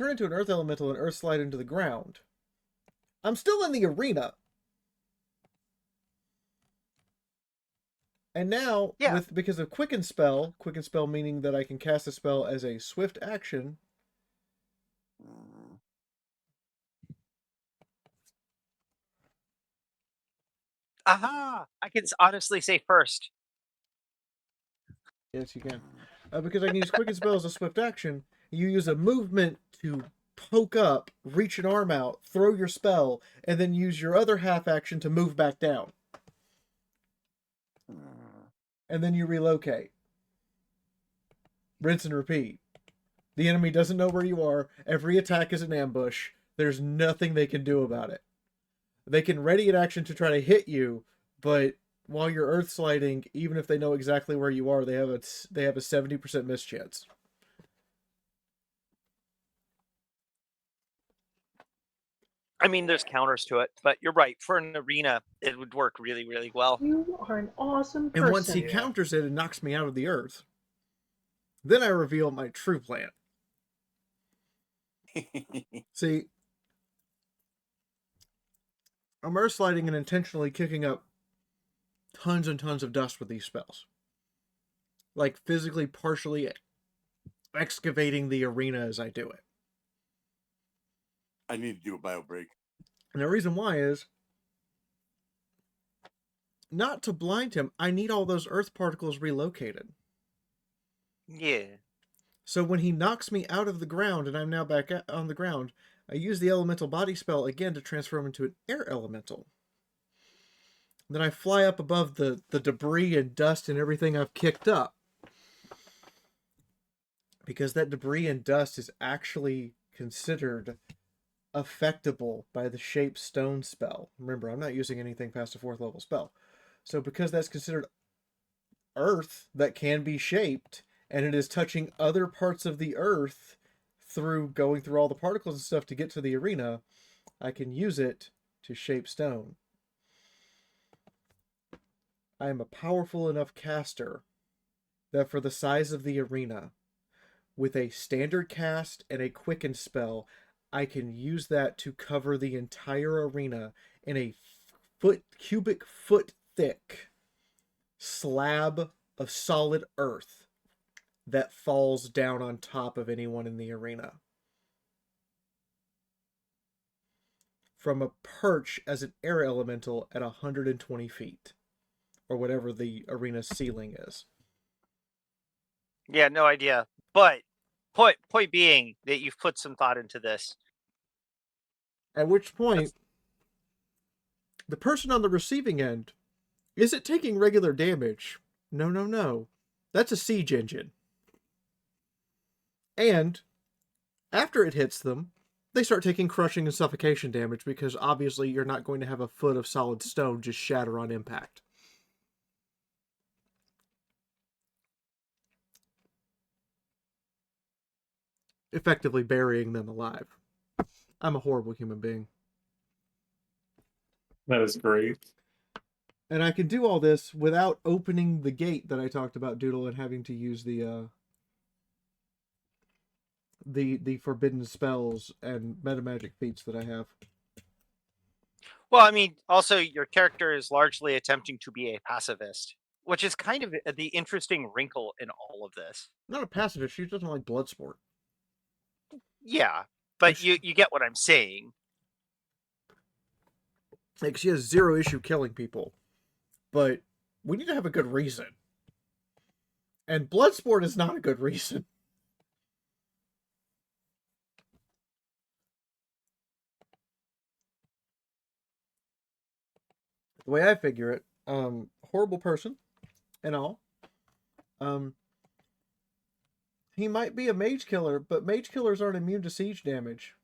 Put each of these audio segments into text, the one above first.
turn into an earth elemental and earth slide into the ground. I'm still in the arena. And now, Yeah. because of quicken spell meaning that I can cast a spell as a swift action. Aha! I can honestly say first. Yes, you can. Because I can use quicken spell as a swift action, you use a movement to poke up, reach an arm out, throw your spell, and then use your other half action to move back down. And then you relocate. Rinse and repeat. The enemy doesn't know where you are. Every attack is an ambush. There's nothing they can do about it. They can ready an action to try to hit you, but while you're earth sliding, even if they know exactly where you are, they have a 70% miss chance. I mean, there's counters to it, but you're right. For an arena, it would work really, really well. You are an awesome person. And once he counters it and knocks me out of the earth, then I reveal my true plan. See, I'm earth sliding and intentionally kicking up tons and tons of dust with these spells. Like physically partially excavating the arena as I do it. I need to do a bio break. And the reason why is not to blind him. I need all those earth particles relocated. Yeah. So when he knocks me out of the ground and I'm now back on the ground, I use the elemental body spell again to transform into an air elemental. Then I fly up above the debris and dust and everything I've kicked up. Because that debris and dust is actually considered affectable by the shape stone spell. Remember, I'm not using anything past a 4th level spell. So because that's considered earth that can be shaped, and it is touching other parts of the earth through going through all the particles and stuff to get to the arena, I can use it to shape stone. I am a powerful enough caster that for the size of the arena, with a standard cast and a quicken spell, I can use that to cover the entire arena in a cubic foot thick slab of solid earth that falls down on top of anyone in the arena. From a perch as an air elemental at 120 feet, or whatever the arena's ceiling is. Yeah, no idea. But point being that you've put some thought into this. At which point, the person on the receiving end isn't taking regular damage. No. That's a siege engine. And after it hits them, they start taking crushing and suffocation damage because obviously you're not going to have a foot of solid stone just shatter on impact. Effectively burying them alive. I'm a horrible human being. That is great. And I can do all this without opening the gate that I talked about, Doodle, and having to use the forbidden spells and metamagic feats that I have. Well, I mean, also your character is largely attempting to be a pacifist, which is kind of the interesting wrinkle in all of this. Not a pacifist, she doesn't like blood sport. Yeah, but you get what I'm saying. Like, she has zero issue killing people. But we need to have a good reason. And blood sport is not a good reason. The way I figure it, horrible person and all. He might be a mage killer, but mage killers aren't immune to siege damage.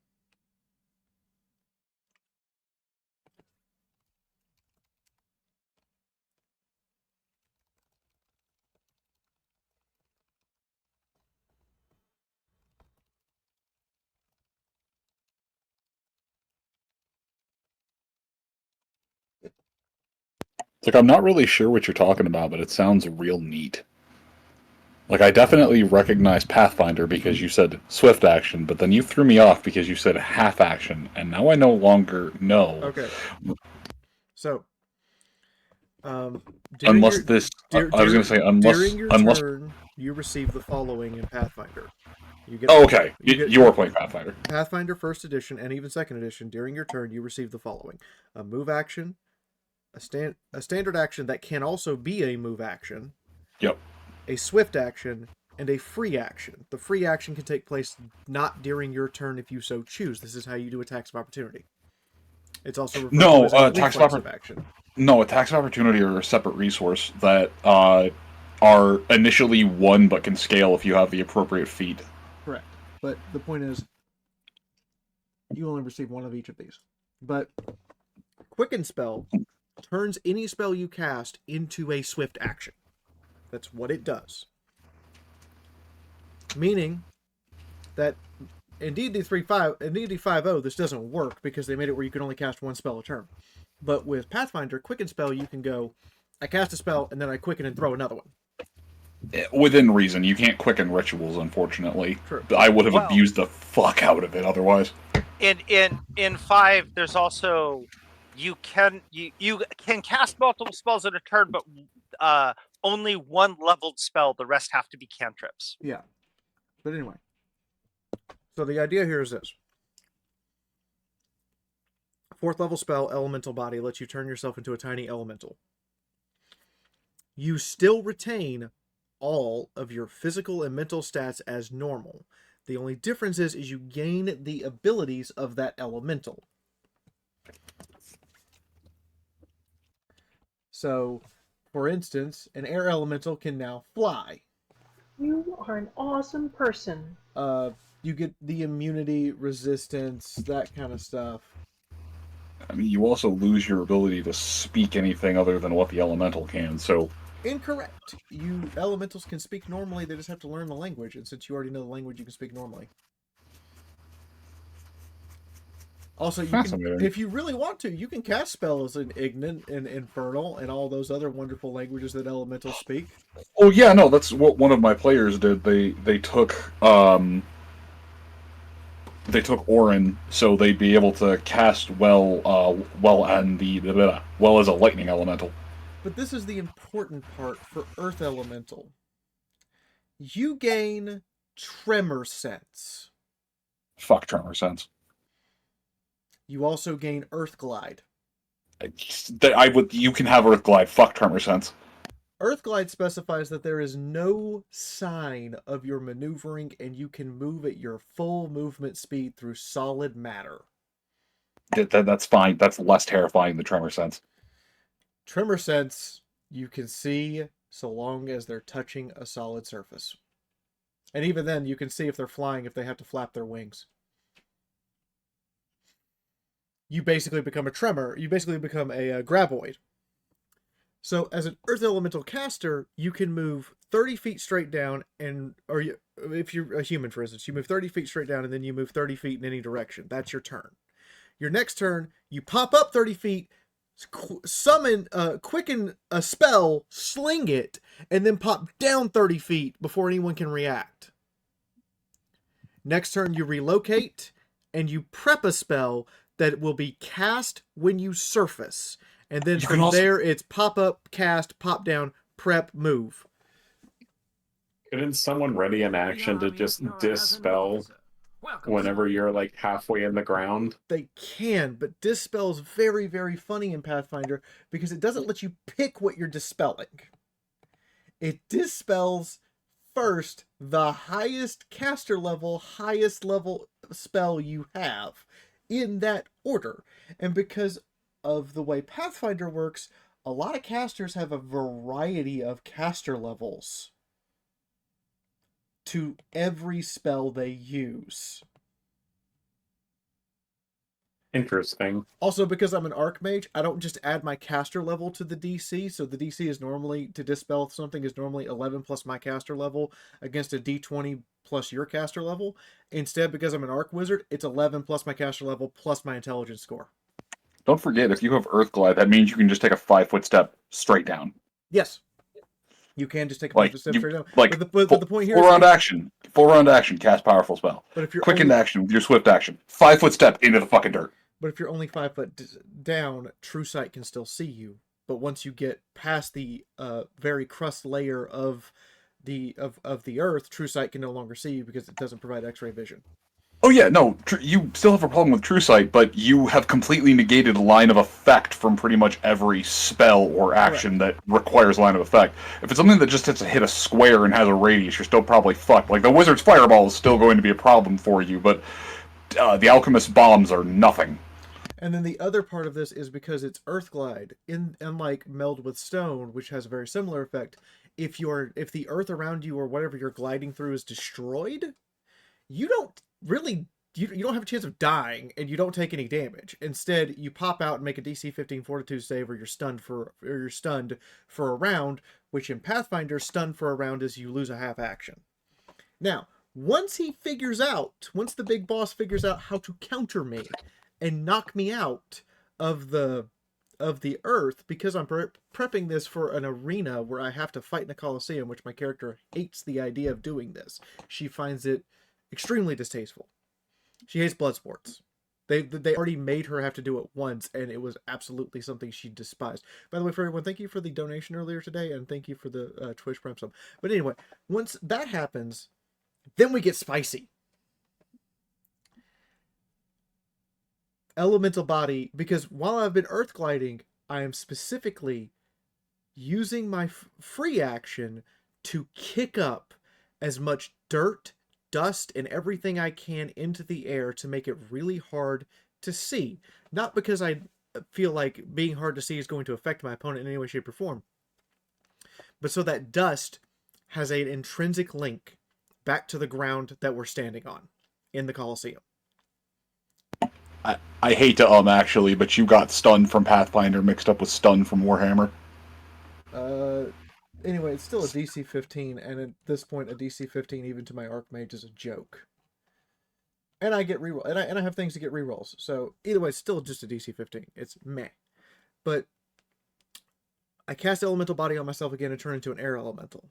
It's like, I'm not really sure what you're talking about, but it sounds real neat. Like, I definitely recognize Pathfinder because you said swift action, but then you threw me off because you said half action, and now I no longer know. Okay. So, Unless this, I was going to say, during your unless. turn, you receive the following in Pathfinder. You get Oh, okay. you get You are playing Pathfinder. Pathfinder First Edition and even Second Edition. During your turn, you receive the following: a move action, a standard action that can also be a move action, Yep. a swift action, and a free action. The free action can take place not during your turn if you so choose. This is how you do attacks of opportunity. It's also referred to as a reflexive action. No, attacks of opportunity are a separate resource that are initially one but can scale if you have the appropriate feat. Correct. But the point is, you only receive one of each of these. But Quicken Spell turns any spell you cast into a swift action. That's what it does. Meaning that in D&D 5.0, this doesn't work because they made it where you can only cast one spell a turn. But with Pathfinder, Quicken Spell, you can go, I cast a spell, and then I quicken and throw another one. Within reason. You can't quicken rictuals, unfortunately. True. I would have abused the fuck out of it otherwise. In 5, there's also you can cast multiple spells in a turn, but only one leveled spell. The rest have to be cantrips. Yeah. But anyway. So the idea here is this. 4th level spell, Elemental Body, lets you turn yourself into a tiny elemental. You still retain all of your physical and mental stats as normal. The only difference is you gain the abilities of that elemental. So, for instance, an air elemental can now fly. You are an awesome person. You get the immunity, resistance, that kind of stuff. I mean, you also lose your ability to speak anything other than what the elemental can, so... Incorrect. You elementals can speak normally, they just have to learn the language, and since you already know the language, you can speak normally. Also, you can, if you really want to, you can cast spells in Ignorant and Infernal and all those other wonderful languages that elementals speak. Oh yeah, no, that's what one of my players did. They took Orin, so they'd be able to cast well as a lightning elemental. But this is the important part for Earth Elemental. You gain Tremor Sense. Fuck Tremor Sense. You also gain Earth Glide. You can have Earth Glide. Fuck Tremor Sense. Earth Glide specifies that there is no sign of your maneuvering and you can move at your full movement speed through solid matter. That's fine. That's less terrifying than Tremor Sense. Tremor Sense, you can see so long as they're touching a solid surface. And even then, you can see if they're flying, if they have to flap their wings. You basically become a tremor. You basically become a graboid. So as an Earth Elemental caster, you can move 30 feet straight down, if you're a human, for instance, you move 30 feet straight down, and then you move 30 feet in any direction. That's your turn. Your next turn, you pop up 30 feet, quicken a spell, sling it, and then pop down 30 feet before anyone can react. Next turn, you relocate, and you prep a spell that will be cast when you surface. And then from there, it's pop up, cast, pop down, prep, move. Couldn't someone ready an action to just dispel whenever you're like halfway in the ground? They can, but dispel is very, very funny in Pathfinder because it doesn't let you pick what you're dispelling. It dispels first the highest caster level, highest level spell you have in that order. And because of the way Pathfinder works, a lot of casters have a variety of caster levels to every spell they use. Interesting. Also, because I'm an Archmage, I don't just add my caster level to the DC, so the DC is normally, to dispel something, is normally 11 plus my caster level against a D20 plus your caster level. Instead, because I'm an Arc Wizard, it's 11 plus my caster level plus my intelligence score. Don't forget, if you have Earth Glide, that means you can just take a 5-foot step straight down. Yes. You can just take a Like, bunch of steps straight down. like But the point here full is round action. Full round action, cast powerful spell. But if you're Quickened only, action with your swift action. 5 foot step into the fucking dirt. But if you're only 5 foot down, True Sight can still see you. But once you get past the very crust layer of the earth, True Sight can no longer see you because it doesn't provide X-ray vision. Oh yeah, no, you still have a problem with True Sight, but you have completely negated line of effect from pretty much every spell or action that requires line of effect. If it's something that just hits hit a square and has a radius, you're still probably fucked. Like, the Wizard's Fireball is still going to be a problem for you, but the Alchemist's Bombs are nothing. And then the other part of this is because it's Earth Glide, unlike Meld with Stone, which has a very similar effect. If the earth around you or whatever you're gliding through is destroyed, you don't really you don't have a chance of dying, and you don't take any damage. Instead, you pop out and make a DC 15 Fortitude save, or you're stunned for a round, which in Pathfinder, stunned for a round is you lose a half action. Now, once the big boss figures out how to counter me and knock me out of the earth, because I'm prepping this for an arena where I have to fight in a Colosseum, which my character hates the idea of doing this. She finds it extremely distasteful. She hates blood sports. They already made her have to do it once, and it was absolutely something she despised. By the way, for everyone, thank you for the donation earlier today, and thank you for the Twitch Prime sub. But anyway, once that happens, then we get spicy. Elemental body, because while I've been earth gliding, I am specifically using my free action to kick up as much dirt, dust, and everything I can into the air to make it really hard to see. Not because I feel like being hard to see is going to affect my opponent in any way, shape, or form, but so that dust has an intrinsic link back to the ground that we're standing on in the Colosseum. I hate to actually, but you got stun from Pathfinder mixed up with stun from Warhammer. Anyway, it's still a DC 15, and at this point, a DC 15 even to my Archmage is a joke. And I get reroll, and I have things to get rerolls. So either way, it's still just a DC 15. It's meh. But I cast Elemental Body on myself again and turn into an Air Elemental.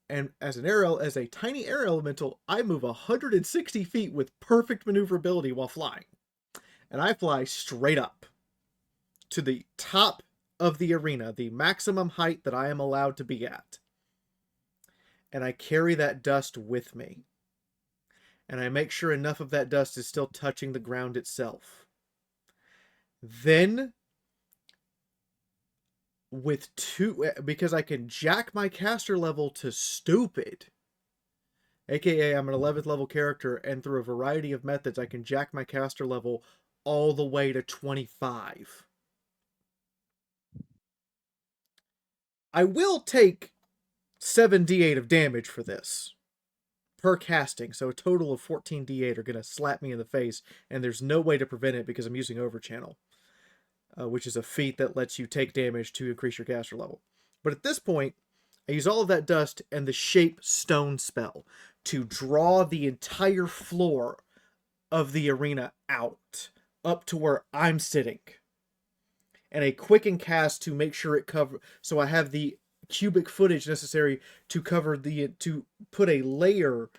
And as a tiny Air Elemental, I move 160 feet with perfect maneuverability while flying. And I fly straight up to the top of the arena, the maximum height that I am allowed to be at. And I carry that dust with me. And I make sure enough of that dust is still touching the ground itself. Then, because I can jack my caster level to stupid, aka I'm an 11th level character, and through a variety of methods I can jack my caster level all the way to 25. I will take 7d8 of damage for this per casting, so a total of 14d8 are going to slap me in the face, and there's no way to prevent it because I'm using Overchannel, which is a feat that lets you take damage to increase your caster level. But at this point, I use all of that dust and the Shape Stone spell to draw the entire floor of the arena out, up to where I'm sitting. And a quicken cast to make sure it covers, so I have the cubic footage necessary to cover to put a layer,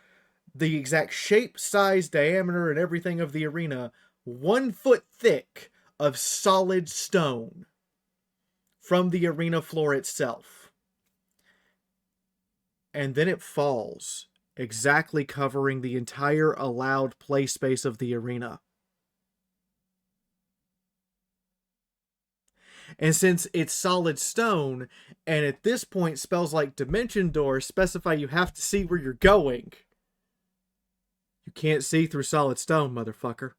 the exact shape, size, diameter, and everything of the arena, 1 foot thick of solid stone from the arena floor itself. And then it falls, exactly covering the entire allowed play space of the arena. And since it's solid stone, and at this point spells like Dimension Door specify you have to see where you're going, you can't see through solid stone, motherfucker.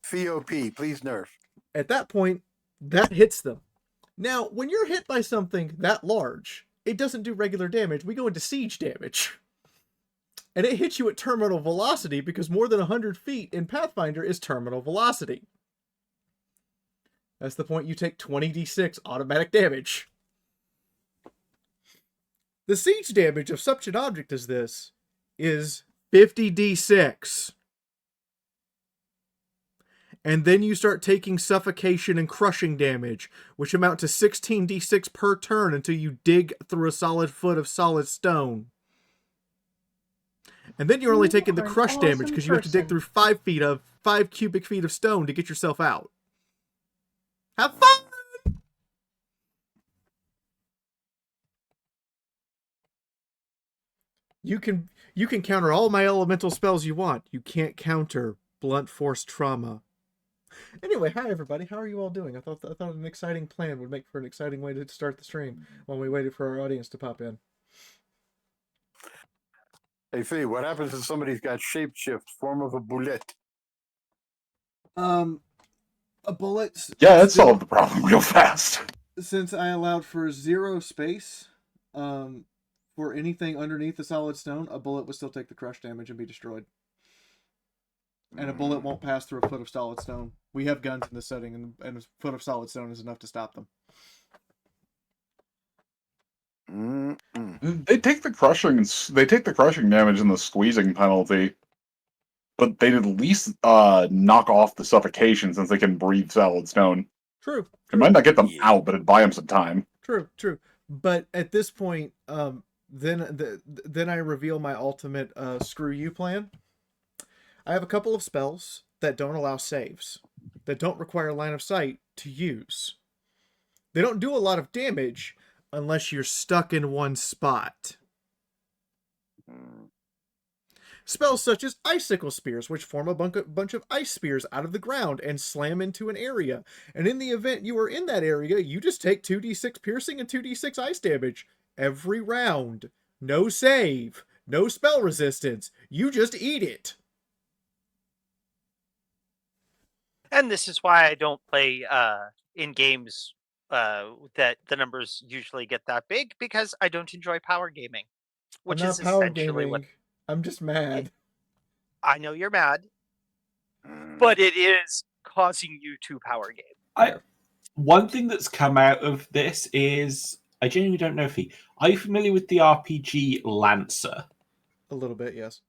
FOP, please nerf. At that point, that hits them. Now, when you're hit by something that large, it doesn't do regular damage. We go into siege damage. And it hits you at terminal velocity because more than 100 feet in Pathfinder is terminal velocity. That's the point you take 20d6 automatic damage. The siege damage of such an object as this is 50d6. And then you start taking suffocation and crushing damage, which amount to 16d6 per turn until you dig through a solid foot of solid stone. And then you're only taking the are an crush damage awesome because you have to dig person. through 5 cubic feet of stone to get yourself out. Have fun! You can counter all my elemental spells you want. You can't counter blunt force trauma. Anyway, hi everybody. How are you all doing? I thought an exciting plan would make for an exciting way to start the stream while we waited for our audience to pop in. Hey, Fee, what happens if somebody's got shapeshift, form of a bullet? A bullet. Yeah, that solved the problem real fast. Since I allowed for 0 space, for anything underneath the solid stone, a bullet would still take the crush damage and be destroyed. And a bullet won't pass through a foot of solid stone. We have guns in this setting, and a foot of solid stone is enough to stop them. They take the crushing damage and the squeezing penalty, but they'd at least knock off the suffocation since they can breathe solid stone. True. It might not get them out, but it'd buy them some time. True. But at this point, then I reveal my ultimate screw you plan. I have a couple of spells that don't allow saves, that don't require line of sight to use. They don't do a lot of damage unless you're stuck in one spot. Spells such as Icicle Spears, which form a bunch of ice spears out of the ground and slam into an area. And in the event you are in that area, you just take 2d6 piercing and 2d6 ice damage every round. No save, no spell resistance. You just eat it. And this is why I don't play in games that the numbers usually get that big, because I don't enjoy power gaming. Which I'm not is power essentially what gaming. I'm just mad. I know you're mad, but it is causing you to power game. One thing that's come out of this is I genuinely don't know if are you familiar with the RPG Lancer? A little bit, yes.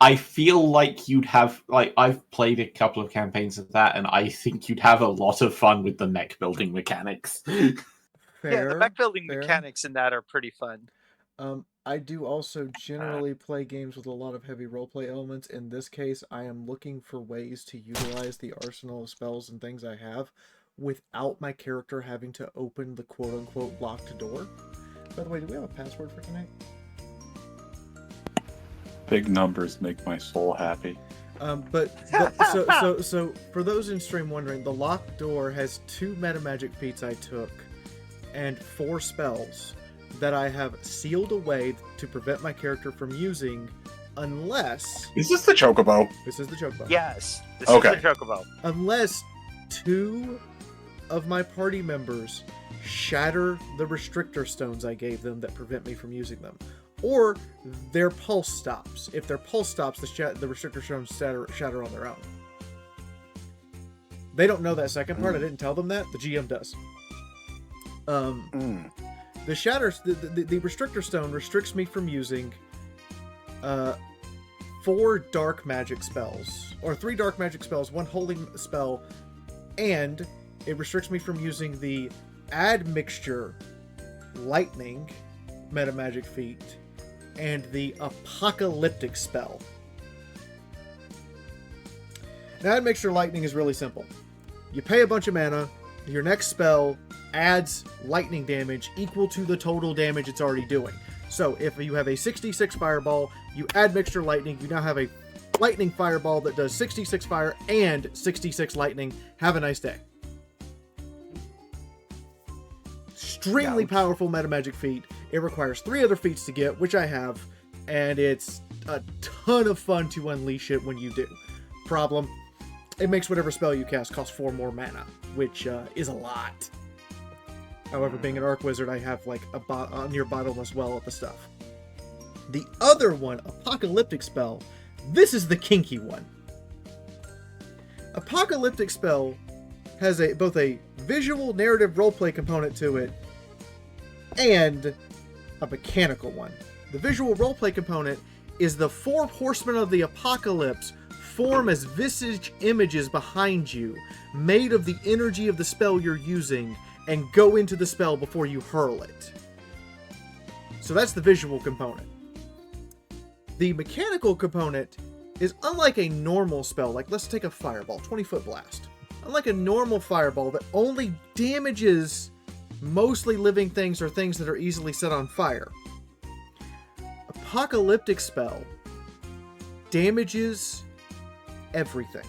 I feel like you'd have, I've played a couple of campaigns of that, and I think you'd have a lot of fun with the mech building mechanics. Yeah, the mech building mechanics in that are pretty fun. I do also generally play games with a lot of heavy roleplay elements. In this case, I am looking for ways to utilize the arsenal of spells and things I have without my character having to open the quote-unquote locked door. By the way, do we have a password for tonight? Big numbers make my soul happy. So for those in stream wondering, the locked door has 2 metamagic feats I took and 4 spells that I have sealed away to prevent my character from using unless... Is this the Chocobo? This is the Chocobo. Yes, this is the Chocobo. Unless 2 of my party members shatter the restrictor stones I gave them that prevent me from using them. Or their pulse stops. If their pulse stops, the restrictor stones shatter on their own. They don't know that second part. I didn't tell them that. The GM does. The restrictor stone restricts me from using 4 dark magic spells, or 3 dark magic spells, 1 holy spell, and it restricts me from using the admixture lightning metamagic feat and the apocalyptic spell. Now, admixture lightning is really simple. You pay a bunch of mana, your next spell adds lightning damage equal to the total damage it's already doing. So if you have a 66 fireball, you add mixture lightning, you now have a lightning fireball that does 66 fire and 66 lightning. Have a nice day. Extremely powerful metamagic feat. It requires 3 other feats to get, which I have, and it's a ton of fun to unleash it when you do. Problem, it makes whatever spell you cast cost 4 more mana, which is a lot. However, being an Arc Wizard, I have like a near bottomless well of the stuff. The other one, Apocalyptic Spell, this is the kinky one. Apocalyptic Spell has both a visual narrative roleplay component to it and a mechanical one. The visual roleplay component is the 4 Horsemen of the Apocalypse form as visage images behind you, made of the energy of the spell you're using, and go into the spell before you hurl it. So that's the visual component. The mechanical component is unlike a normal spell, like let's take a fireball, 20-foot blast. Unlike a normal fireball that only damages mostly living things or things that are easily set on fire, apocalyptic spell damages everything.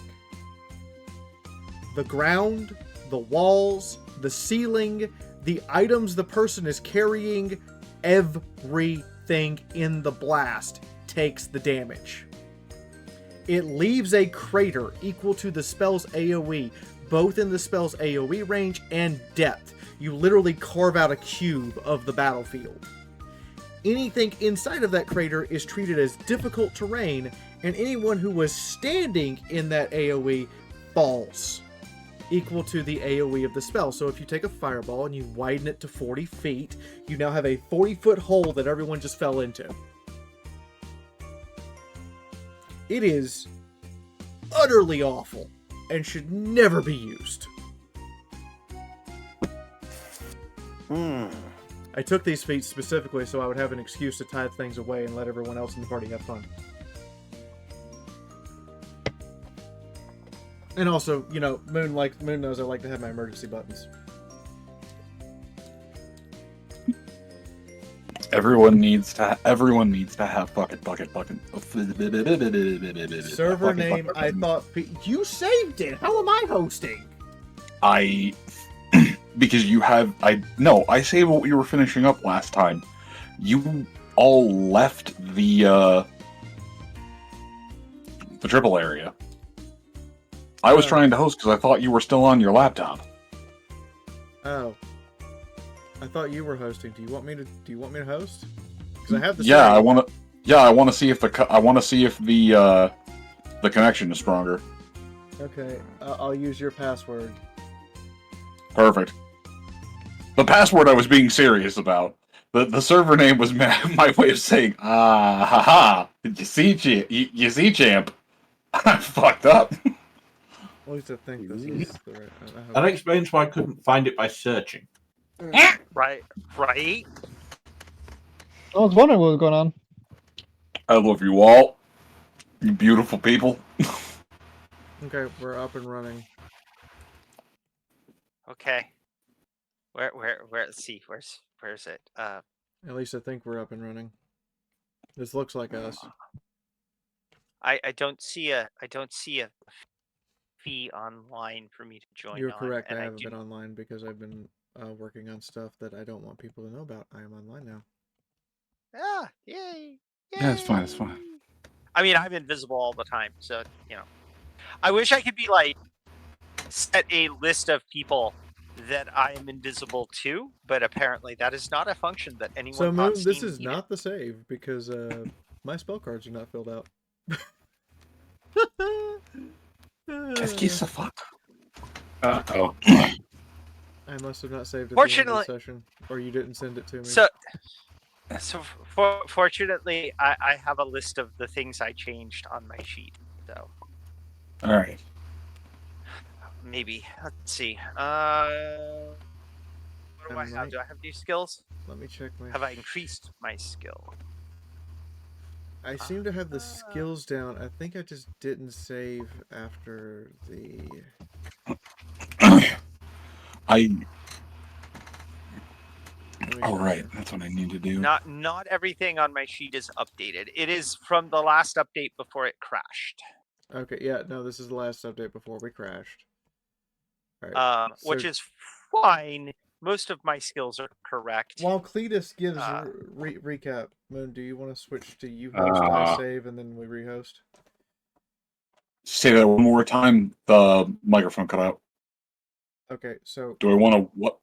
The ground, the walls, the ceiling, the items the person is carrying, everything in the blast takes the damage. It leaves a crater equal to the spell's AoE, both in the spell's AoE range and depth. You literally carve out a cube of the battlefield. Anything inside of that crater is treated as difficult terrain, and anyone who was standing in that AoE falls, equal to the AoE of the spell. So if you take a fireball and you widen it to 40 feet, you now have a 40-foot hole that everyone just fell into. It is utterly awful and should never be used. I took these feats specifically so I would have an excuse to tithe things away and let everyone else in the party have fun. And also, you know, Moon knows I like to have my emergency buttons. Everyone needs to have bucket. Server name, I thought... You saved it! How am I hosting? Because you have... I saved what we were finishing up last time. You all left the triple area. I was trying to host because I thought you were still on your laptop. Oh. I thought you were hosting. Do you want me to host? Because I have the I want to see if the connection is stronger. Okay, I'll use your password. Perfect. The password I was being serious about. The server name was my way of saying, haha, you see, champ. I fucked up. At least I think this is the right... That explains why I couldn't find it by searching. Right. I was wondering what was going on. I love you all. You beautiful people. Okay, we're up and running. Okay. Where? Let's see. Where's it? At least I think we're up and running. This looks like us. I don't see a fee online for me to join. You're correct. And I haven't been online because I've been working on stuff that I don't want people to know about. I am online now. Ah, yay! Yeah, it's fine. It's fine. I mean, I'm invisible all the time, so you know. I wish I could be like set a list of people that I am invisible to, but apparently that is not a function that anyone. So Moon, this Steam is needed. not the save because my spell cards are not filled out. Qu'est-ce qui se fuck? Uh-oh. I must have not saved it at the end Fortunately, of the session, or you didn't send it to me. Fortunately, I have a list of the things I changed on my sheet. So, All right. maybe let's see. What do I have? Do I have new skills? Let me check my... Have I increased my skill? I seem to have the skills down. I think I just didn't save after the... Oh, right. That's what I need to do. Not everything on my sheet is updated. It is from the last update before it crashed. Okay, yeah, no, this is the last update before we crashed. All right, Which is fine. Most of my skills are correct. While Cletus gives recap, Moon, do you want to switch to you host, I save, and then we rehost? Say that one more time. The microphone cut out. Okay, so... Do I want to... What?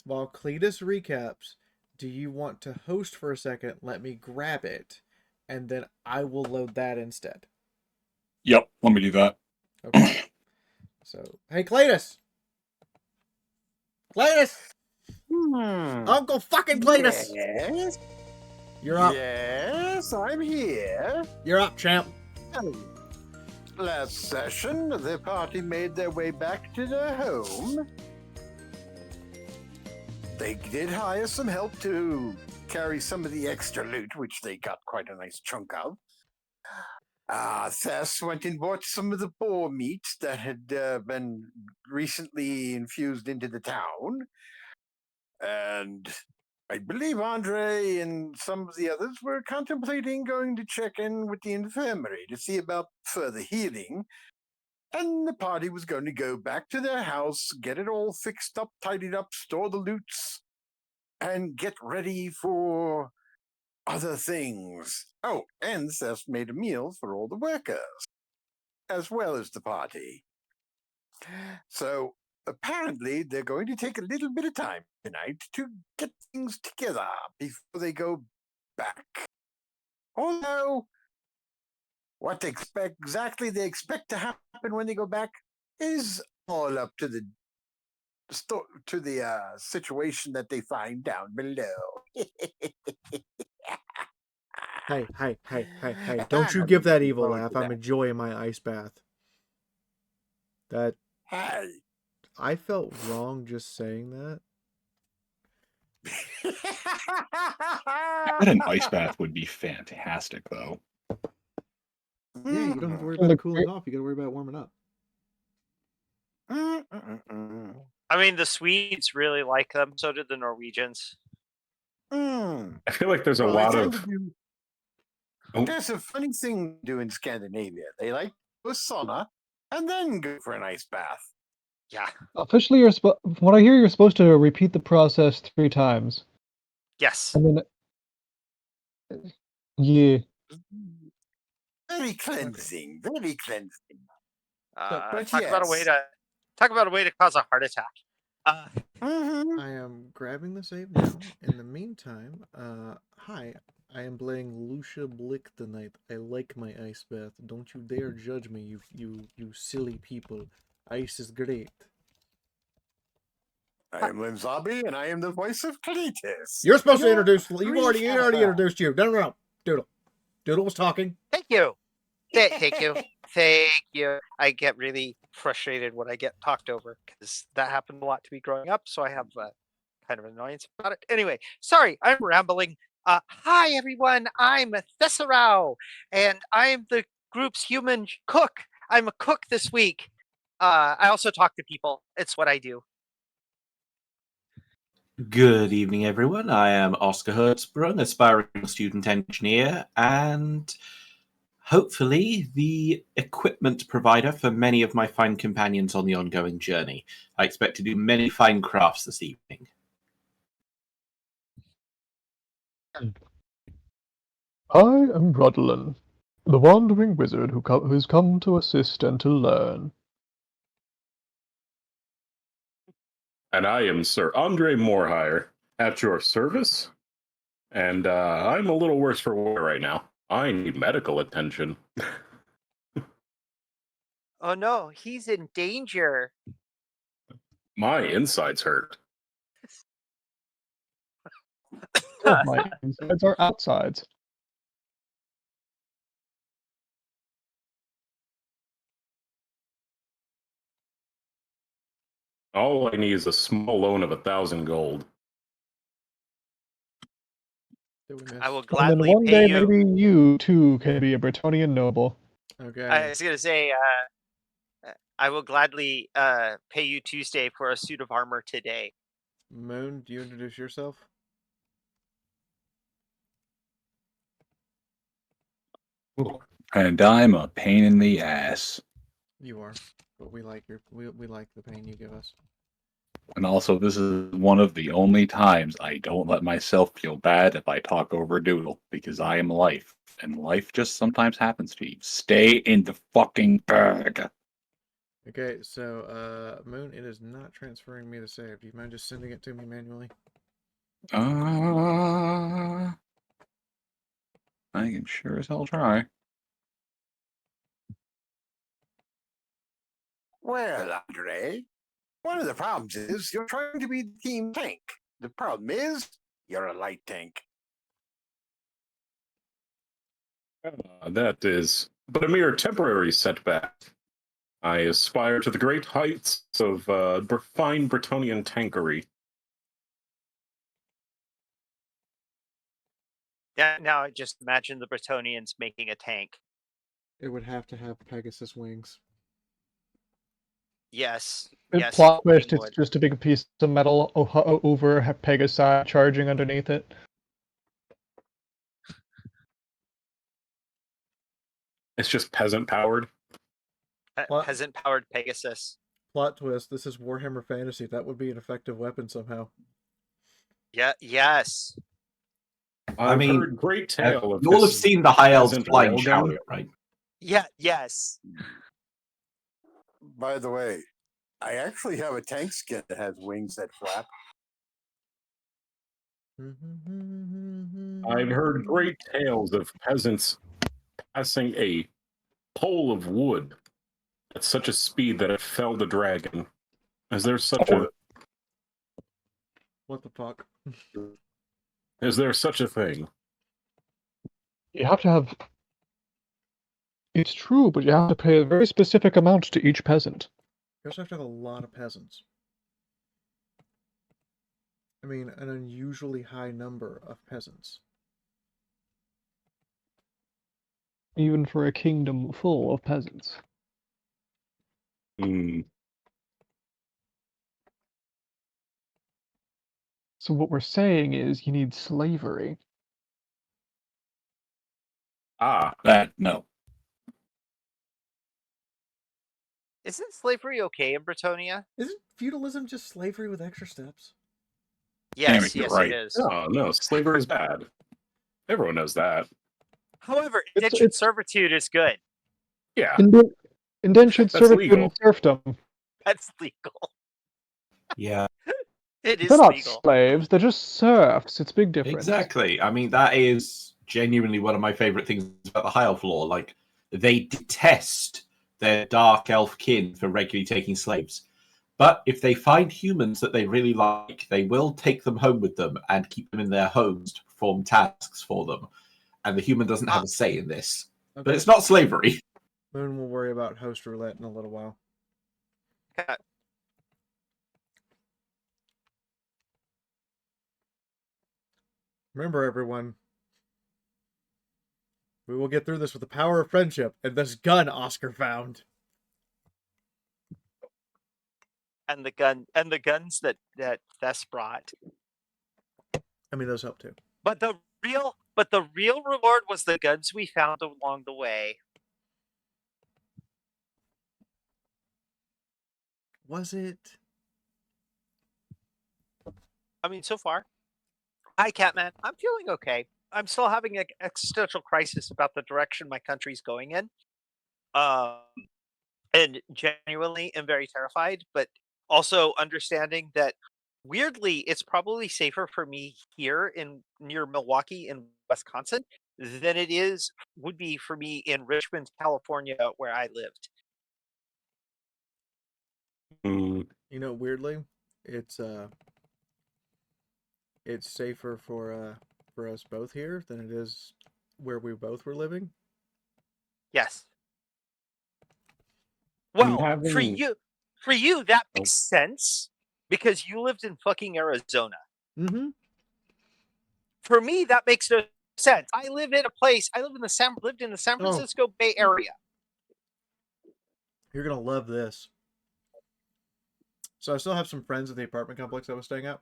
While Cletus recaps, do you want to host for a second, let me grab it, and then I will load that instead? Yep, let me do that. Okay. So, hey, Cletus! Cletus! Uncle fucking Cletus! Yes. You're up. Yes, I'm here. You're up, champ. last session, the party made their way back to their home. They did hire some help to carry some of the extra loot, which they got quite a nice chunk of. Thess went and bought some of the boar meat that had been recently infused into the town. And I believe Andre and some of the others were contemplating going to check in with the infirmary to see about further healing. And the party was going to go back to their house, get it all fixed up, tidied up, store the loots, and get ready for other things. Oh, and Seth made a meal for all the workers, as well as the party. So apparently they're going to take a little bit of time tonight to get things together before they go back. Although what exactly they expect to happen when they go back is all up to the situation that they find down below. Hey, don't you give that evil laugh. I'm enjoying my ice bath. That Hey. I felt wrong just saying that. An ice bath would be fantastic, though. Yeah, you don't have to worry about cooling off. You got to worry about warming up. I mean, the Swedes really like them. So did the Norwegians. I feel like there's a lot of. There's a funny thing to do in Scandinavia. They like a sauna and then go for an ice bath. Yeah. Officially, from what I hear, you're supposed to repeat the process 3 times. Yes. And then, yeah. Very cleansing. Very cleansing. Talk about a way to cause a heart attack. I am grabbing the save now. In the meantime, hi. I am playing Lusha Blick tonight. I like my ice bath. Don't you dare judge me, you silly people. Ice is great. I am Linzabi, and I am the voice of Cletus. You're supposed to introduce. You already introduced you. No. Doodle. Doodle was talking. Thank you. Thank you. Thank you. I get really frustrated when I get talked over because that happened a lot to me growing up. So I have kind of an annoyance about it. Anyway, sorry, I'm rambling. Hi, everyone. I'm Thesserau, and I'm the group's human cook. I'm a cook this week. I also talk to people. It's what I do. Good evening, everyone. I am Oscar Hertzbrunn, aspiring student engineer, and hopefully the equipment provider for many of my fine companions on the ongoing journey. I expect to do many fine crafts this evening. I am Rodalin, the wandering wizard who's come to assist and to learn. And I am Sir Andre Morehire, at your service. And I'm a little worse for wear right now. I need medical attention. Oh no, he's in danger. My insides hurt. My insides are outsides. All I need is a small loan of 1,000 gold. I will And gladly then one pay day, you. maybe you too can be a Bretonian noble. Okay. I was gonna say, I will gladly pay you Tuesday for a suit of armor today. Moon, do you introduce yourself? And I'm a pain in the ass. You are, but we like we like the pain you give us. And also, this is one of the only times I don't let myself feel bad if I talk over Doodle, because I am life, and life just sometimes happens to you. Stay in the fucking bag. Okay, so Moon, it is not transferring me the save. Do you mind just sending it to me manually? I can sure as hell try. Well, Andre, one of the problems is you're trying to be the team tank. The problem is you're a light tank. That is but a mere temporary setback. I aspire to the great heights of fine Bretonnian tankery. Yeah, now I just imagine the Bretonians making a tank. It would have to have Pegasus wings. Yes. In Yes. plot it twist, fucking it's would. just a big piece of metal over Pegasi charging underneath it. It's just peasant powered. What? Peasant-powered Pegasus. Plot twist, this is Warhammer Fantasy. That would be an effective weapon somehow. Yeah. Yes. I've mean, heard great tale of You all have this seen the High Elves peasant flying railgun. chariot, right? Yeah. Yes. By the way, I actually have a tank skin that has wings that flap. I've heard great tales of peasants passing a pole of wood at such a speed that it felled a dragon. Is there such a What the fuck? is there such a thing? You have to have. It's true, but you have to pay a very specific amount to each peasant. You also have to have a lot of peasants. I mean, an unusually high number of peasants. Even for a kingdom full of peasants. Hmm. So what we're saying is you need slavery. That no. Isn't slavery okay in Bretonia? Isn't feudalism just slavery with extra steps? Yes. you're Yes, right. it is. No, slavery is bad. Everyone knows that. However, It's- indentured it's- servitude is good. Yeah. Indentured That's servitude legal. and serfdom. That's legal. Yeah, It is They're not legal. slaves, they're just serfs. It's a big difference. exactly. I mean, that is genuinely one of my favorite things about the High Elf lore. Like, they detest their dark elf kin for regularly taking slaves. But if they find humans that they really like, they will take them home with them and keep them in their homes to perform tasks for them. And the human doesn't have a say in this. Okay. But it's not slavery. Moon will worry about host roulette in a little while. Okay. Remember, everyone, we will get through this with the power of friendship and this gun Oscar found. And the guns that Thess brought. I mean, those help too. But the real reward was the guns we found along the way. Was it? I mean, so far. Hi, Catman. I'm feeling okay. I'm still having an existential crisis about the direction my country's going in. And genuinely am very terrified, but also understanding that weirdly, it's probably safer for me here in near Milwaukee in Wisconsin than it would be for me in Richmond, California, where I lived. Hmm. You know, weirdly, it's safer for us both here than it is where we both were living. Yes. I'm Well, for having- you that makes sense because you lived in fucking Arizona. Mm-hmm. For me, that makes no sense. I lived in the San Francisco Bay Area. You're gonna love this. So I still have some friends at the apartment complex I was staying at.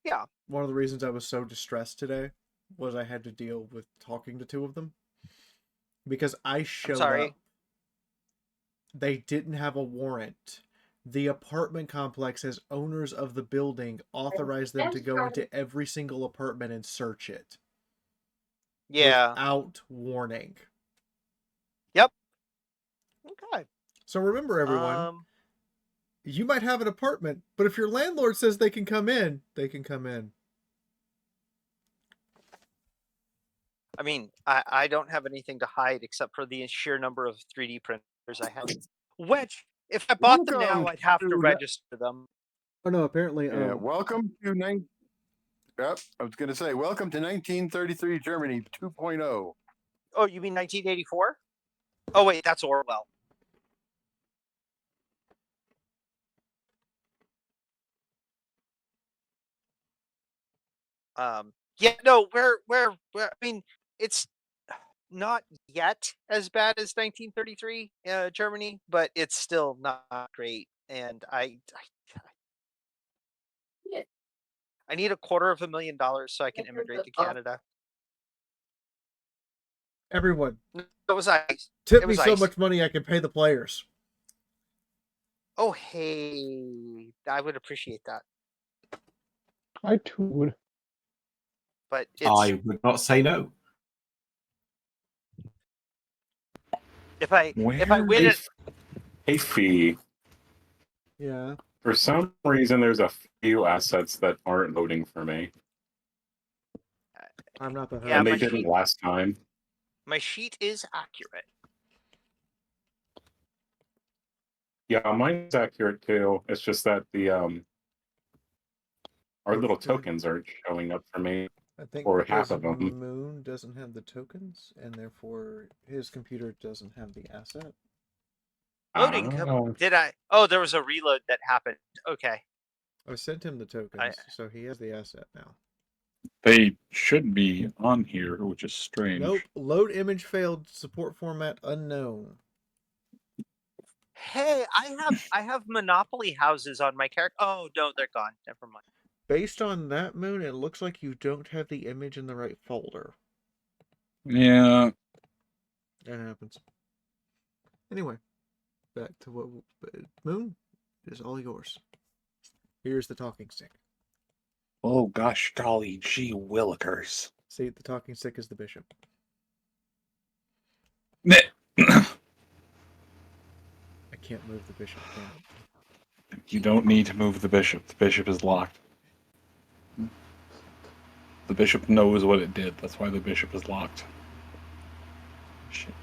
Yeah. One of the reasons I was so distressed today was I had to deal with talking to two of them. Because I showed up. They didn't have a warrant. The apartment complex, as owners of the building, authorized them to go into every single apartment and search it. Yeah. Without warning. Yep. Okay. So remember, everyone, you might have an apartment, but if your landlord says they can come in, they can come in. I mean, I don't have anything to hide except for the sheer number of 3D printers I have. Which, if I bought them now, I'd have to register them. Oh no! Apparently, Yeah, welcome to Yep, I was going to say welcome to 1933 Germany 2.0. Oh, you mean 1984? Oh wait, that's Orwell. Yeah, no, where I mean, it's not yet as bad as 1933 Germany, but it's still not great. And I need $250,000 so I can immigrate to Canada. Everyone, It was ice. tip It me was so ice. much money I can pay the players. Oh hey, I would appreciate that. I too would. But it's I would not say no. if I Where win it, Hey, Fee. Yeah. For some reason, there's a few assets that aren't loading for me, I'm not the host. Yeah, and they my didn't sheet- last time. my sheet is accurate. Yeah, mine's accurate too. It's just that the our little tokens aren't showing up for me. I think or because half of them. Moon doesn't have the tokens, and therefore his computer doesn't have the asset. Loading. Oh. Did I? Oh, there was a reload that happened. Okay. I sent him the tokens, so he has the asset now. They should be on here, which is strange. Nope. Load image failed. Support format unknown. Hey, I have Monopoly houses on my character. Oh no, they're gone. Never mind. Based on that, Moon, it looks like you don't have the image in the right folder. Yeah. That happens. Anyway, back to what Moon, it is all yours. Here's the talking stick. Oh gosh, golly, gee willikers. See, the talking stick is the bishop. Meh. I can't move the bishop, can I? You don't need to move the bishop. The bishop is locked. The bishop knows what it did. That's why the bishop is locked. Shit.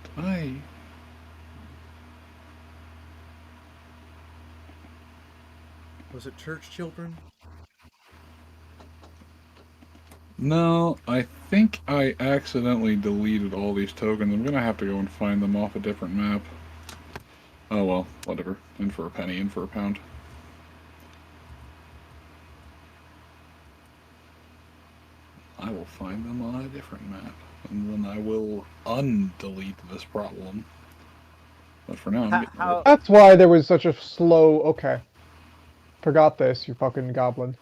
Was it church children? No, I think I accidentally deleted all these tokens. I'm gonna have to go and find them off a different map. Oh well, whatever. In for a penny, in for a pound. I will find them on a different map, and then I will undelete this problem. But for now, I'm getting rid of it. That's why there was such a slow. Okay. Forgot this, you fucking goblin.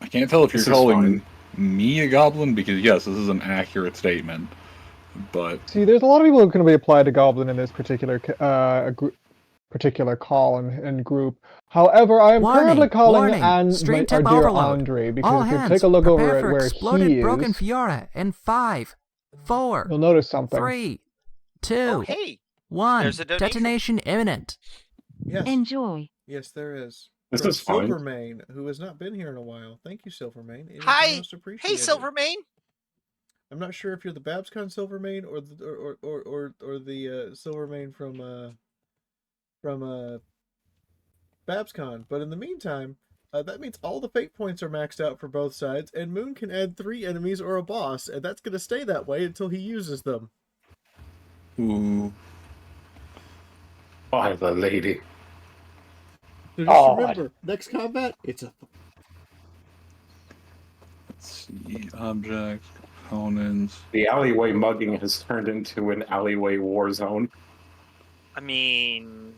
I can't tell if you're This is calling fine. me a goblin, because yes, this is an accurate statement. But See, there's a lot of people who can be applied to goblin in this particular particular call and group. However, I am currently calling Stream our tip dear overload. Andre, All because if you hands, take a look over prepare at for where exploded he broken is, Fiora in 5, 4, you'll notice something. 3, 2, Oh hey, 1. there's a donation. Detonation imminent. Yes. Enjoy. Yes, there is. This From is fine. Silvermane, who has not been here in a while. Thank you, Silvermane. It is Hi. most Hey, appreciated. Silvermane. I'm not sure if you're the BabsCon Silvermane or the Silvermane from BabsCon, but in the meantime, that means all the fate points are maxed out for both sides, and Moon can add 3 enemies or a boss, and that's going to stay that way until he uses them. ooh, By the lady. So just remember, next combat, it's a... let's see, objects, components. The alleyway mugging has turned into an alleyway war zone. I mean,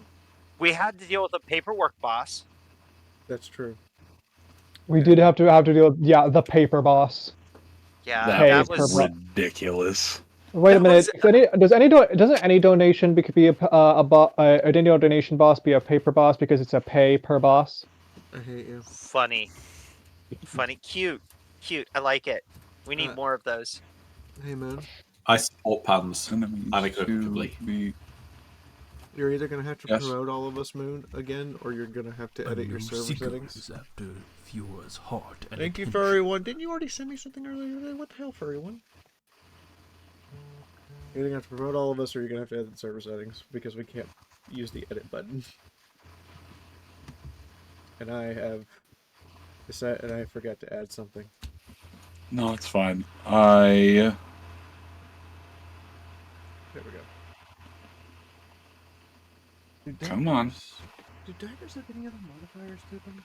we had to deal with a paperwork boss. That's true. We did have to deal with the paper boss. Yeah, That that was was. ridiculous. Wait a That minute. was- Doesn't any donation be a donation boss be a paper boss because it's a pay per boss? I hate you. Funny, cute. I like it. We need Uh, more of those. Hey, Moon. I support puns. Enemies Unequivocally. to be- You're either going to have to Yes. promote all of us, Moon, again, or you're going to have to edit your server settings. After Fiora's heart and Thank you, attention. Furry One. Didn't you already send me something earlier today? What the hell, Furry One? You're going to have to promote all of us, or you're going to have to edit the server settings, because we can't use the edit button. And I have And I forgot to add something. No, it's fine. There we go. Come on. Do daggers have any other modifiers to them?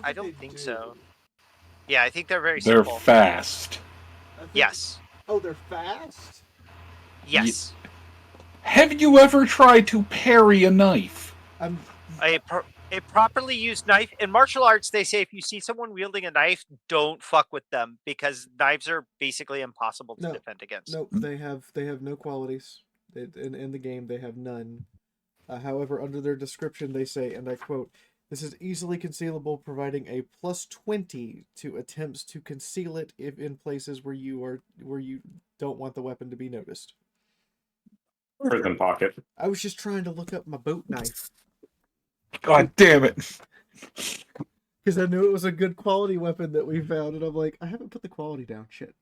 I don't think so. Yeah, I think they're very They're simple. fast. Yes. Oh, they're fast? Yes. Have you ever tried to parry a knife? A properly used knife in martial arts, they say if you see someone wielding a knife, don't fuck with them because knives are basically impossible to defend against. No, they have no qualities. In the game, they have none. However, under their description, they say, and I quote, "This is easily concealable, providing a +20 to attempts to conceal it if in places where you don't want the weapon to be noticed." Prison pocket. I was just trying to look up my boat knife God damn it! because I knew it was a good quality weapon that we found, and I'm like, I haven't put the quality down. Shit.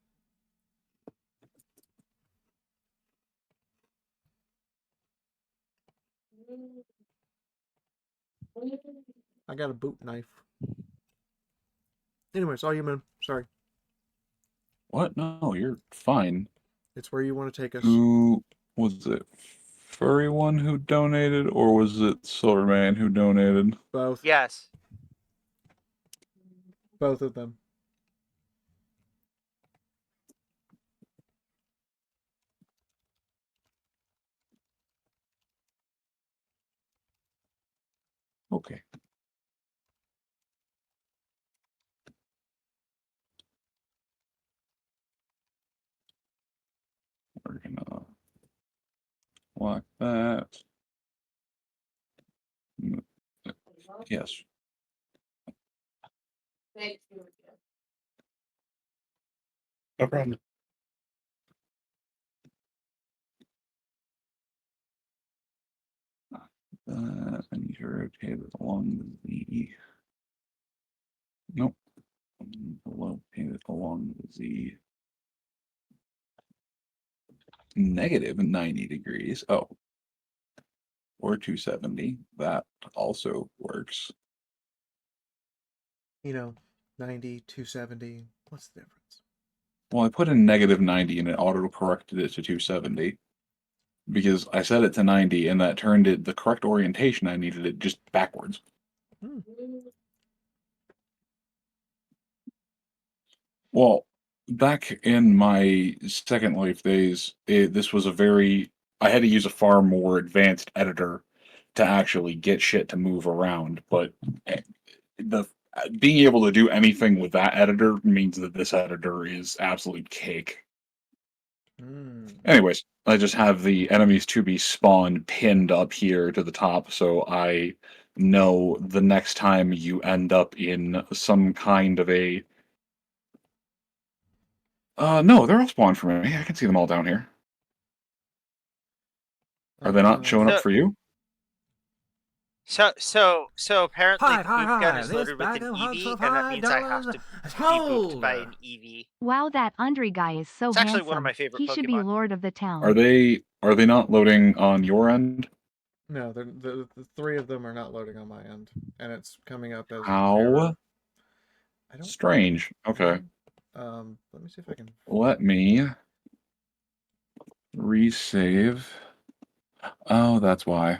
I got a boot knife. Anyways, all you, man. Sorry. What? No, you're fine. It's where you want to take us. Who was it? Furry one who donated, or was it Silverman who donated? Both. Yes. Both of them. Okay. We're gonna lock that. Yes. No problem. I need to rotate it along the. Nope. Rotate it along the -90 degrees. Oh. Or 270. That also works. 90, 270. What's the difference? Well, I put in -90 and it auto-corrected it to 270. Because I set it to 90 and that turned it the correct orientation I needed it just backwards. Well, back in my Second Life days, this was I had to use a far more advanced editor to actually get shit to move around, but being able to do anything with that editor means that this editor is absolute cake. Anyways, I just have the enemies to be spawned pinned up here to the top, so I know the next time you end up in some kind of a... no, they're all spawned for me. I can see them all down here. Are they not showing up for you? So apparently Hi, the poop gun is this loaded with bag an of hugs EV, of and that means I have $5 to be pooped by hold. an EV. Wow, that Andre guy is so It's actually handsome. one of my favorite He should be Pokemon. lord of the town. Are they not loading on your end? No, the three of them are not loading on my end, and it's coming up as How? error. Strange. Okay. Let me see if I can. Let me resave. Oh, that's why.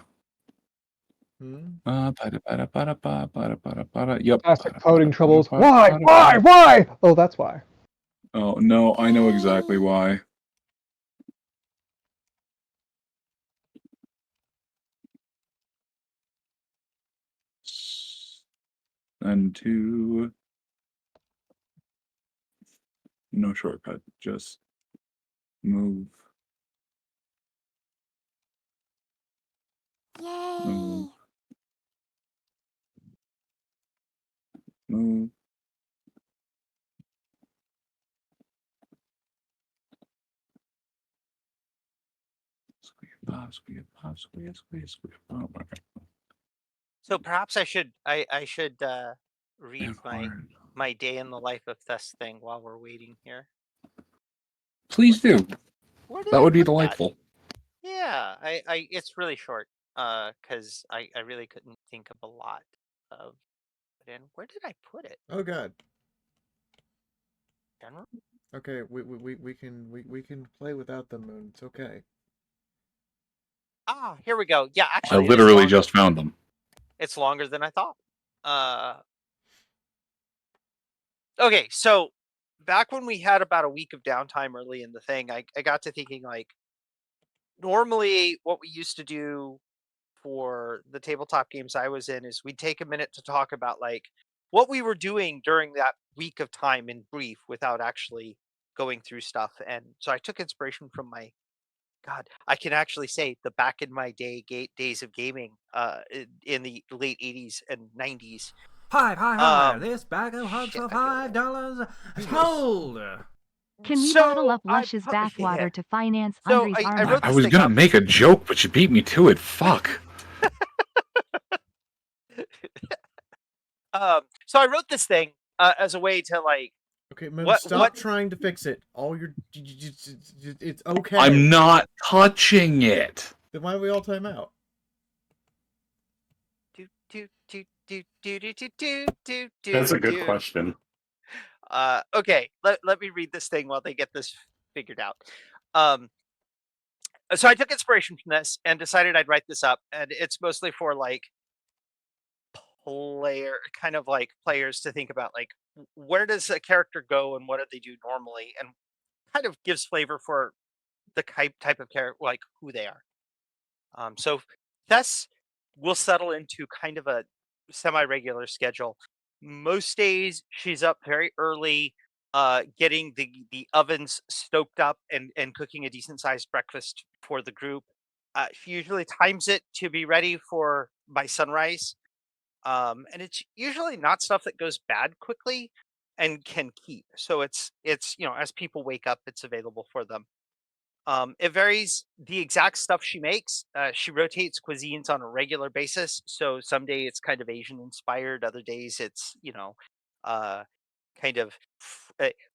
Yep. Classic coding troubles. Why? Why? Why? Oh, that's why. Oh, no, I know exactly why. And to... No shortcut, just move. Yay! Move. Move. Oh, okay. So perhaps I should read my day in the life of Thus thing while we're waiting here. Please do. Where did That I would be put that? delightful. Yeah, it's really short. Because I really couldn't think of a lot of put in. Where did I put it? Oh God. General? Okay, we can play without the moon. It's okay. Ah, here we go. Yeah, I actually, literally just found them. it's longer than I thought. Okay, so back when we had about a week of downtime early in the thing, I got to thinking like normally what we used to do for the tabletop games I was in is we'd take a minute to talk about like what we were doing during that week of time in brief without actually going through stuff. And so I took inspiration from my God, I can actually say the back in my days of gaming in the late 80s and 90s. Hi, this bag of hugs Shit, for I feel $5 sold. Can we So bottle up I Lush's pu- bathwater yeah. to finance So Andre's I armor? wrote I this was thing gonna up. make a joke, but you beat me to it. Fuck. So I wrote this thing as a way to like Okay, Moon, what stop trying to fix it. All your it's okay. I'm not touching it. Then why do we all time out? That's a good question. Okay, let me read this thing while they get this figured out. So I took inspiration from this and decided I'd write this up, and it's mostly for like players to think about like where does a character go and what do they do normally, and kind of gives flavor for the type of character, like who they are. So Tess will settle into kind of a semi-regular schedule. Most days she's up very early, getting the ovens stoked up and cooking a decent sized breakfast for the group. She usually times it to be ready for by sunrise, and it's usually not stuff that goes bad quickly and can keep. So it's as people wake up, it's available for them. It varies the exact stuff she makes. She rotates cuisines on a regular basis. So some day it's kind of Asian inspired. Other days it's, uh, kind of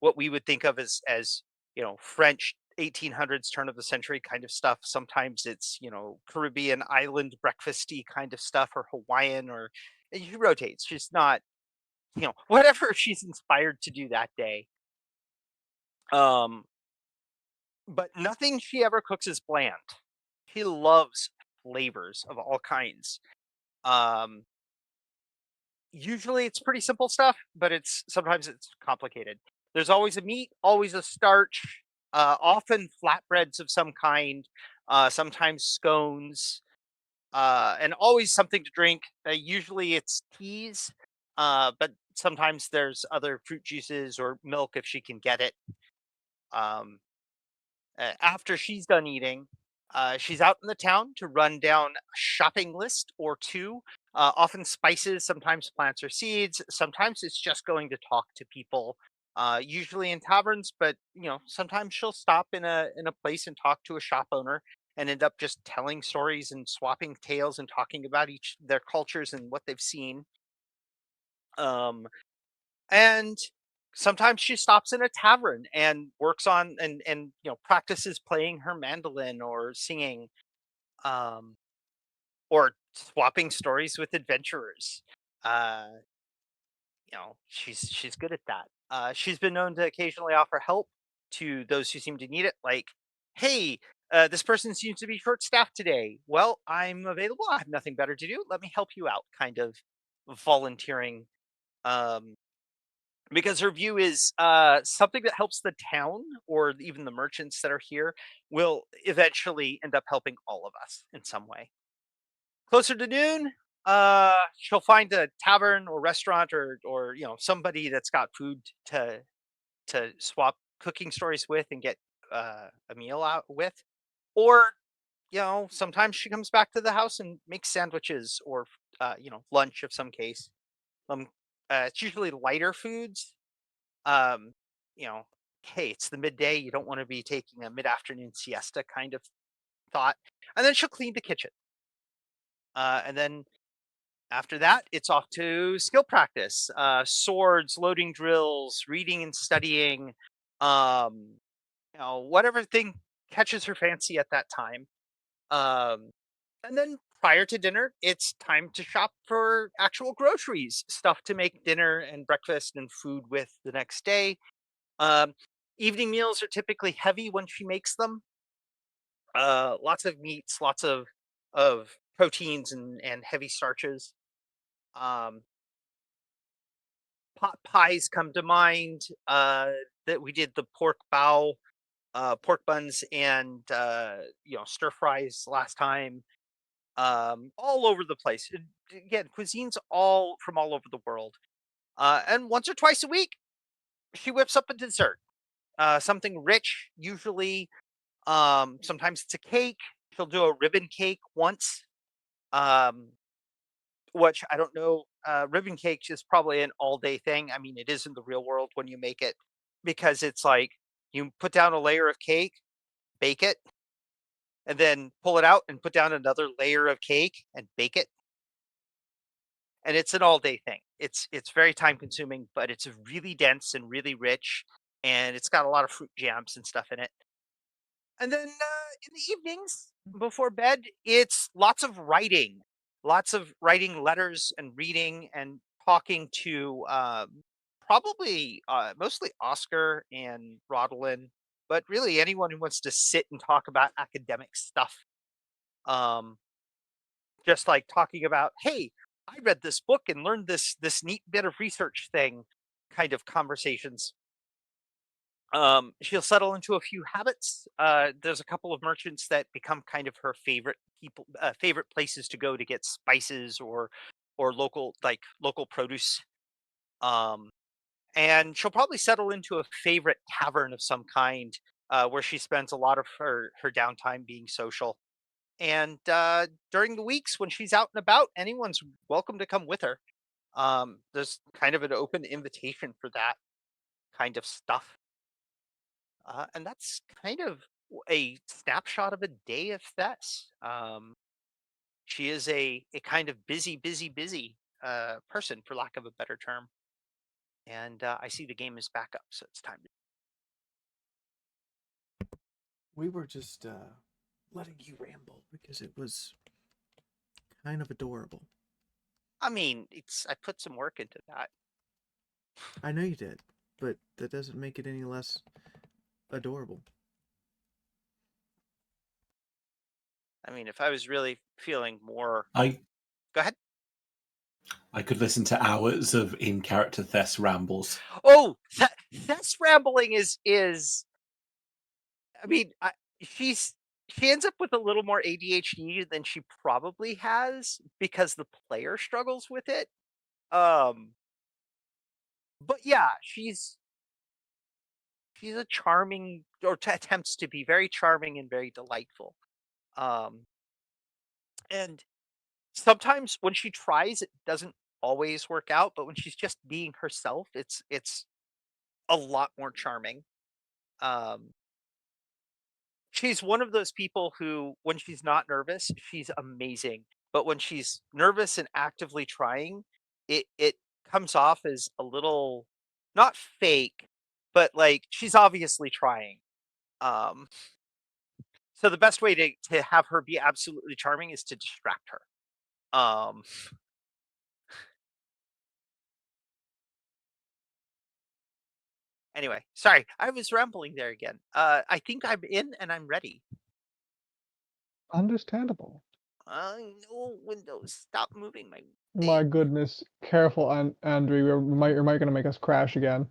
what we would think of as French 1800s turn of the century kind of stuff. Sometimes it's, Caribbean island breakfasty kind of stuff or Hawaiian or and she rotates. She's not, whatever she's inspired to do that day. Um, but nothing she ever cooks is bland. She loves flavors of all kinds. Um, Usually it's pretty simple stuff, but sometimes it's complicated. There's always a meat, always a starch, often flatbreads of some kind, sometimes scones, and always something to drink. Usually it's teas, but sometimes there's other fruit juices or milk if she can get it. Um, After she's done eating, she's out in the town to run down a shopping list or two. Often spices, sometimes plants or seeds. Sometimes it's just going to talk to people. Usually in taverns, but sometimes she'll stop in a place and talk to a shop owner and end up just telling stories and swapping tales and talking about each their cultures and what they've seen. Um, and sometimes she stops in a tavern and works on and practices playing her mandolin or singing, um or swapping stories with adventurers. uh she's good at that. She's been known to occasionally offer help to those who seem to need it, like, hey, this person seems to be short staffed today. Well, I'm available, I have nothing better to do, let me help you out, kind of volunteering. um because her view is something that helps the town or even the merchants that are here will eventually end up helping all of us in some way. Closer to noon, she'll find a tavern or restaurant or somebody that's got food to swap cooking stories with and get a meal out with. Or sometimes she comes back to the house and makes sandwiches or lunch of some case. um it's usually lighter foods. um, hey, it's the midday. You don't want to be taking a mid-afternoon siesta kind of thought. And then she'll clean the kitchen. And then after that, it's off to skill practice, swords, loading drills, reading and studying, um, whatever thing catches her fancy at that time. Um, and then prior to dinner, it's time to shop for actual groceries, stuff to make dinner and breakfast and food with the next day. Um, Evening meals are typically heavy when she makes them. Lots of meats, lots of proteins and heavy starches. Um, Pot pies come to mind. That we did the pork bow, pork buns, and stir fries last time. All over the place. Again, cuisines all from all over the world. And once or twice a week, she whips up a dessert, something rich, usually. Sometimes it's a cake. She'll do a ribbon cake once, um, which I don't know. Ribbon cake is probably an all-day thing. I mean, it is in the real world when you make it, because it's like you put down a layer of cake, bake it, and then pull it out and put down another layer of cake and bake it. And it's an all-day thing. It's very time consuming, but it's really dense and really rich, and it's got a lot of fruit jams and stuff in it. And then in the evenings before bed, it's lots of writing letters and reading and talking to probably mostly Oscar and Rodalin, but really anyone who wants to sit and talk about academic stuff. Um, just like talking about, hey, I read this book and learned this neat bit of research thing, kind of conversations. She'll settle into a few habits. There's a couple of merchants that become kind of her favorite places to go to get spices or local produce. Um, and she'll probably settle into a favorite tavern of some kind, where she spends a lot of her downtime being social. And during the weeks when she's out and about, anyone's welcome to come with her. There's kind of an open invitation for that kind of stuff. And that's kind of a snapshot of a day of Thess. She is a kind of busy person, for lack of a better term. And I see the game is back up, so it's time to. We were just letting you ramble because it was kind of adorable. I mean, I put some work into that. I know you did, but that doesn't make it any less adorable. I mean, if I was really feeling more. I Go ahead. I could listen to hours of in-character Thess rambles. Oh, Thess rambling is. I mean, she ends up with a little more ADHD than she probably has because the player struggles with it. But yeah, she's a charming, or attempts to be very charming and very delightful. Um, and sometimes when she tries, it doesn't always work out. But when she's just being herself, it's a lot more charming. Um, she's one of those people who, when she's not nervous, she's amazing. But when she's nervous and actively trying, it comes off as a little, not fake, but like she's obviously trying. Um, so the best way to have her be absolutely charming is to distract her. Um, anyway, sorry, I was rambling there again. I think I'm in and I'm ready. Understandable. No, Windows, stop moving my. My goodness, careful, Andrew. You're might gonna make us crash again.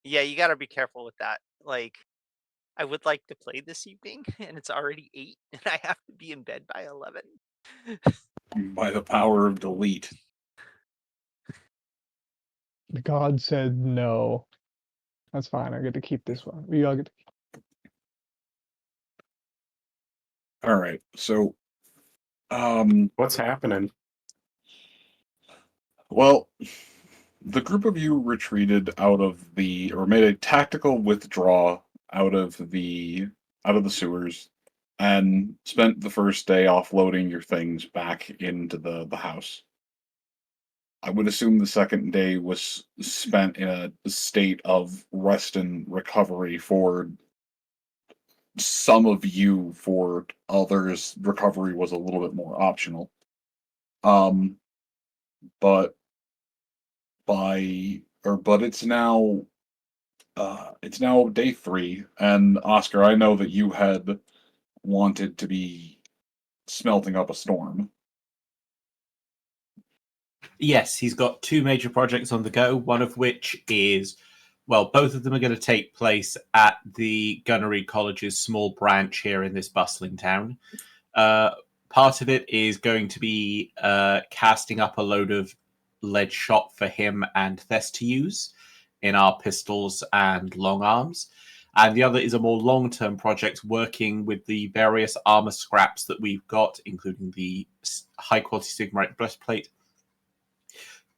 Yeah, you gotta be careful with that. Like, I would like to play this evening, and it's already 8, and I have to be in bed by 11. By the power of delete. God said no. That's fine. I get to keep this one. We all get to All right. So, What's happening? well, the group of you retreated or made a tactical withdrawal out of the sewers, and spent the first day offloading your things back into the house. I would assume the second day was spent in a state of rest and recovery for some of you, for others, recovery was a little bit more optional. But it's now day 3, and Oscar, I know that you had wanted to be smelting up a storm. Yes, he's got 2 major projects on the go, one of which is, well, both of them are going to take place at the Gunnery College's small branch here in this bustling town. Part of it is going to be casting up a load of lead shot for him and Thess to use in our pistols and long arms. And the other is a more long-term project working with the various armor scraps that we've got, including the high-quality Sigmarite breastplate,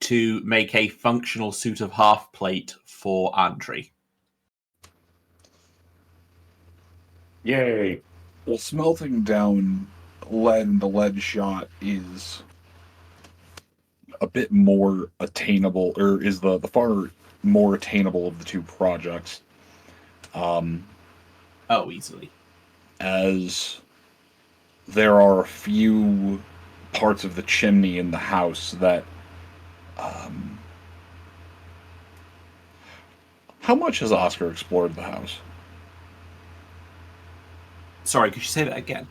to make a functional suit of half plate for Andre. Yay! Well, smelting down lead in the lead shot is a bit more attainable, or is the far more attainable of the 2 projects. Easily. As there are a few parts of the chimney in the house that how much has Oscar explored the house? Sorry, could you say that again?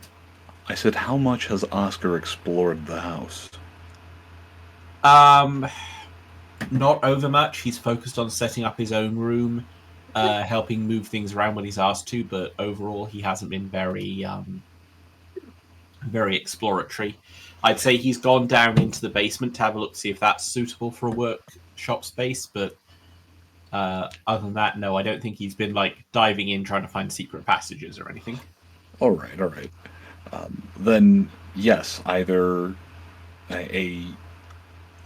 I said, how much has Oscar explored the house? Not over much. He's focused on setting up his own room, helping move things around when he's asked to, but overall he hasn't been very exploratory. I'd say he's gone down into the basement to have a look, see if that's suitable for a workshop space, but other than that, no, I don't think he's been diving in trying to find secret passages or anything. All right. Then yes, either a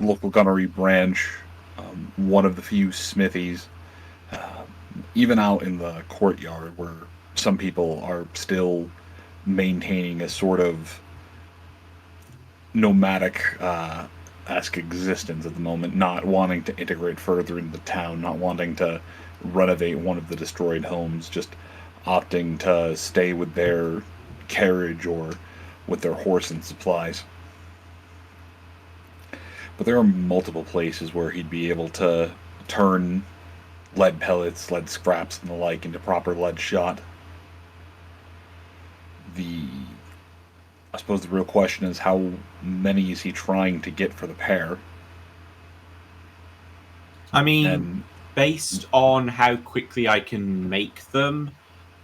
local gunnery branch, one of the few smithies, even out in the courtyard where some people are still maintaining a sort of nomadic-esque existence at the moment, not wanting to integrate further into the town, not wanting to renovate one of the destroyed homes, just opting to stay with their carriage or with their horse and supplies. But there are multiple places where he'd be able to turn lead pellets, lead scraps, and the like into proper lead shot. I suppose the real question is, how many is he trying to get for the pair? I mean, based on how quickly I can make them,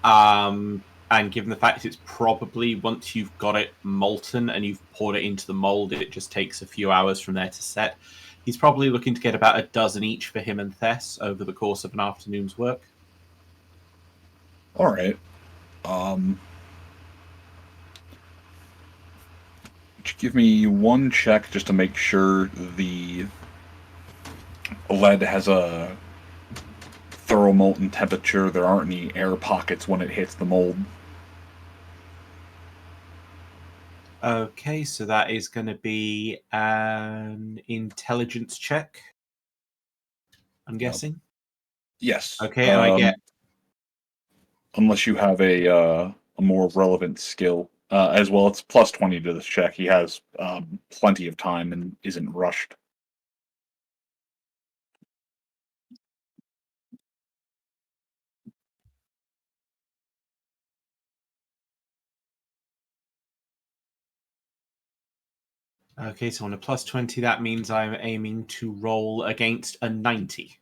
and given the fact it's probably, once you've got it molten and you've poured it into the mold, it just takes a few hours from there to set. He's probably looking to get about a dozen each for him and Thess over the course of an afternoon's work. All right. Give me one check just to make sure the lead has a thorough molten temperature. There aren't any air pockets when it hits the mold. Okay, so that is going to be an intelligence check, I'm guessing. Yes. Okay, and I get... Unless you have a more relevant skill. As well, it's plus 20 to this check. He has plenty of time and isn't rushed. Okay, so on a plus 20, that means I'm aiming to roll against a 90.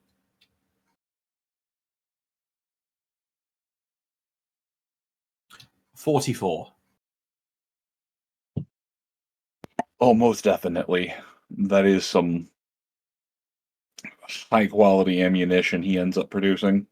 $44. Oh, most definitely. That is some high-quality ammunition he ends up producing.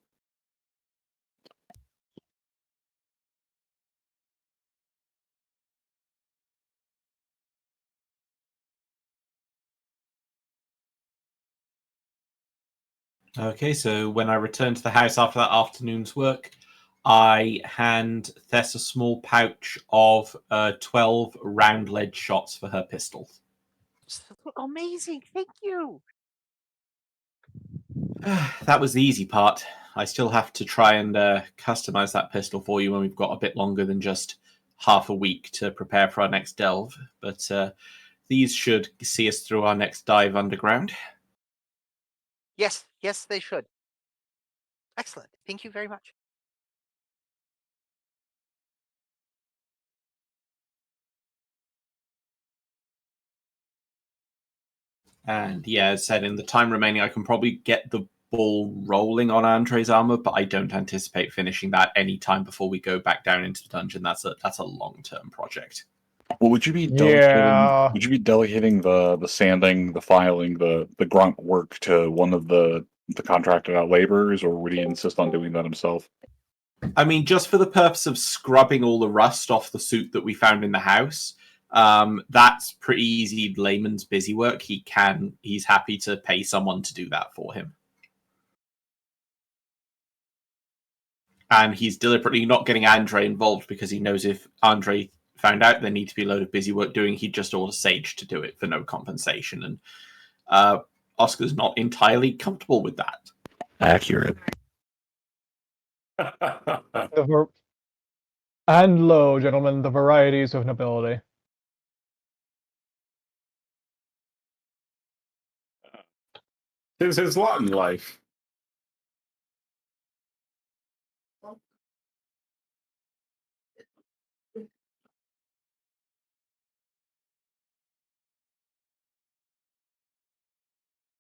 Okay, so when I return to the house after that afternoon's work, I hand Thess a small pouch of 12 round lead shots for her pistol. Amazing, thank you. That was the easy part. I still have to try and customize that pistol for you when we've got a bit longer than just half a week to prepare for our next delve. But these should see us through our next dive underground. Yes, they should. Excellent. Thank you very much. And yeah, as said, in the time remaining, I can probably get the ball rolling on Andre's armor, but I don't anticipate finishing that any time before we go back down into the dungeon. That's a long-term project. Well, would you be Yeah. delegating the sanding, the filing, the grunt work to one of the contracted out laborers, or would he insist on doing that himself? I mean, just for the purpose of scrubbing all the rust off the suit that we found in the house, that's pretty easy layman's busy work. He's happy to pay someone to do that for him. And he's deliberately not getting Andre involved because he knows if Andre found out there need to be a load of busy work doing, he'd just order Sage to do it for no compensation. And Oscar's not entirely comfortable with that. Accurate. And lo, gentlemen, the varieties of nobility. Tis his lot in life.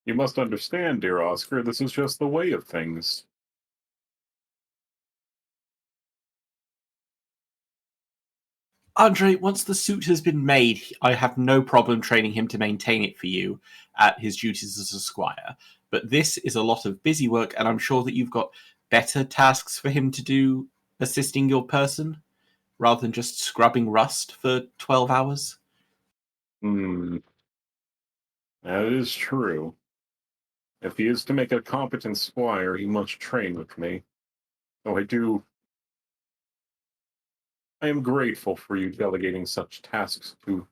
You must understand, dear Oscar, this is just the way of things. Andre, once the suit has been made, I have no problem training him to maintain it for you at his duties as a squire. But this is a lot of busy work, and I'm sure that you've got better tasks for him to do assisting your person, rather than just scrubbing rust for 12 hours. That is true. If he is to make a competent squire, he must train with me. Though I am grateful for you delegating such tasks to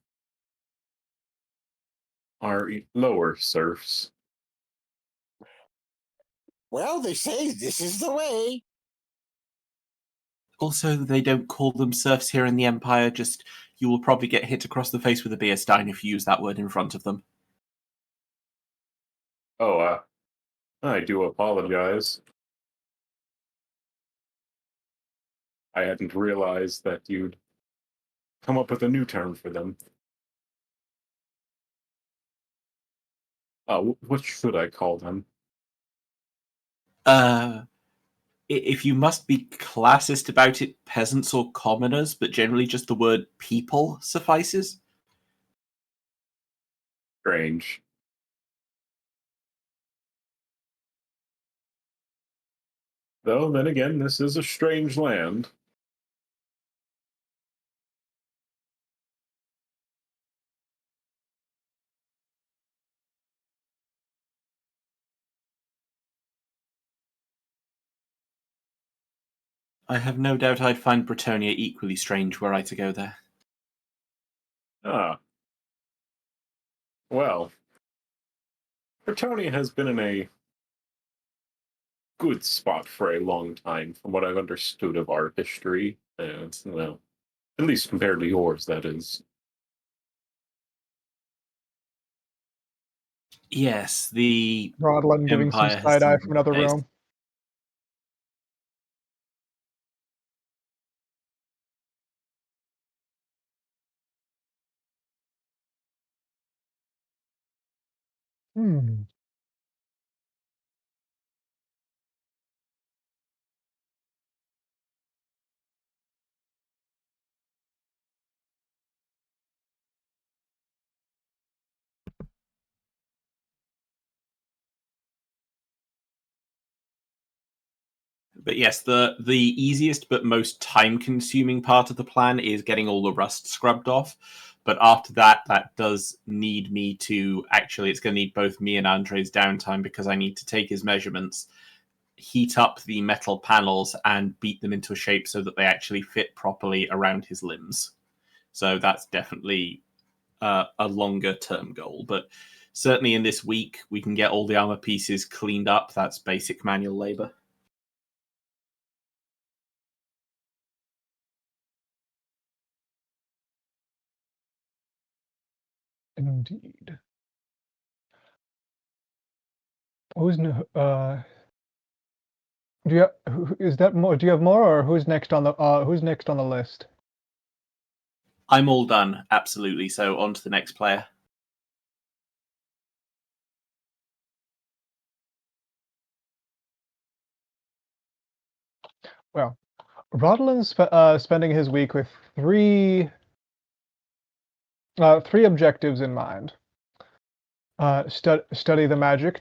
our lower serfs. Well, they say this is the way. Also, they don't call them serfs here in the Empire, just you will probably get hit across the face with a beer stein if you use that word in front of them. Oh, I do apologize. I hadn't realized that you'd come up with a new term for them. What should I call them? If you must be classist about it, peasants or commoners, but generally just the word people suffices. Strange. Though, then again, this is a strange land. I have no doubt I'd find Bretonia equally strange were I to go there. Ah. Well, Bretonia has been in a good spot for a long time, from what I've understood of our history. And, well, at least compared to yours, that is. Yes, the Rodalin giving some Empire has side eye seen from another days. room. Hmm. But yes, the easiest but most time-consuming part of the plan is getting all the rust scrubbed off. But after that, that does need me to actually, it's going to need both me and Andre's downtime because I need to take his measurements, heat up the metal panels, and beat them into a shape so that they actually fit properly around his limbs. So that's definitely a longer-term goal. But certainly in this week, we can get all the armor pieces cleaned up. That's basic manual labor. Indeed. Who's do you is that more? Do you have more, or who's next on the list? I'm all done, absolutely. So on to the next player. Well, Rodalin's spending his week with three objectives in mind. Study the magic,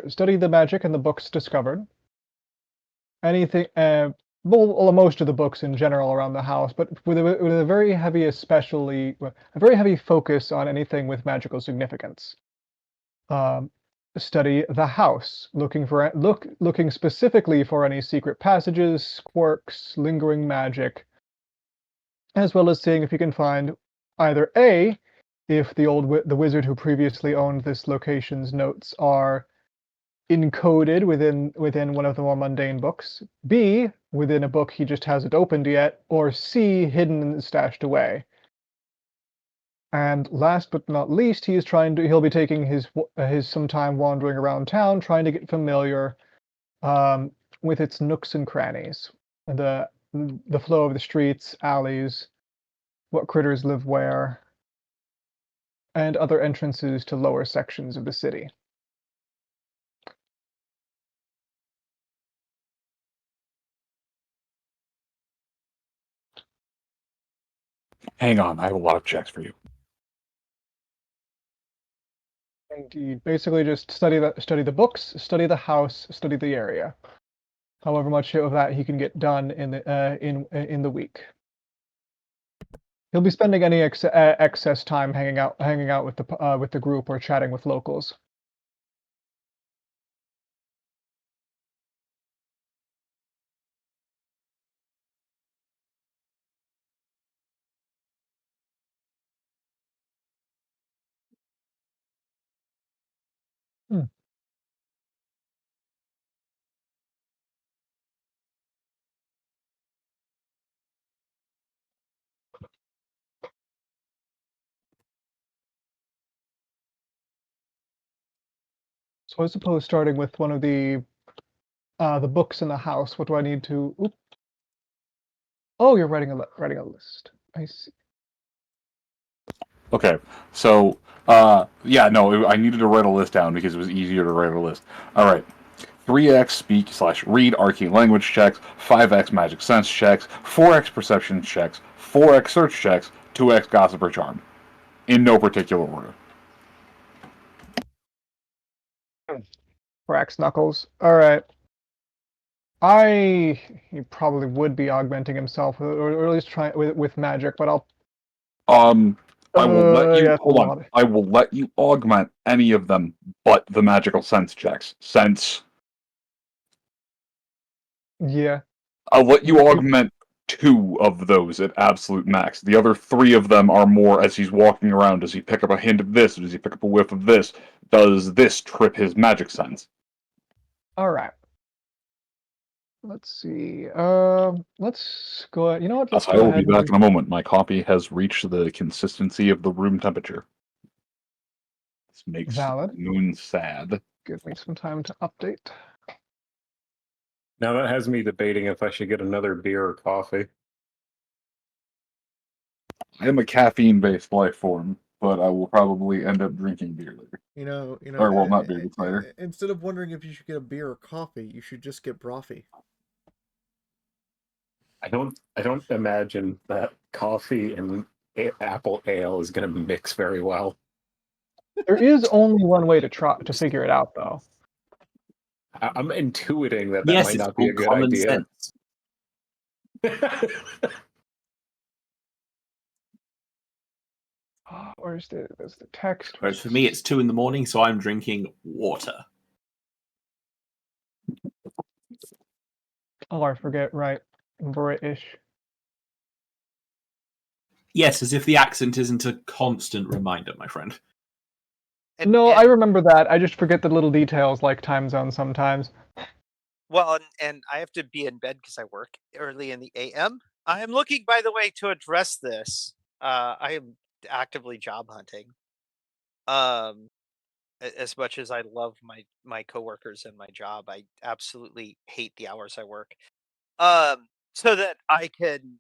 study the magic and the books discovered. Anything, well, most of the books in general around the house, but with a very heavy, a very heavy focus on anything with magical significance. Study the house, looking specifically for any secret passages, quirks, lingering magic, as well as seeing if you can find either A, if the wizard who previously owned this location's notes are encoded within one of the more mundane books, B, within a book he just hasn't opened yet, or C, hidden and stashed away. And last but not least, he'll be taking his some time wandering around town, trying to get familiar with its nooks and crannies, the flow of the streets, alleys, what critters live where, and other entrances to lower sections of the city. Hang on, I have a lot of checks for you. Indeed. Basically just study the books, study the house, study the area. However much of that he can get done in the week. He'll be spending any excess time hanging out with the group or chatting with locals. So I suppose starting with one of the books in the house, what do I need to? Oop. Oh, you're writing a list. I see. Okay, so yeah, no, I needed to write a list down because it was easier to write a list. All right, 3x speak/read arcane language checks, 5x magic sense checks, 4x perception checks, 4x search checks, 2x gossip or charm, in no particular order. Brax knuckles. All right. He probably would be augmenting himself, or at least trying with magic, but I'll. I will let you yeah, hold on. I will let you augment any of them, but the magical sense checks. Sense. Yeah. I'll let you augment 2 of those at absolute max. The other 3 of them are more as he's walking around. Does he pick up a hint of this? Does he pick up a whiff of this? Does this trip his magic sense? All right. Let's see. Let's go ahead. You know what? Let's I go will ahead be back in a moment. My coffee has reached the consistency of the room temperature. This makes Valid. Moon sad. Give me some time to update. Now that has me debating if I should get another beer or coffee. I am a caffeine-based life form, but I will probably end up drinking beer later. You know. Or, well, not beer, but cider. Instead of wondering if you should get a beer or coffee, you should just get brothy. I don't imagine that coffee and apple ale is going to mix very well. There is only one way to figure it out, though. I'm intuiting that Yes, might it's not be a good common idea. sense. Where's the text? Whereas for me, it's 2 a.m, so I'm drinking water. Oh, I forget. Right, British. Yes, as if the accent isn't a constant reminder, my friend. I remember that. I just forget the little details like time zones sometimes. Well, and I have to be in bed because I work early in the AM. I am looking, by the way, to address this. I am actively job hunting. As much as I love my coworkers and my job, I absolutely hate the hours I work. So that I can,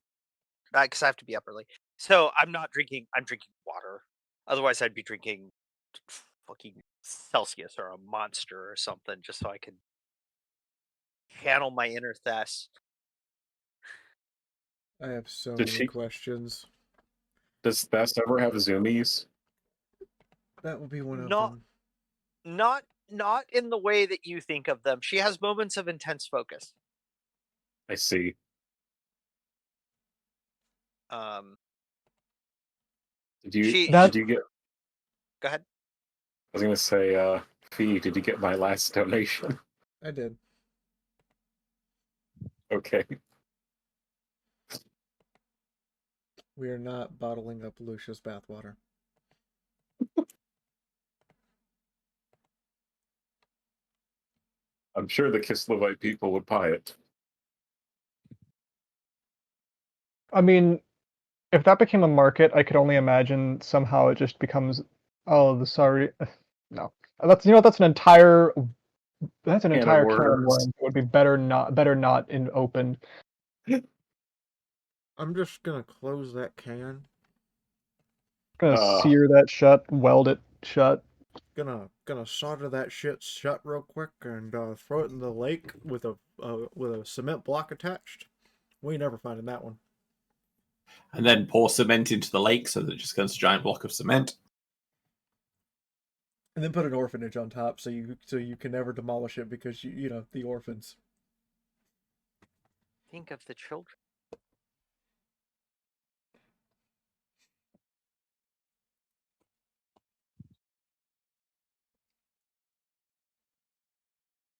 because I have to be up early. So I'm not drinking. I'm drinking water. Otherwise, I'd be drinking fucking Celsius or a Monster or something, just so I can channel my inner Thess. I have so Does many she- questions. Does Thess ever have zoomies? That would be one of Not, them. not in the way that you think of them. She has moments of intense focus. I see. Did you She. That- did you get? Go ahead. I was gonna say, Fee, did you get my last donation? I did. Okay. We are not bottling up Lusha's bathwater. I'm sure the Kislevite people would buy it. I mean, if that became a market, I could only imagine somehow it just becomes, oh, sorry, no. That's that's an entire can of worms. It would be better not in open. I'm just gonna close that can. Gonna sear that shut, weld it shut. Gonna solder that shit shut real quick and throw it in the lake with a cement block attached. We ain't never finding that one. And then pour cement into the lake so that it just becomes a giant block of cement. And then put an orphanage on top so you can never demolish it because you know the orphans. Think of the children.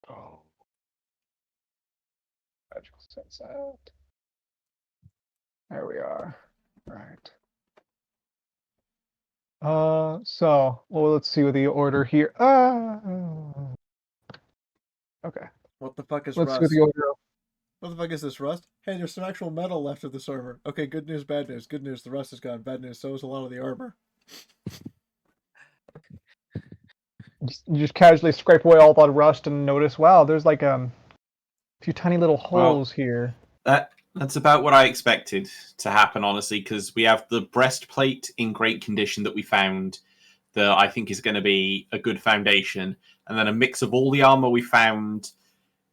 Oh. Magical sense out. There we are. Right. So, well, let's see what the order here. Okay. What the fuck is Let's rust? see what the order. What the fuck is this, rust? Hey, there's some actual metal left of the server. Okay, good news, bad news. Good news, the rust is gone. Bad news, so is a lot of the armor. You just casually scrape away all that rust and notice, wow, there's like a few tiny little holes here. That's about what I expected to happen, honestly, because we have the breastplate in great condition that we found that I think is going to be a good foundation, and then a mix of all the armor we found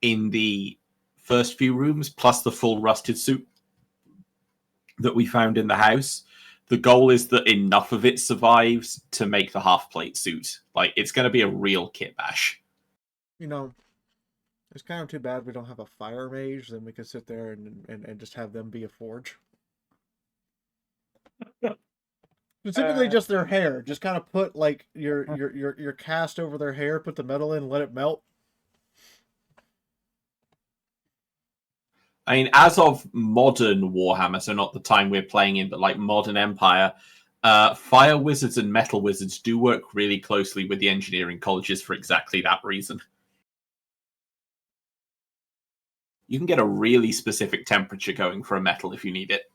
in the first few rooms, plus the full rusted suit that we found in the house. The goal is that enough of it survives to make the half-plate suit. Like, it's going to be a real kit bash. You know, it's kind of too bad we don't have a fire mage. Then we could sit there and just have them be a forge. Specifically, just their hair. Just kind of put like your cast over their hair. Put the metal in, let it melt. I mean, as of modern Warhammer, so not the time we're playing in, but like modern Empire, fire wizards and metal wizards do work really closely with the engineering colleges for exactly that reason. You can get a really specific temperature going for a metal if you need it.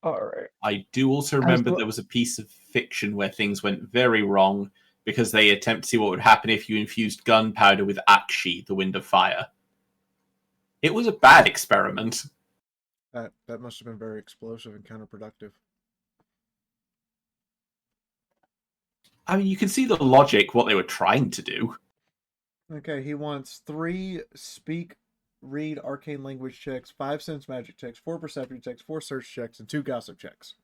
All right. I do also remember there was a piece of fiction where things went very wrong because they attempt to see what would happen if you infused gunpowder with Akshi, the Wind of Fire. It was a bad experiment. That must have been very explosive and counterproductive. I mean, you can see the logic, what they were trying to do. Okay, he wants 3 speak, read, arcane language checks, 5 sense magic checks, 4 perception checks, 4 search checks, and 2 gossip checks.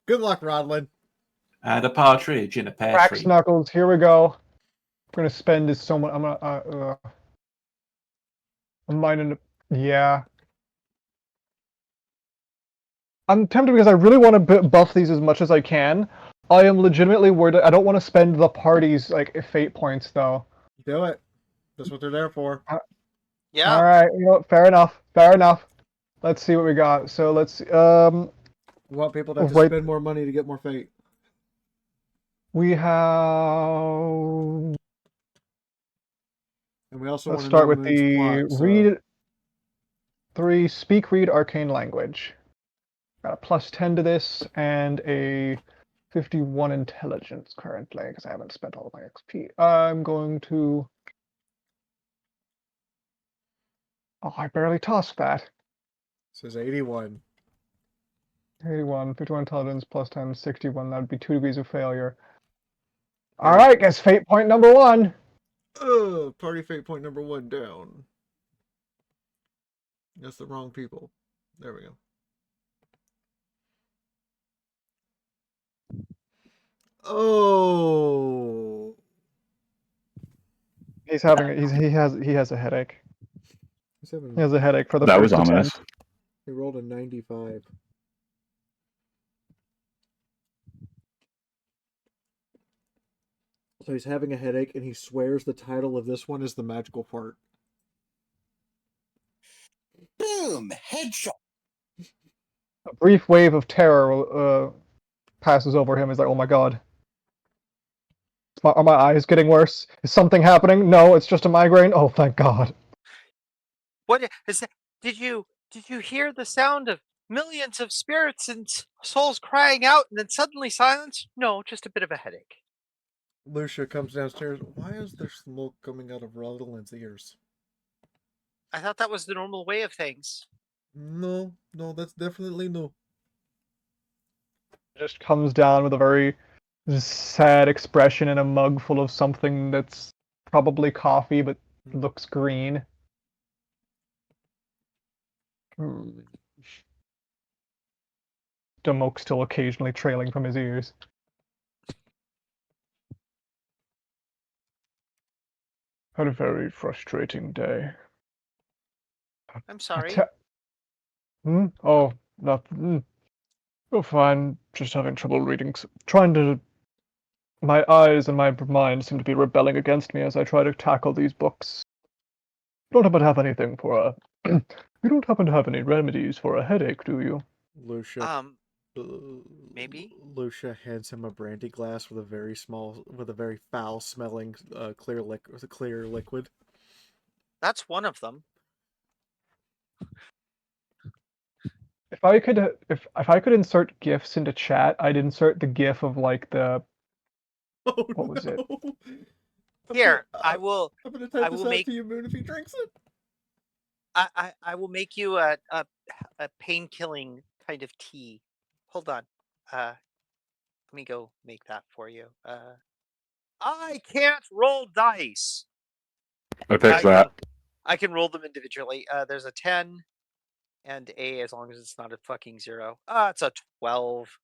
Good luck, Rodalin. And a partridge in a pear Crack tree. Knuckles, here we go. I'm gonna spend this so much. I'm gonna. I'm mining. Yeah. I'm tempted because I really want to buff these as much as I can. I am legitimately worried. I don't want to spend the party's like fate points though. Do it. That's what they're there for. Yeah. All right. You know what? Fair enough. Fair enough. Let's see what we got. So let's. We want people to have to spend more money to get more fate. We have. And we also Let's want to start know with Moon's the plot, so... read. 3 speak, read, arcane language. Got a +10 to this and a 51 intelligence currently because I haven't spent all of my XP. I'm going to. Oh, I barely tossed that. Says 81. 81, 51 intelligence +10, 61. That would be 2 degrees of failure. All right, guess fate point number 1. Party fate point number 1 down. That's the wrong people. There we go. Oh. He's having he has a headache. He has a headache for the That first was ominous. attempt. He rolled a 95. So he's having a headache, and he swears the title of this one is The Magical Fart. Boom! Headshot. A brief wave of terror passes over him. He's like, "Oh my god, are my eyes getting worse? Is something happening? No, it's just a migraine. Oh, thank God." What is that? Did you hear the sound of millions of spirits and souls crying out, and then suddenly silence? No, just a bit of a headache. Lusha comes downstairs. Why is there smoke coming out of Rodalin's ears? I thought that was the normal way of things. No, that's definitely no. Just comes down with a very sad expression in a mug full of something that's probably coffee but looks green. Smoke still occasionally trailing from his ears. Had a very frustrating day. I'm sorry. Oh, nothing. Oh, fine. Just having trouble reading. Trying to. My eyes and my mind seem to be rebelling against me as I try to tackle these books. Don't happen to have anything for a. You don't happen to have any remedies for a headache, do you? Lucia. Maybe. Lucia hands him a brandy glass with a very foul-smelling clear liquid. That's one of them. If I could insert GIFs into chat, I'd insert the GIF of like the. Oh, what was it? Here, I'm gonna type this out make to you, Moon, if he drinks it. I will make you a pain-killing kind of tea. Hold on. Let me go make that for you. I can't roll dice. I fixed that. I can roll them individually. There's a 10 and as long as it's not a fucking 0. It's a 12.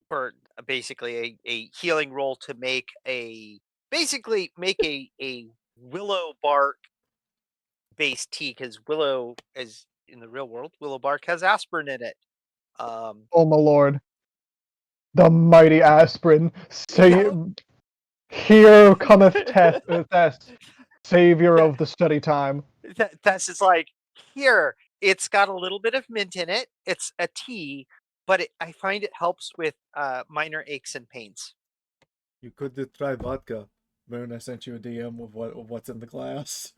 For basically a healing roll to make a willow bark based tea, because willow is in the real world. Willow bark has aspirin in it. Oh my lord! The mighty aspirin. Here cometh Tess, savior of the study time. Tess is like, here. It's got a little bit of mint in it. It's a tea, but I find it helps with minor aches and pains. You could try vodka. Moon, I sent you a DM of what's in the glass.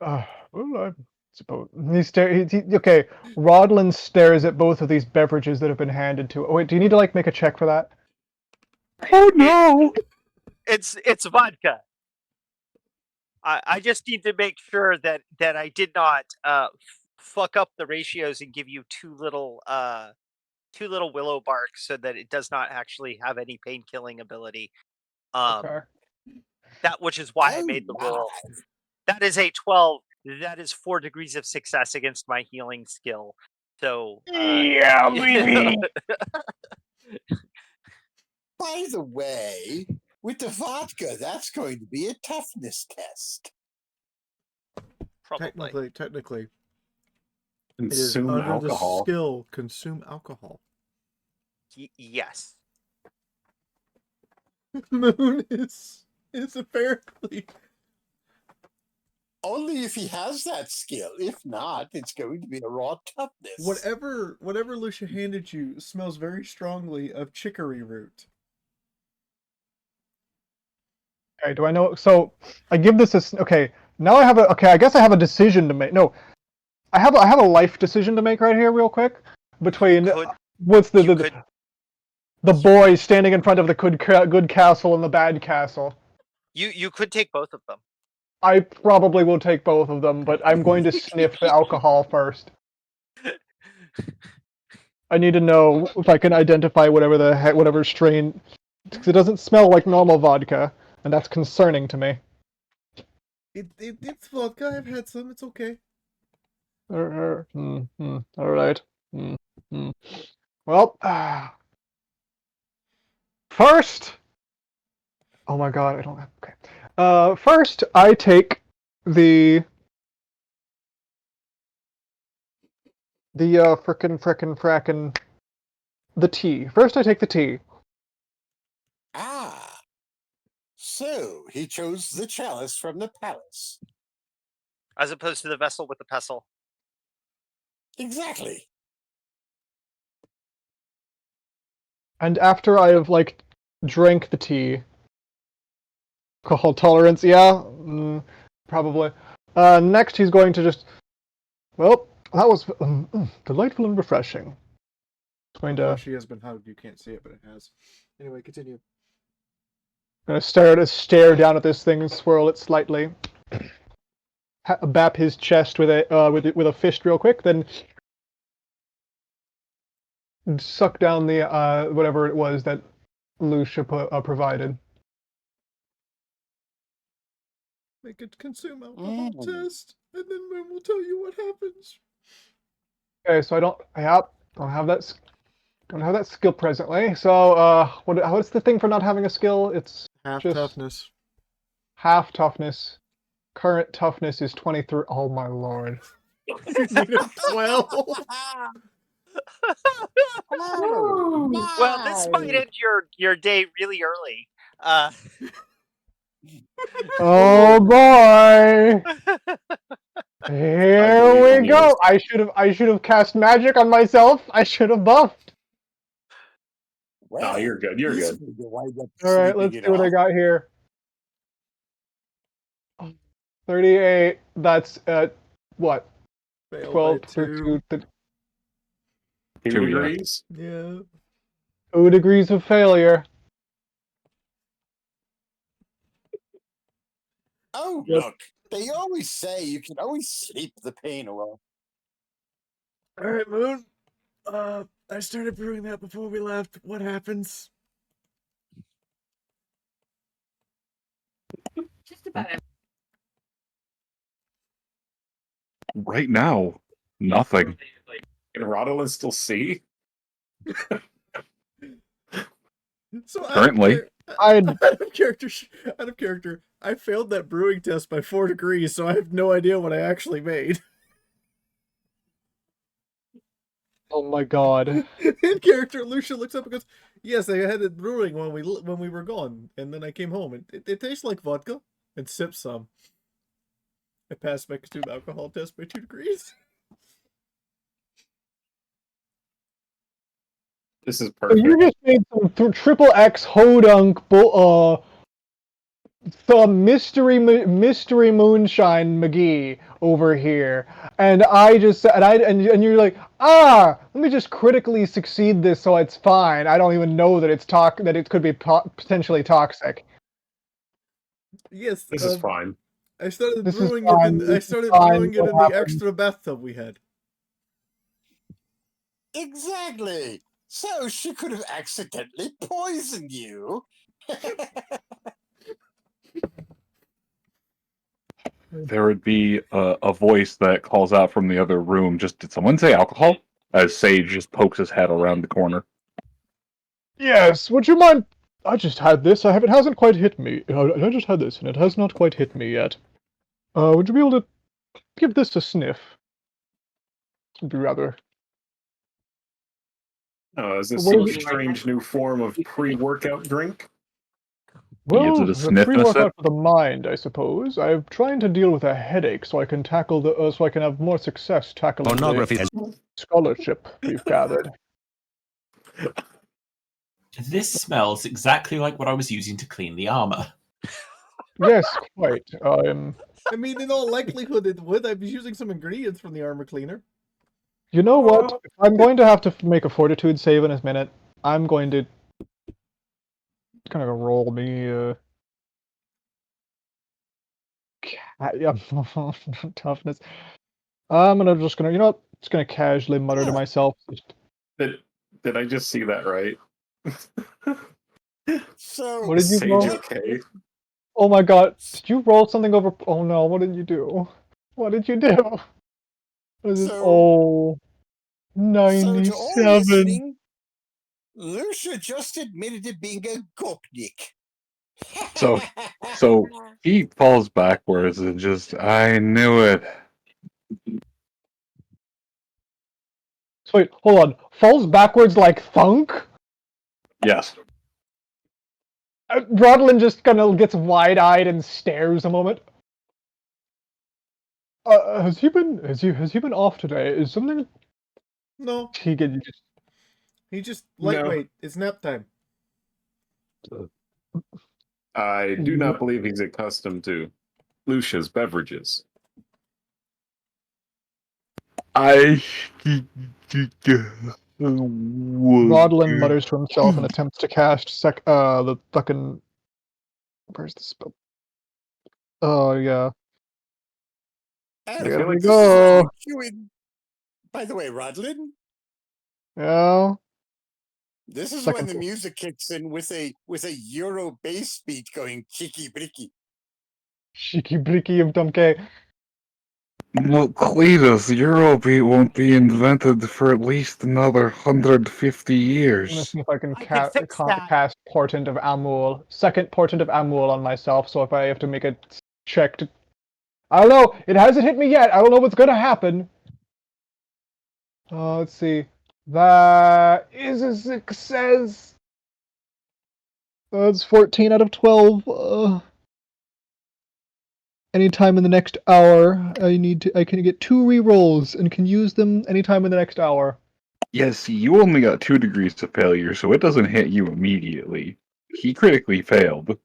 Well, I suppose okay. Rodalin stares at both of these beverages that have been handed to. Oh wait, do you need to like make a check for that? Oh no! It's vodka. I just need to make sure that I did not fuck up the ratios and give you too little willow bark, so that it does not actually have any pain killing ability. Okay. That which is why I made the roll. That is a 12. That is 4 degrees of success against my healing skill. So yeah, baby. By the way, with the vodka, that's going to be a toughness test. Probably. Technically. Consume it is under alcohol. The skill, consume alcohol. Yes. Moon is apparently. Only if he has that skill. If not, it's going to be a raw toughness. Whatever Lucia handed you smells very strongly of chicory root. Okay, do I know? So I give this a okay. Now I have a okay. I guess I have a decision to make. No, I have a life decision to make right here, real quick. Between Could- what's you could- the boy standing in front of the good castle and the bad castle. You could take both of them. I probably will take both of them, but I'm going to sniff the alcohol first. I need to know if I can identify whatever strain, because it doesn't smell like normal vodka, and that's concerning to me. It's vodka. I've had some. It's okay. All right. Well, first. Oh my god, I don't have. Okay. First, I take the frickin' the tea. First, I take the tea. Ah, so he chose the chalice from the palace. As opposed to the vessel with the pestle. Exactly. And after I have drank the tea, alcohol tolerance, yeah, probably. Next, he's going to just. Well, that was delightful and refreshing. It's going to. She has been hugged. You can't see it, but it has. Anyway, continue. Gonna stare down at this thing and swirl it slightly. Bap his chest with a fist real quick, then suck down the whatever it was that Lusha provided. Make it consume alcohol test, and then we'll tell you what happens. Okay, so I don't have that skill presently. So what's the thing for not having a skill? It's half just toughness. Half toughness. Current toughness is 23. Oh my lord. 12. Well, this might end your day really early. Oh boy! Here we go. I should have cast magic on myself. I should have buffed. Well, No, you're good. You're good. All right, let's see what I got here. 38. That's what? Failed 12 by through 2. 2 degrees. Yeah. 2 degrees of failure. Oh, Yep. look. They always say you can always sleep the pain away. All right, Moon. I started brewing that before we left. What happens? Just about it. Right now, nothing. Can Rodalin still see? So Currently. I'd out of character, I failed that brewing test by 4 degrees, so I have no idea what I actually made. Oh my god. In character, Lusha looks up and goes, "Yes, I had it brewing when we were gone, and then I came home, and it tastes like vodka." And sips some. I passed my consumed alcohol test by 2 degrees. This is So perfect. you just made some triple X hodunk some mystery moonshine McGee over here, and you're like, let me just critically succeed this so it's fine. I don't even know that that it could be potentially toxic. Yes, This is fine. I started This is brewing fine. it. This I is started fine. brewing it What in the happened? extra bathtub we had. Exactly. So she could have accidentally poisoned you. There would be a voice that calls out from the other room. Just, did someone say alcohol? As Sage just pokes his head around the corner. Yes, would you mind? I just had this. It hasn't quite hit me. I just had this, and it has not quite hit me yet. Would you be able to give this a sniff? It'd be rather. Is this What some is it? strange new form of pre-workout drink? Well, Gives it a it's a sniff and a pre-workout sip. for the mind, I suppose. I'm trying to deal with a headache, so I can so I can have more success tackling the scholarship we've gathered. This smells exactly like what I was using to clean the armor. Yes, quite. I mean, in all likelihood, it would. I'd be using some ingredients from the armor cleaner. You know what? If I'm going to have to make a fortitude save in a minute, I'm going to kind of roll me yeah, toughness. I'm just gonna, you know what? Just gonna casually mutter to myself. Did I just see that right? So, What did you Sage roll? okay? Oh my god, did you roll something over? Oh no, what did you do? What did you do? What is this? so, Oh, to all 97. listening, Lusha just admitted to being a gopnik. So he falls backwards and just, I knew it. So wait, hold on. Falls backwards like thunk? Yes. Rodalin just kind of gets wide-eyed and stares a moment. Has he been off today? Is something? No, He just No. lightweight. It's nap time. I do not believe he's accustomed to Lucia's beverages. Rodalin mutters to himself and attempts to cast the fucking. Where's the spell? Oh yeah. And There we this is when go. you cue in. By the way, Rodlin, Yeah. this is Second when the music kicks in with a Euro bass beat going chicky bricky. Shiki briki of Dumke. Well, Cletus, Eurobeat won't be invented for at least another 150 I'm gonna years. see if I can I can fix that. cast Portent of A-OwO. Second Portent of A-OwO on myself, so if I have to make a check to... I don't know! It hasn't hit me yet! I don't know what's gonna happen! Let's see. That is a success! That's 14 out of 12. Anytime in the next hour, I can get 2 rerolls and can use them anytime in the next hour. Yes, you only got 2 degrees of failure, so it doesn't hit you immediately. He critically failed.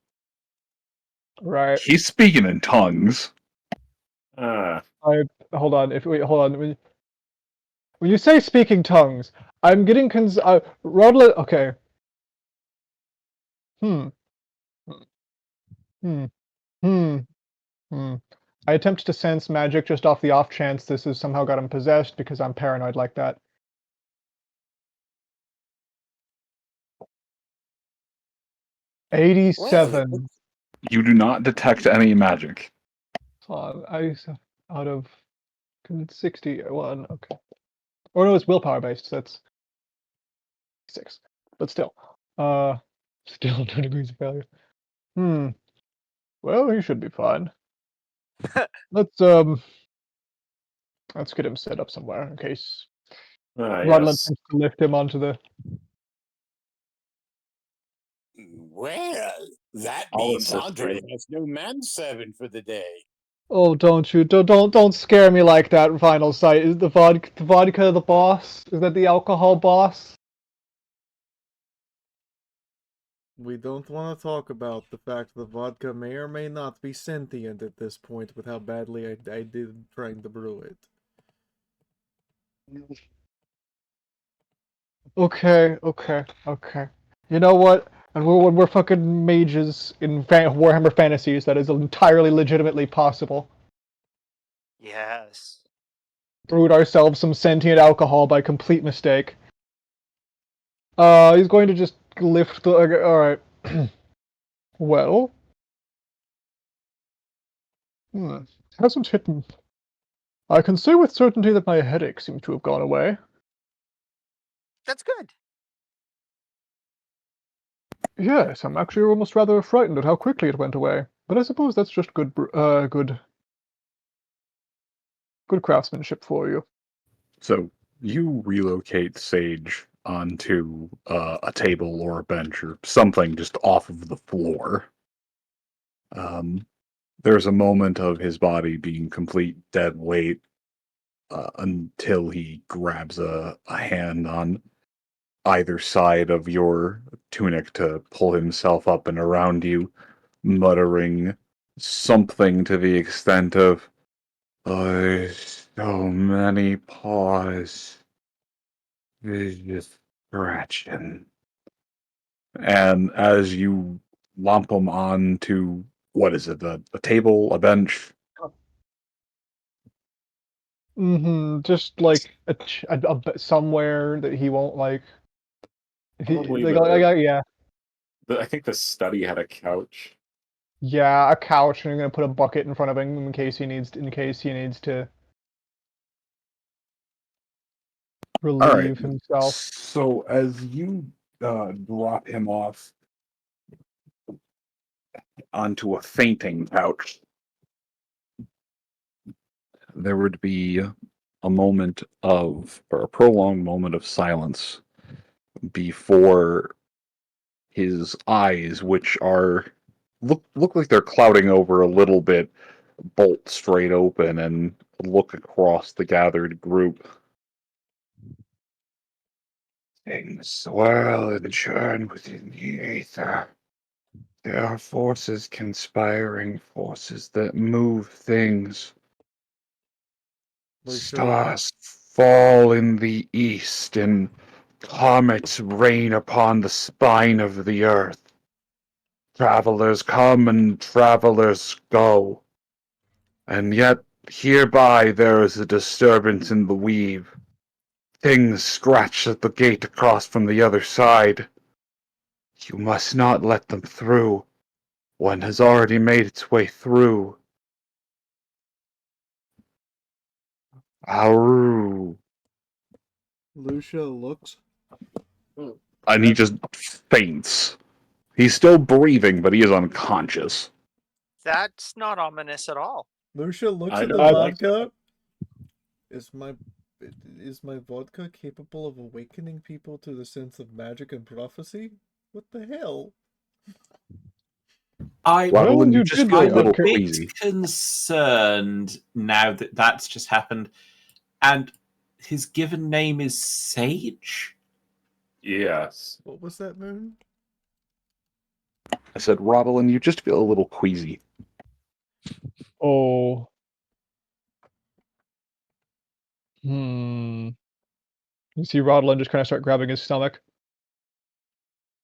Right. He's speaking in tongues. Hold on. Hold on. When you say speaking tongues, I'm getting Rodlet. Okay. I attempt to sense magic just off the off chance this has somehow got him possessed because I'm paranoid like that. Well, 87. You do not detect any magic. Out of 61. Okay. Or no, it's willpower based. So that's 6. But still, still 2 degrees of failure. Well, he should be fine. Let's get him set up somewhere in case Rodland Yes. tends to lift him onto the. Well, that I'll means assist Andre you. has no manservant for the day. Oh, don't scare me like that. Final sight is the vodka the boss? Is that the alcohol boss? We don't want to talk about the fact the vodka may or may not be sentient at this point with how badly I did trying to brew it. Okay. You know what? And when we're fucking mages in Warhammer Fantasies, that is entirely legitimately possible. Yes. Brewed ourselves some sentient alcohol by complete mistake. He's going to just lift the... Alright. Well... Hasn't hit me. I can say with certainty that my headache seems to have gone away. That's good. Yes, I'm actually almost rather frightened at how quickly it went away. But I suppose that's just good craftsmanship for you. So you relocate Sage onto a table or a bench or something just off of the floor. There's a moment of his body being complete dead weight until he grabs a hand on either side of your tunic to pull himself up and around you, muttering something to the extent of, there's so many paws. There's just scratching. And as you lump them onto, what is it, a table, a bench? Just like a bit somewhere that he won't like. Probably Yeah. I think the study had a couch. Yeah, a couch, and you're gonna put a bucket in front of him in case he needs to All right. relieve himself. So as you drop him off onto a fainting couch, there would be a moment of, or a prolonged moment of silence before his eyes, which are look like they're clouding over a little bit, bolt straight open and look across the gathered group. Things swirl and churn within the aether. There are forces conspiring, forces that move things. Stars fall in the east, and comets rain upon the spine of the earth. Travelers come and travelers go. And yet, hereby there is a disturbance in the weave. Things scratch at the gate across from the other side. You must not let them through. One has already made its way through. A-OwO. Lusha looks. And he just faints. He's still breathing, but he is unconscious. That's not ominous at all. Lusha looks I at the don't like vodka. Is my vodka capable of awakening people to the sense of magic and prophecy? What the hell? Rodalin, you just feel a little bit queasy. concerned now that that's just happened. And his given name is Sage? Yes. What was that, Moon? I said, Rodalin, you just feel a little queasy. Oh. You see Rodalin just kind of start grabbing his stomach.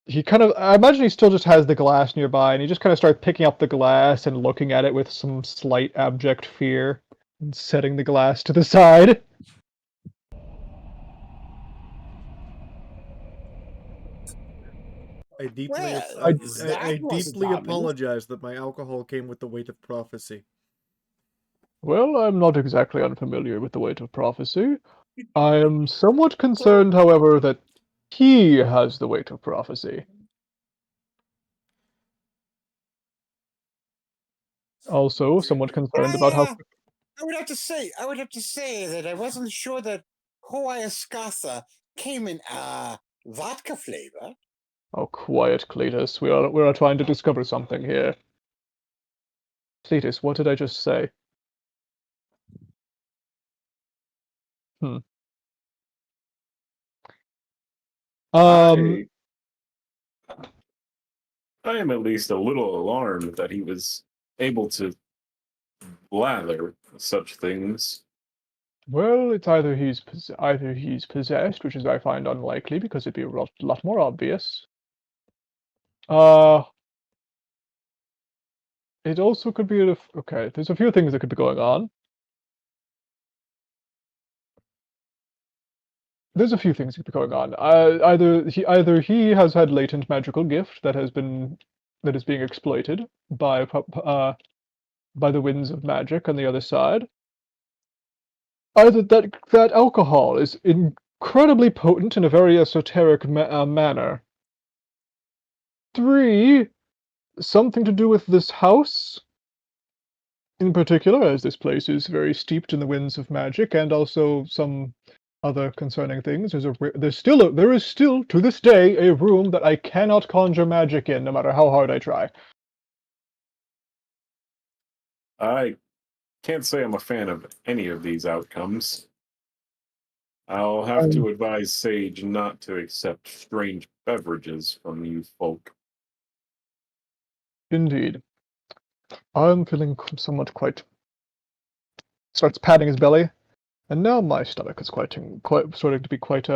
I imagine he still just has the glass nearby, and he just kind of starts picking up the glass and looking at it with some slight abject fear, and setting the glass to the side. I deeply, Well, I that wasn't deeply ominous. apologize that my alcohol came with the weight of prophecy. Well, I'm not exactly unfamiliar with the weight of prophecy. I am somewhat concerned, however, that he has the weight of prophecy. Also, somewhat concerned about how... I would have to say that I wasn't sure that Hoyaskatha came in vodka flavor. Oh, quiet, Cletus. We are trying to discover something here. Cletus, what did I just say? I am at least a little alarmed that he was able to blather such things. Well, it's either he's possessed, which is I find unlikely because it'd be a lot more obvious. It also could be okay. There's a few things that could be going on. There's a few things that could be going on. Either he has had latent magical gift that is being exploited by the winds of magic on the other side. Either that alcohol is incredibly potent in a very esoteric manner. 3, something to do with this house in particular, as this place is very steeped in the winds of magic, and also some other concerning things. There is still to this day a room that I cannot conjure magic in, no matter how hard I try. I can't say I'm a fan of any of these outcomes. I'll have to advise Sage not to accept strange beverages from you folk. Indeed. I'm feeling somewhat quite. Starts patting his belly, and now my stomach is quite starting to be quite.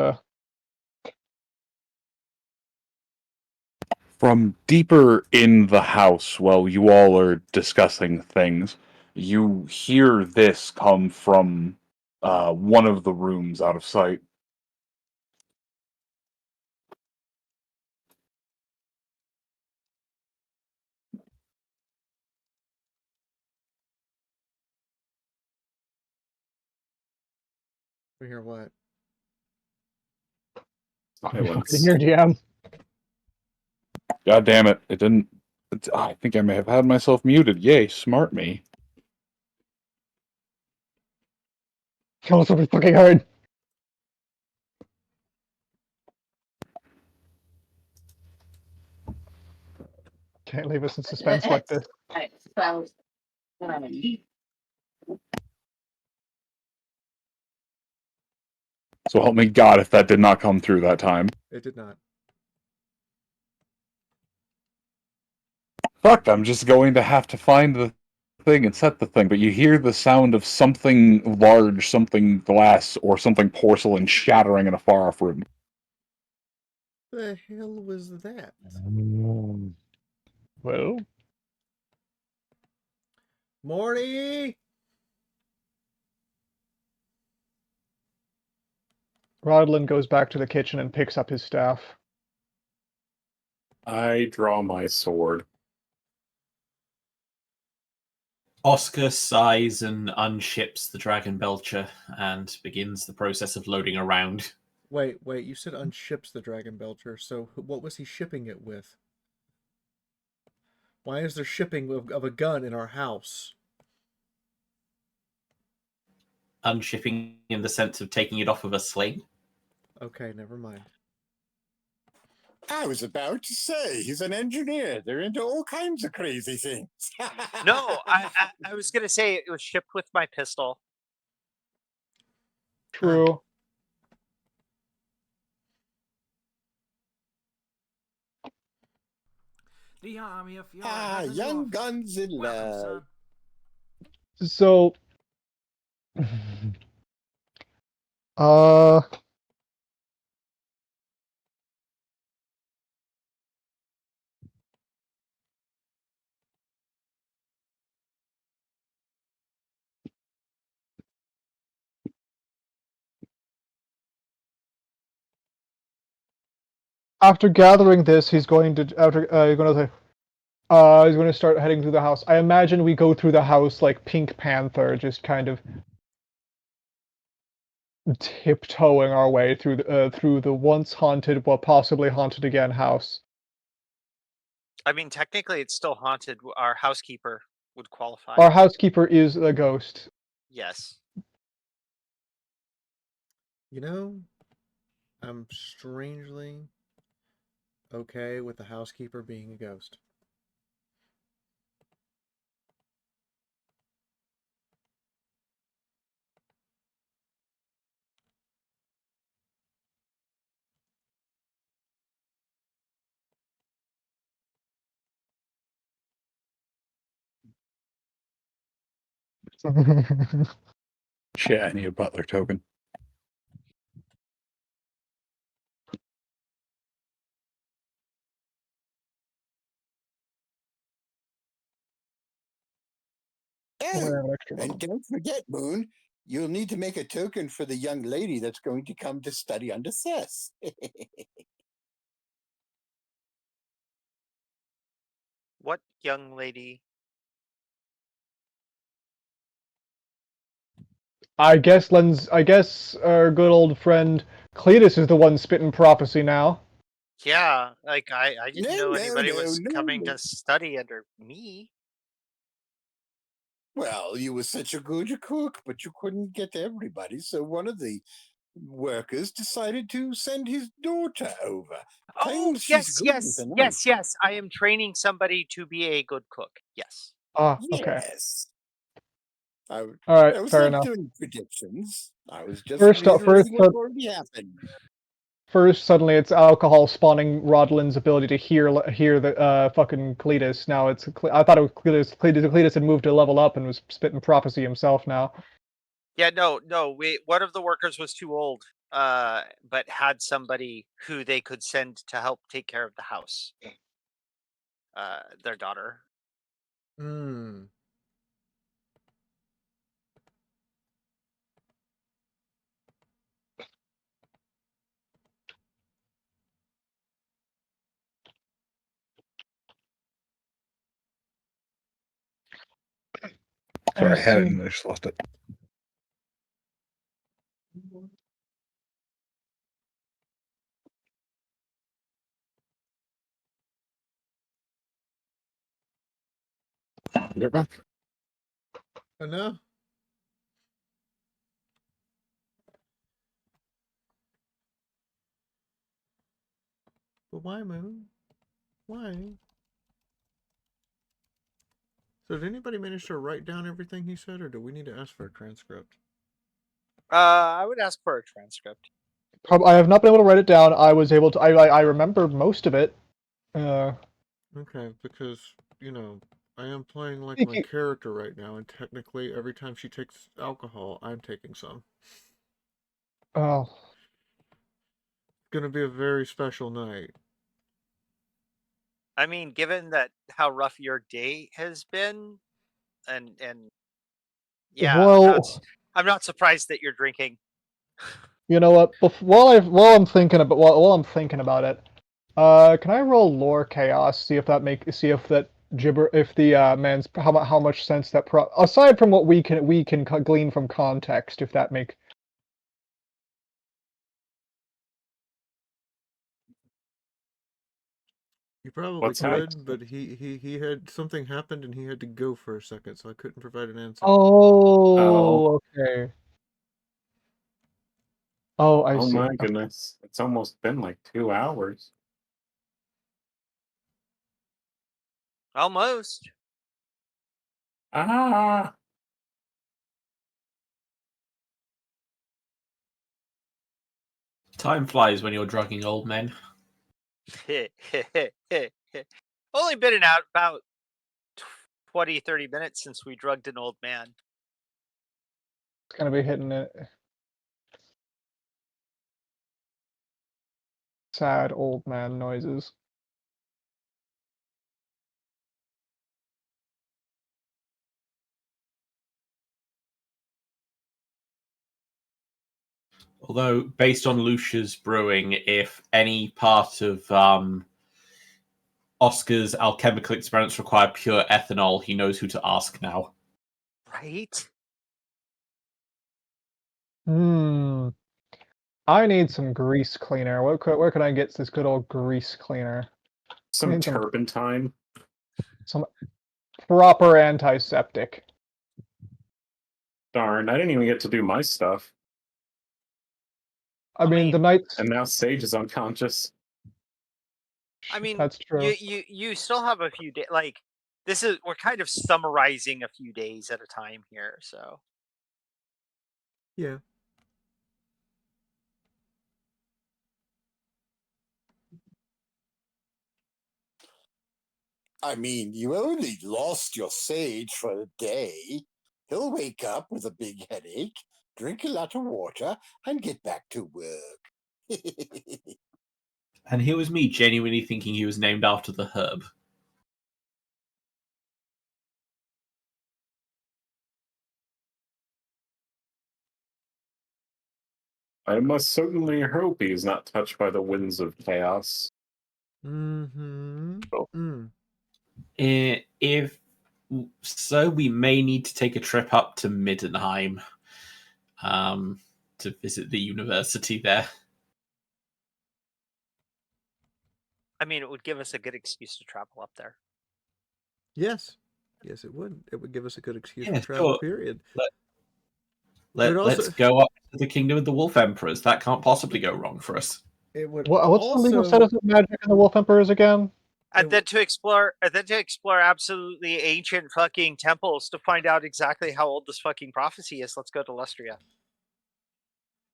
From deeper in the house, while you all are discussing things, you hear this come from one of the rooms out of sight. We hear what? Silence. Here, DM. God damn it! It didn't. I think I may have had myself muted. Yay, smart me. Oh, somebody fucking heard. Can't leave us in suspense like this. So help me God if that did not come through that time. It did not. Fuck, I'm just going to have to find the thing and set the thing, but you hear the sound of something large, something glass, or something porcelain shattering in a far off room. The hell was that? Well, Morty! Rodalin goes back to the kitchen and picks up his staff. I draw my sword. Oscar sighs and unships the Dragon Belcher and begins the process of loading around. Wait, you said unships the Dragon Belcher, so what was he shipping it with? Why is there shipping of a gun in our house? Unshipping in the sense of taking it off of a sling. Okay, never mind. I was about to say, he's an engineer. They're into all kinds of crazy things. No, I was gonna say it was shipped with my pistol. True. The army of Fjord Ah, has young arrived. guns in Welcome, love. son. So, uh, after gathering this, he's going to he's going to start heading through the house. I imagine we go through the house like Pink Panther, just kind of tiptoeing our way through the once haunted, but possibly haunted again house. I mean, technically, it's still haunted. Our housekeeper would qualify. Our housekeeper is a ghost. Yes. You know, I'm strangely okay with the housekeeper being a ghost. Shit, I need a butler token. Oh, and don't forget, Moon, you'll need to make a token for the young lady that's going to come to study under Cess. What young lady? I guess our good old friend Cletus is the one spitting prophecy now. Yeah, like I didn't know No, anybody no, was no, coming no. to study under me. Well, you were such a good cook, but you couldn't get everybody, so one of the workers decided to send his daughter over. Oh, Claims she's yes, good with a knife. yes, yes. I am training somebody to be a good cook. Yes. Ah, okay. Yes. All right, I was fair not enough. doing predictions. I was just First reiterating off, what already happened. First, suddenly it's alcohol spawning Rodalin's ability to hear the fucking Cletus. Now it's I thought it was Cletus. Cletus had moved to level up and was spitting prophecy himself now. Yeah, no. One of the workers was too old, but had somebody who they could send to help take care of the house. Their daughter. Hmm. Sorry, I had it and I just lost it. I know. But why, Moon? Why? So did anybody manage to write down everything he said, or do we need to ask for a transcript? I would ask for a transcript. I have not been able to write it down. I was able to. I remember most of it. Okay, because, you know, I am playing like my character right now, and technically every time she takes alcohol, I'm taking some. Oh. It's gonna be a very special night. I mean, given that how rough your day has been, and yeah, Well, I'm not surprised that you're drinking. you know what? While I'm thinking about it, can I roll lore chaos? See if that man's how much sense that aside from what we can glean from context, if that make. You probably What's could, but he had something happened and he had to go for a second, so I couldn't provide an answer. Oh, okay. Oh, I Oh see. my goodness. It's almost been like 2 hours. Almost. Ah! Time flies when you're drugging old men. Only been about 20, 30 minutes since we drugged an old man. It's gonna be hitting it. Sad old man noises. Although, based on Lusha's brewing, if any part of Oscar's alchemical experiments require pure ethanol, he knows who to ask now. Right? I need some grease cleaner. Where can I get this good old grease cleaner? Some turpentine. Some proper antiseptic. Darn, I didn't even get to do my stuff. I mean, the nights. And now Sage is unconscious. I mean, that's true. You still have a few days. Like, we're kind of summarizing a few days at a time here, so. Yeah. I mean, you only lost your sage for a day. He'll wake up with a big headache, drink a lot of water, and get back to work. And here was me genuinely thinking he was named after the herb. I must certainly hope he is not touched by the winds of chaos. Mm-hmm. Oh. If so, we may need to take a trip up to Middenheim to visit the university there. I mean, it would give us a good excuse to travel up there. Yes. Yes, it would. It would give us a good excuse Yeah, for travel, sure. period. Let's go up to the Kingdom of the Wolf Emperors. That can't possibly go wrong for us. It would What's the legal status of magic and the Wolf Emperors again? And then to explore absolutely ancient fucking temples to find out exactly how old this fucking prophecy is. Let's go to Lustria.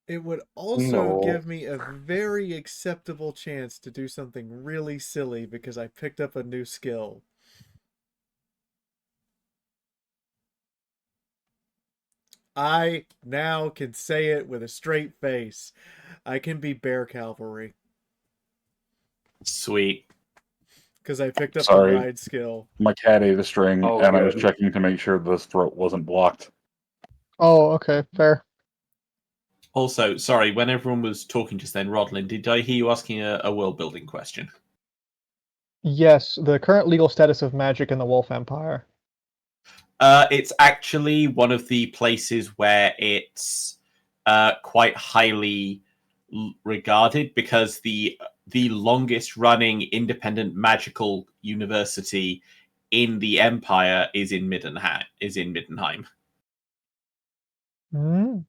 It would also No. give me a very acceptable chance to do something really silly because I picked up a new skill. I now can say it with a straight face. I can be bear cavalry Sweet. because I picked up the Sorry. ride skill. My cat ate a string, Oh, and I was good. checking to make sure this throat wasn't blocked. Oh, okay, fair. Also, sorry, when everyone was talking just then, Rodlin, did I hear you asking a world building question? Yes, the current legal status of magic in the Wolf Empire. It's actually one of the places where it's quite highly regarded because the longest running independent magical university in the Empire is in Middenheim. Hmm.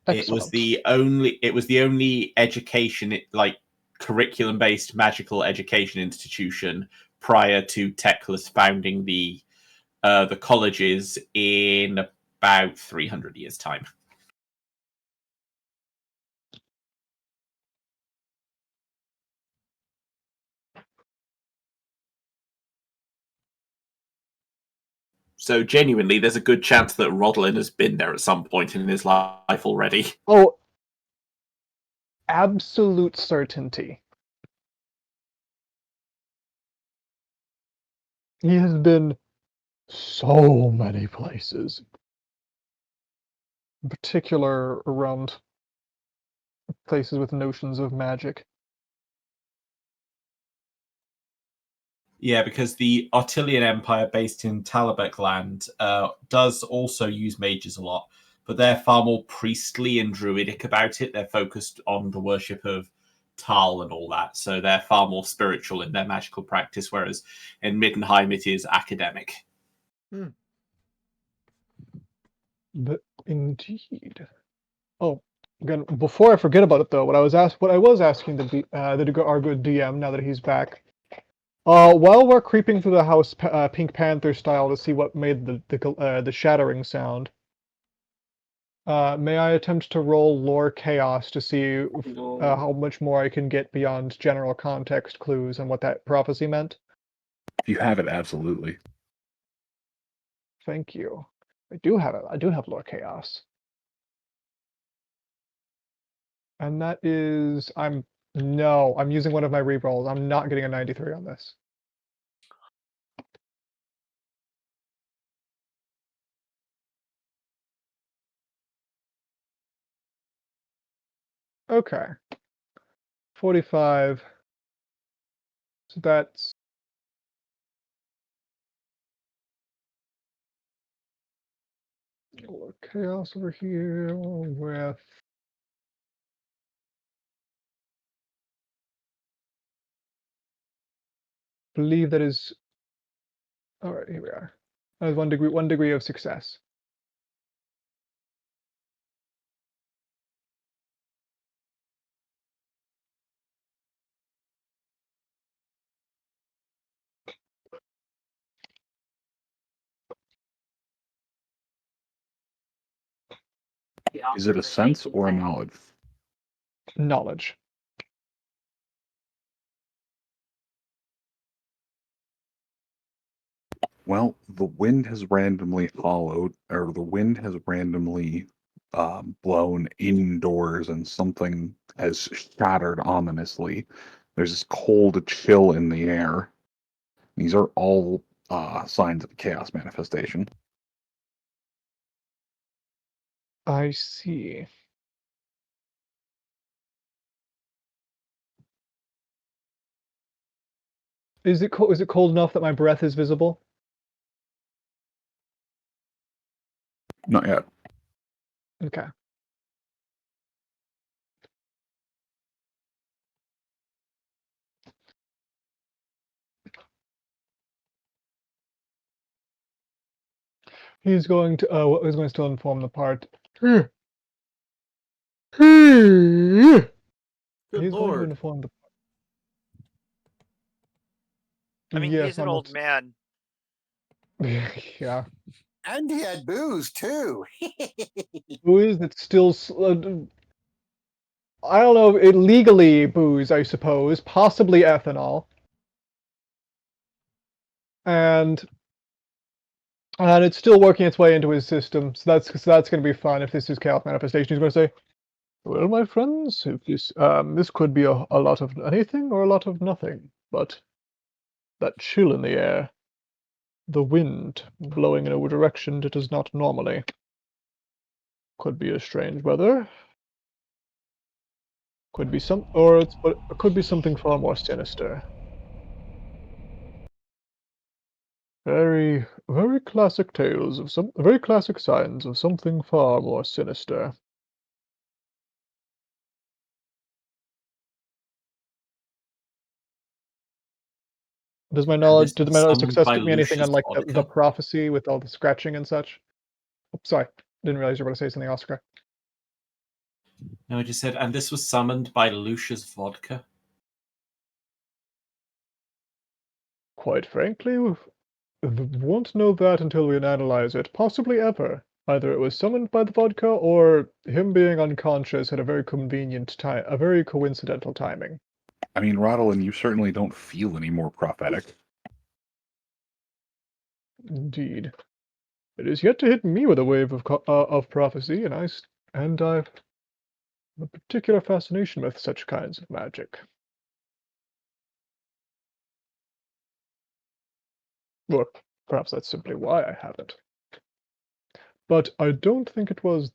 It was Excellent. the only education like curriculum based magical education institution prior to Teclis founding the colleges in about 300 years time. So genuinely, there's a good chance that Rodalin has been there at some point in his life already. Oh, absolute certainty. He has been so many places. In particular, around places with notions of magic. Yeah, because the Artilian Empire, based in Talabek land, does also use mages a lot, but they're far more priestly and druidic about it. They're focused on the worship of Tal and all that, so they're far more spiritual in their magical practice, whereas in Middenheim it is academic. But indeed. Oh, again, before I forget about it though, what I was asking our good DM now that he's back. While we're creeping through the house, Pink Panther style, to see what made the shattering sound, may I attempt to roll lore chaos to see how much more I can get beyond general context clues and what that prophecy meant? If you have it, absolutely. Thank you. I do have it. I do have lore chaos. And that is, I'm using one of my rerolls. I'm not getting a 93 on this. Okay. 45. So that's chaos over here with believe that is all right, here we are. That is 1 degree of success. Is it a sense or a knowledge? Knowledge. Well, the wind has randomly followed, or the wind has randomly blown indoors, and something has shattered ominously. There's this cold chill in the air. These are all signs of a chaos manifestation. I see. Is it cold enough that my breath is visible? Not yet. Okay. He's going to he's going to still inform the part. Good He's going to lord. inform the I mean, yes, he's an old man. yeah. And he had booze too. Booze that's still. I don't know, illegally booze, I suppose, possibly ethanol. And it's still working its way into his system, so that's going to be fun if this is chaos manifestation. He's going to say, "Well, my friends, if this could be a lot of anything or a lot of nothing, but that chill in the air, the wind blowing in a direction it is not normally, could be a strange weather. Could be it could be something far more sinister." Very, very classic tales of very classic signs of something far more sinister. Does my knowledge, This did was my knowledge summoned success by get me anything on Lucia's like the vodka. prophecy with all the scratching and such? Oh, sorry, didn't realize you were going to say something, Oscar. No, I just said, and this was summoned by Lucia's vodka. Quite frankly, we won't know that until we analyze it. Possibly ever. Either it was summoned by the vodka, or him being unconscious at a very convenient time, a very coincidental timing. I mean, Rodalin, you certainly don't feel any more prophetic. Indeed. It is yet to hit me with a wave of prophecy, and I've a particular fascination with such kinds of magic. Or perhaps that's simply why I haven't. But I don't think it was.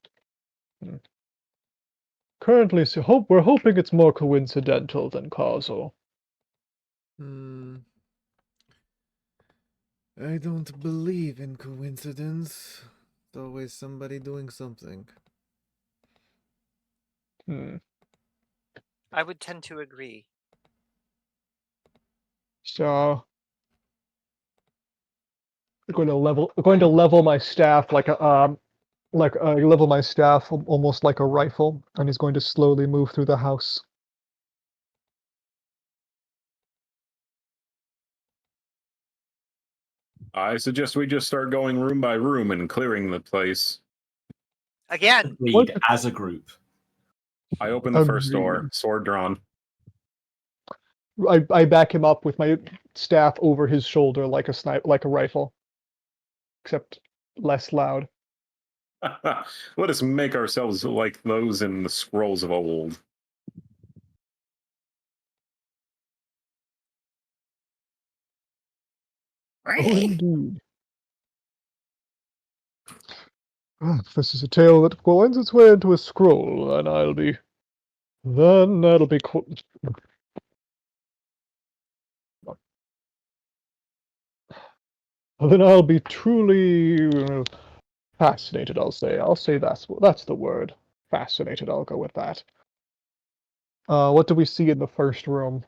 Currently, we're hoping it's more coincidental than causal. I don't believe in coincidence. It's always somebody doing something. I would tend to agree. So I'm going to level my staff level my staff almost like a rifle, and he's going to slowly move through the house. I suggest we just start going room by room and clearing the place. Again, Agreed, as a group. I open the first door, Agreed. sword drawn. I back him up with my staff over his shoulder like a rifle, except less loud. Let us make ourselves like those in the scrolls of old. Oh, indeed. If this is a tale that winds its way into a scroll, then that'll be then I'll be truly fascinated. I'll say that's the word. Fascinated. I'll go with that. What do we see in the first room?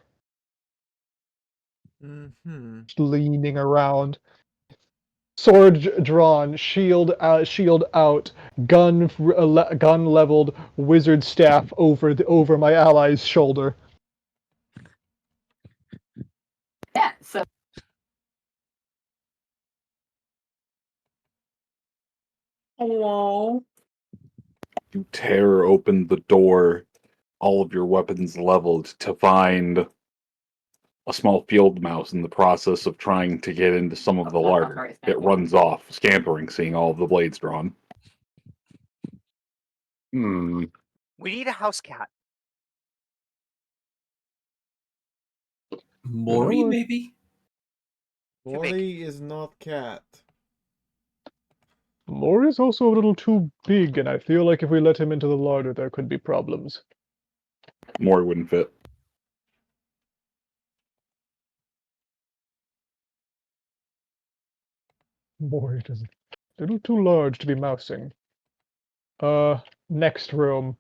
Just leaning around, sword drawn, shield out, gun leveled, wizard staff over my ally's shoulder. Yeah, so hello. You tear open the door, all of your weapons leveled, to find a small field mouse in the process of trying to get into some of the that's not larder. very It thankful. runs off, scampering, seeing all of the blades drawn. Hmm. we need a house cat. Maury, You know what? maybe? Too big. Mori is not cat. Mori's also a little too big, and I feel like if we let him into the larder, there could be problems. More wouldn't fit. Mori is a little too large to be mousing. Next room.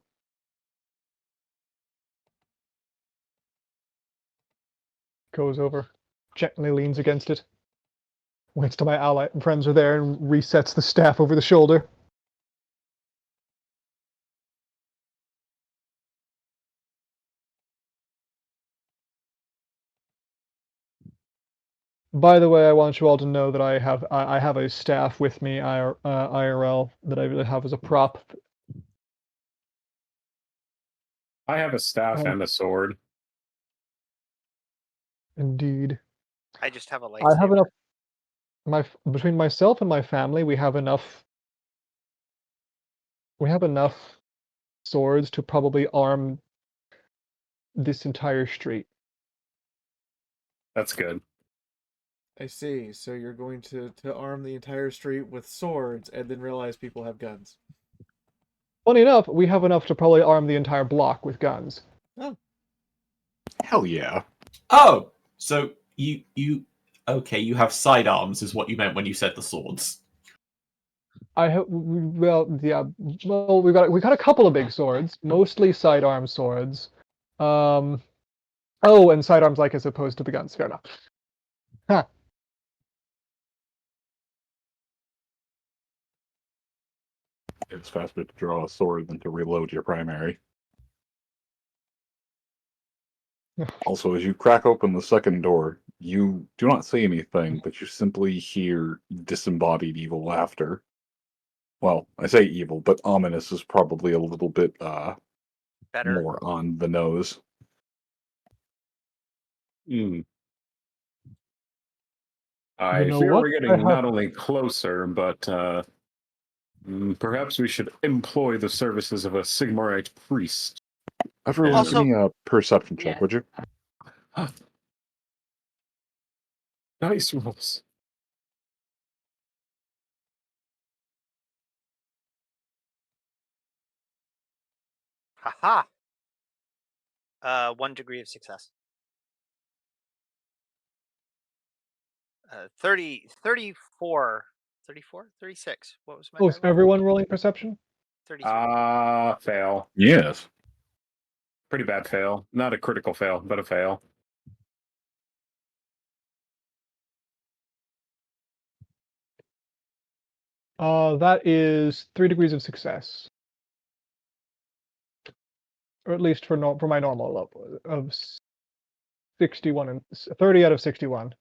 Goes over, gently leans against it. Waits till my ally and friends are there and resets the staff over the shoulder. By the way, I want you all to know that I have a staff with me, IRL, that I have as a prop. I have a staff and a sword. Indeed. I just have a I have lightsaber. enough. Between myself and my family, we have enough. We have enough swords to probably arm this entire street. That's good. I see. So you're going to arm the entire street with swords and then realize people have guns. Funny enough, we have enough to probably arm the entire block with guns. Oh. Hell yeah. Oh, so you okay? You have sidearms, is what you meant when you said the swords. Well, yeah. Well, we got a couple of big swords, mostly sidearm swords. Oh, and sidearms like as opposed to the guns. Fair enough. Huh. It's faster to draw a sword than to reload your primary. Also, as you crack open the second door, you do not see anything, but you simply hear disembodied evil laughter. Well, I say evil, but ominous is probably a little bit Better. more on the nose. I You know fear what? we're getting not only closer, but perhaps we should employ the services of a Sigmarite priest. Everyone, Also- give me a perception check, Yeah. would you? Nice rolls. Haha. 1 degree of success. 30, 34, 34, 36. What was my Oh, die is roll? everyone rolling perception? 33. Fail. Yes. Pretty bad fail. Not a critical fail, but a fail. That is 3 degrees of success, or at least for my normal level of 61 and 30 out of 61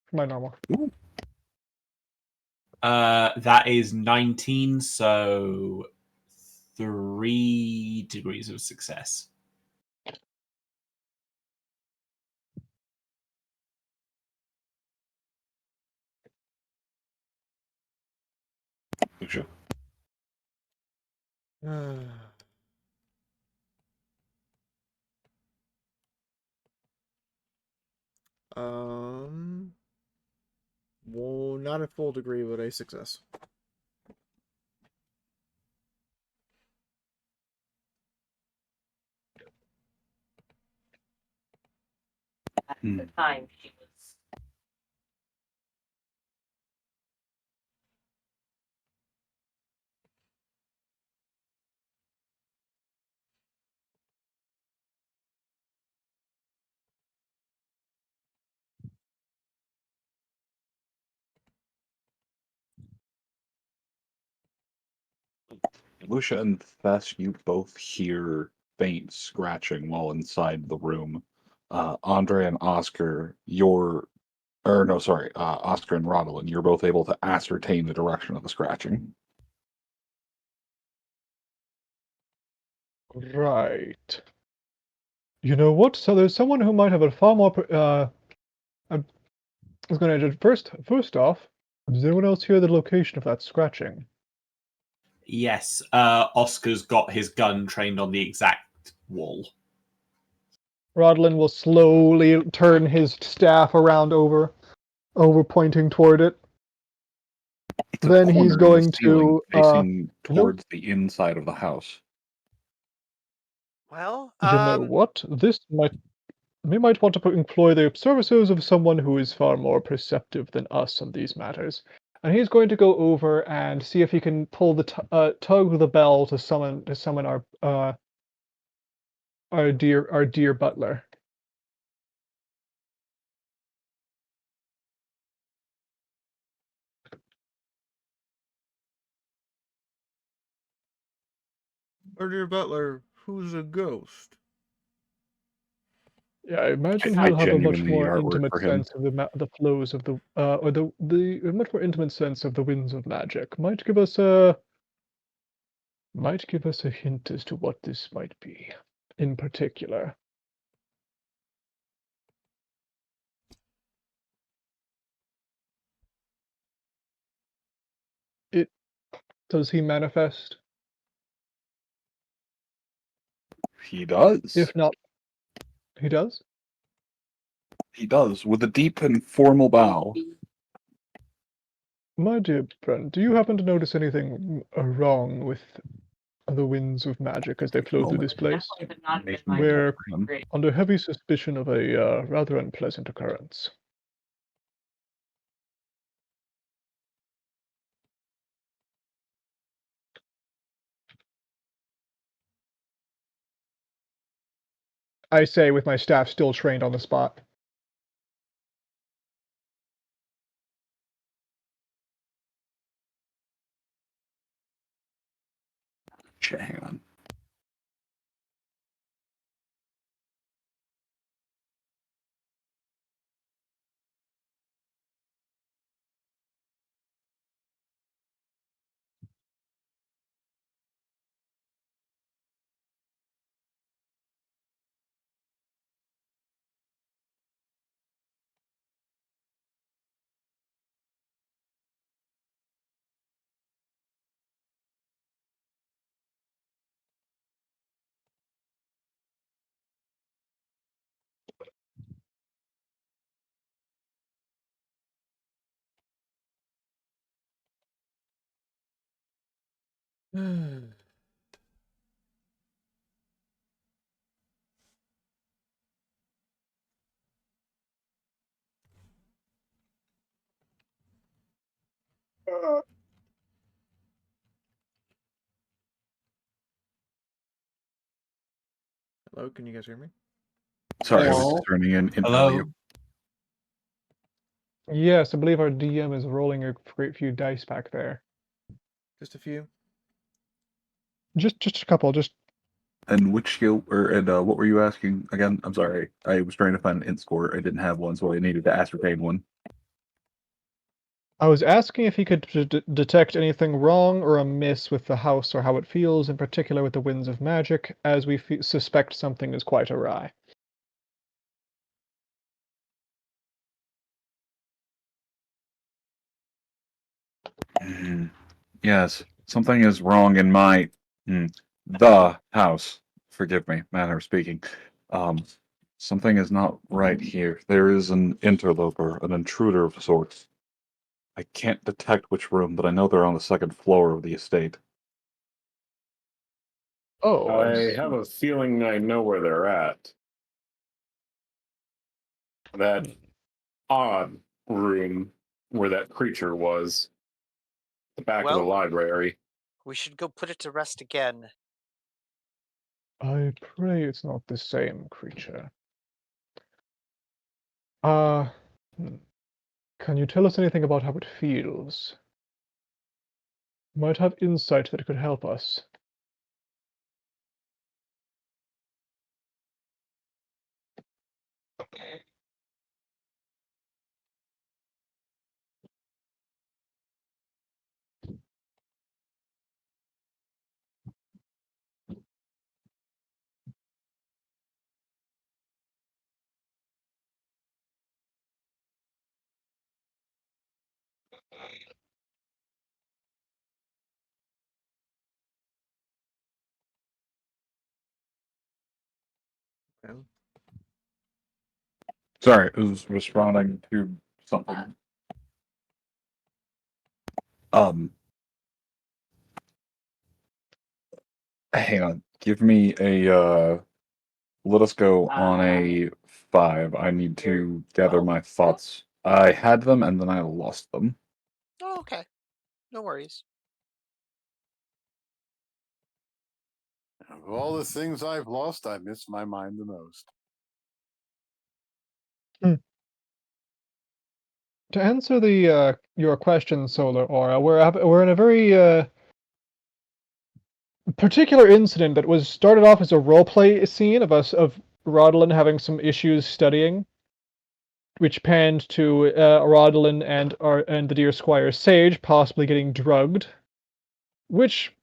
for my normal. That is 19, so 3 degrees of success. Lusha. Well, not a full degree, but a success. At the time, she was. Lusha and Fess, you both hear faint scratching while inside the room. Andre and Oscar, Oscar and Rodalin, you're both able to ascertain the direction of the scratching. Right. You know what? So there's someone who might have a far more. I was going to first off, does anyone else hear the location of that scratching? Yes, Oscar's got his gun trained on the exact wall. Rodlin will slowly turn his staff around over pointing toward it. It's a Then he's corner in the going ceiling to facing towards the inside of the house. Well, You know what? We might want to employ the services of someone who is far more perceptive than us on these matters. And he's going to go over and see if he can pull the tug the bell to summon our dear butler. Our dear butler, who's a ghost? Yeah, I imagine I he'll have a much genuinely need more artwork intimate for him. sense of the flows of the or the a much more intimate sense of the winds of magic. Might give us a hint as to what this might be, in particular. Does he manifest? He does. If not, he does? He does, with a deep and formal bow. My dear friend, do you happen to notice anything wrong with the winds of magic as they flow through this place? Definitely would not have been my We're favorite. under heavy suspicion of a rather unpleasant occurrence. I say with my staff still trained on the spot. Hang on. Hello, can you guys hear me? Sorry, I was Hello? just turning in Hello? value. Yes, I believe our DM is rolling a great few dice back there. Just a few. Just a couple, just And which skill, what were you asking again? I'm sorry. I was trying to find an int score. I didn't have one, so I needed to ascertain one. I was asking if he could detect anything wrong or amiss with the house or how it feels, in particular with the winds of magic, as we suspect something is quite awry. Yes, something is wrong in my the house. Forgive me, manner of speaking. Something is not right here. There is an interloper, an intruder of sorts. I can't detect which room, but I know they're on the second floor of the estate. Oh, I have a feeling I know where they're at. That odd room where that creature was. The back of the Well- library. We should go put it to rest again. I pray it's not the same creature. Can you tell us anything about how it feels? Might have insight that could help us. Well, Sorry, I was responding to something. Hang on. Give me a let us go on a 5. I need to gather my thoughts. I had them and then I lost them. Oh, okay. No worries. Of all the things I've lost, I miss my mind the most. To answer the your question, Solar Aura, we're in a very particular incident that was started off as a roleplay scene of Rodalin having some issues studying, which panned to Rodalin and the dear Squire Sage possibly getting drugged, which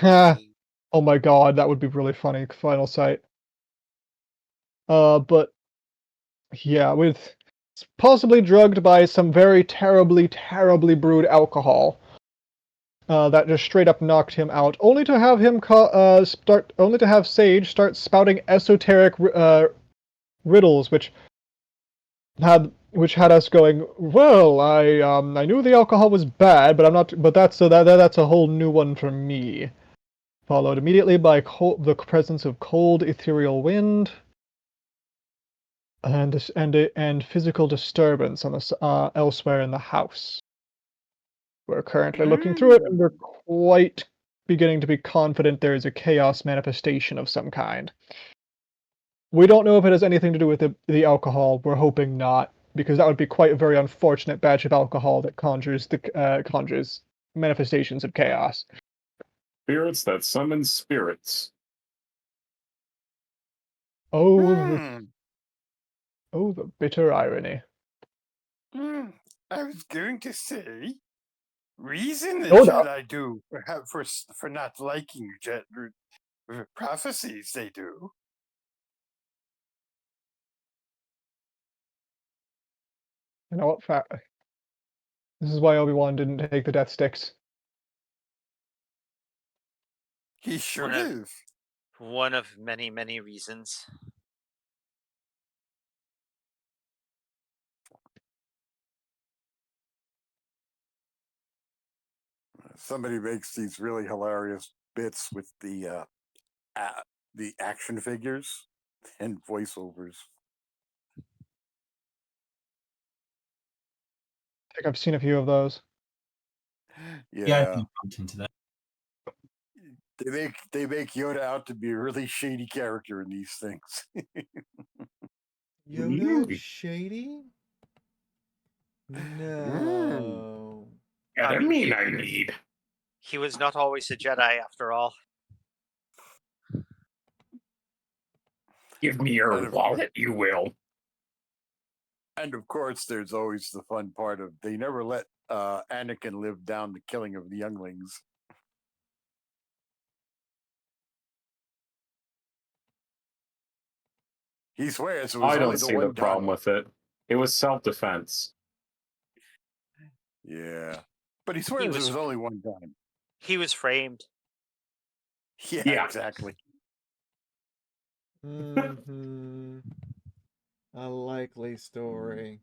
oh my god, that would be really funny. Final sight. But yeah, with possibly drugged by some very terribly, terribly brewed alcohol. That just straight up knocked him out, only to have him only to have Sage start spouting esoteric riddles, which had us going. Well, I knew the alcohol was bad, but I'm not. But that's a whole new one for me. Followed immediately by the presence of cold ethereal wind and physical disturbance on elsewhere in the house. We're currently looking through it, and we're quite beginning to be confident there is a chaos manifestation of some kind. We don't know if it has anything to do with the alcohol. We're hoping not, because that would be quite a very unfortunate batch of alcohol that conjures manifestations of chaos. Spirits that summon spirits. Oh, the bitter irony. I was going to say, reason the Oh, no. Jedi do for not liking prophecies they do. You know what? This is why Obi-Wan didn't take the death sticks. He sure is. One of many, many reasons. Somebody makes these really hilarious bits with the action figures and voiceovers. I think I've seen a few of those. Yeah, I think I bumped into that. They make Yoda out to be a really shady character in these things. Yoda shady? No. I mean, I need. He was not always a Jedi after all. Give me your wallet, you will. And of course, there's always the fun part of they never let Anakin live down the killing of the younglings. He swears it was I only don't the see one the problem with it. It was self-defense. Yeah. But he swears it was only one time. He was framed. Yeah. Exactly. Mm-hmm. A likely story.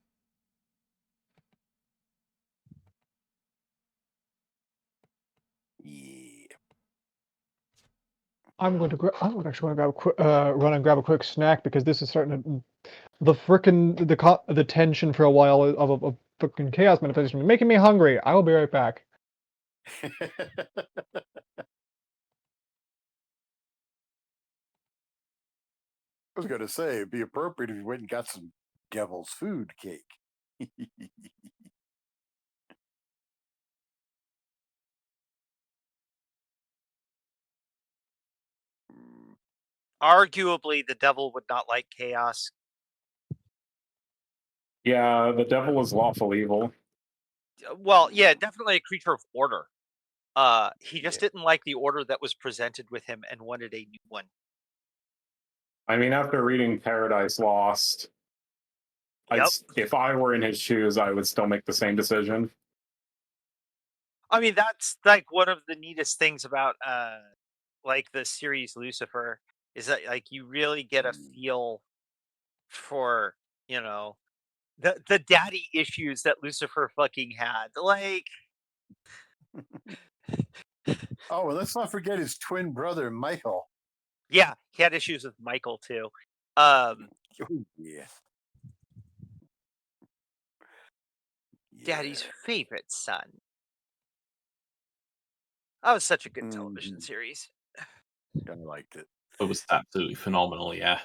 Yeah. I'm actually going to run and grab a quick snack because this is starting to the tension for a while of freaking chaos manifestation making me hungry. I will be right back. I was going to say, it'd be appropriate if you went and got some devil's food cake. Arguably, the devil would not like chaos. Yeah, the devil is lawful evil. Well, yeah, definitely a creature of order. He just didn't like the order that was presented with him and wanted a new one. I mean, after reading Paradise Lost, if I were in his shoes, I would still make the same decision. I mean, that's like one of the neatest things about like the series Lucifer is that like you really get a feel for, you know, the daddy issues that Lucifer fucking had. Like Oh, and let's not forget his twin brother, Michael. Yeah, he had issues with Michael too. Yeah. Daddy's favorite son. That was such a good television series. I liked it. It was absolutely phenomenal, yeah.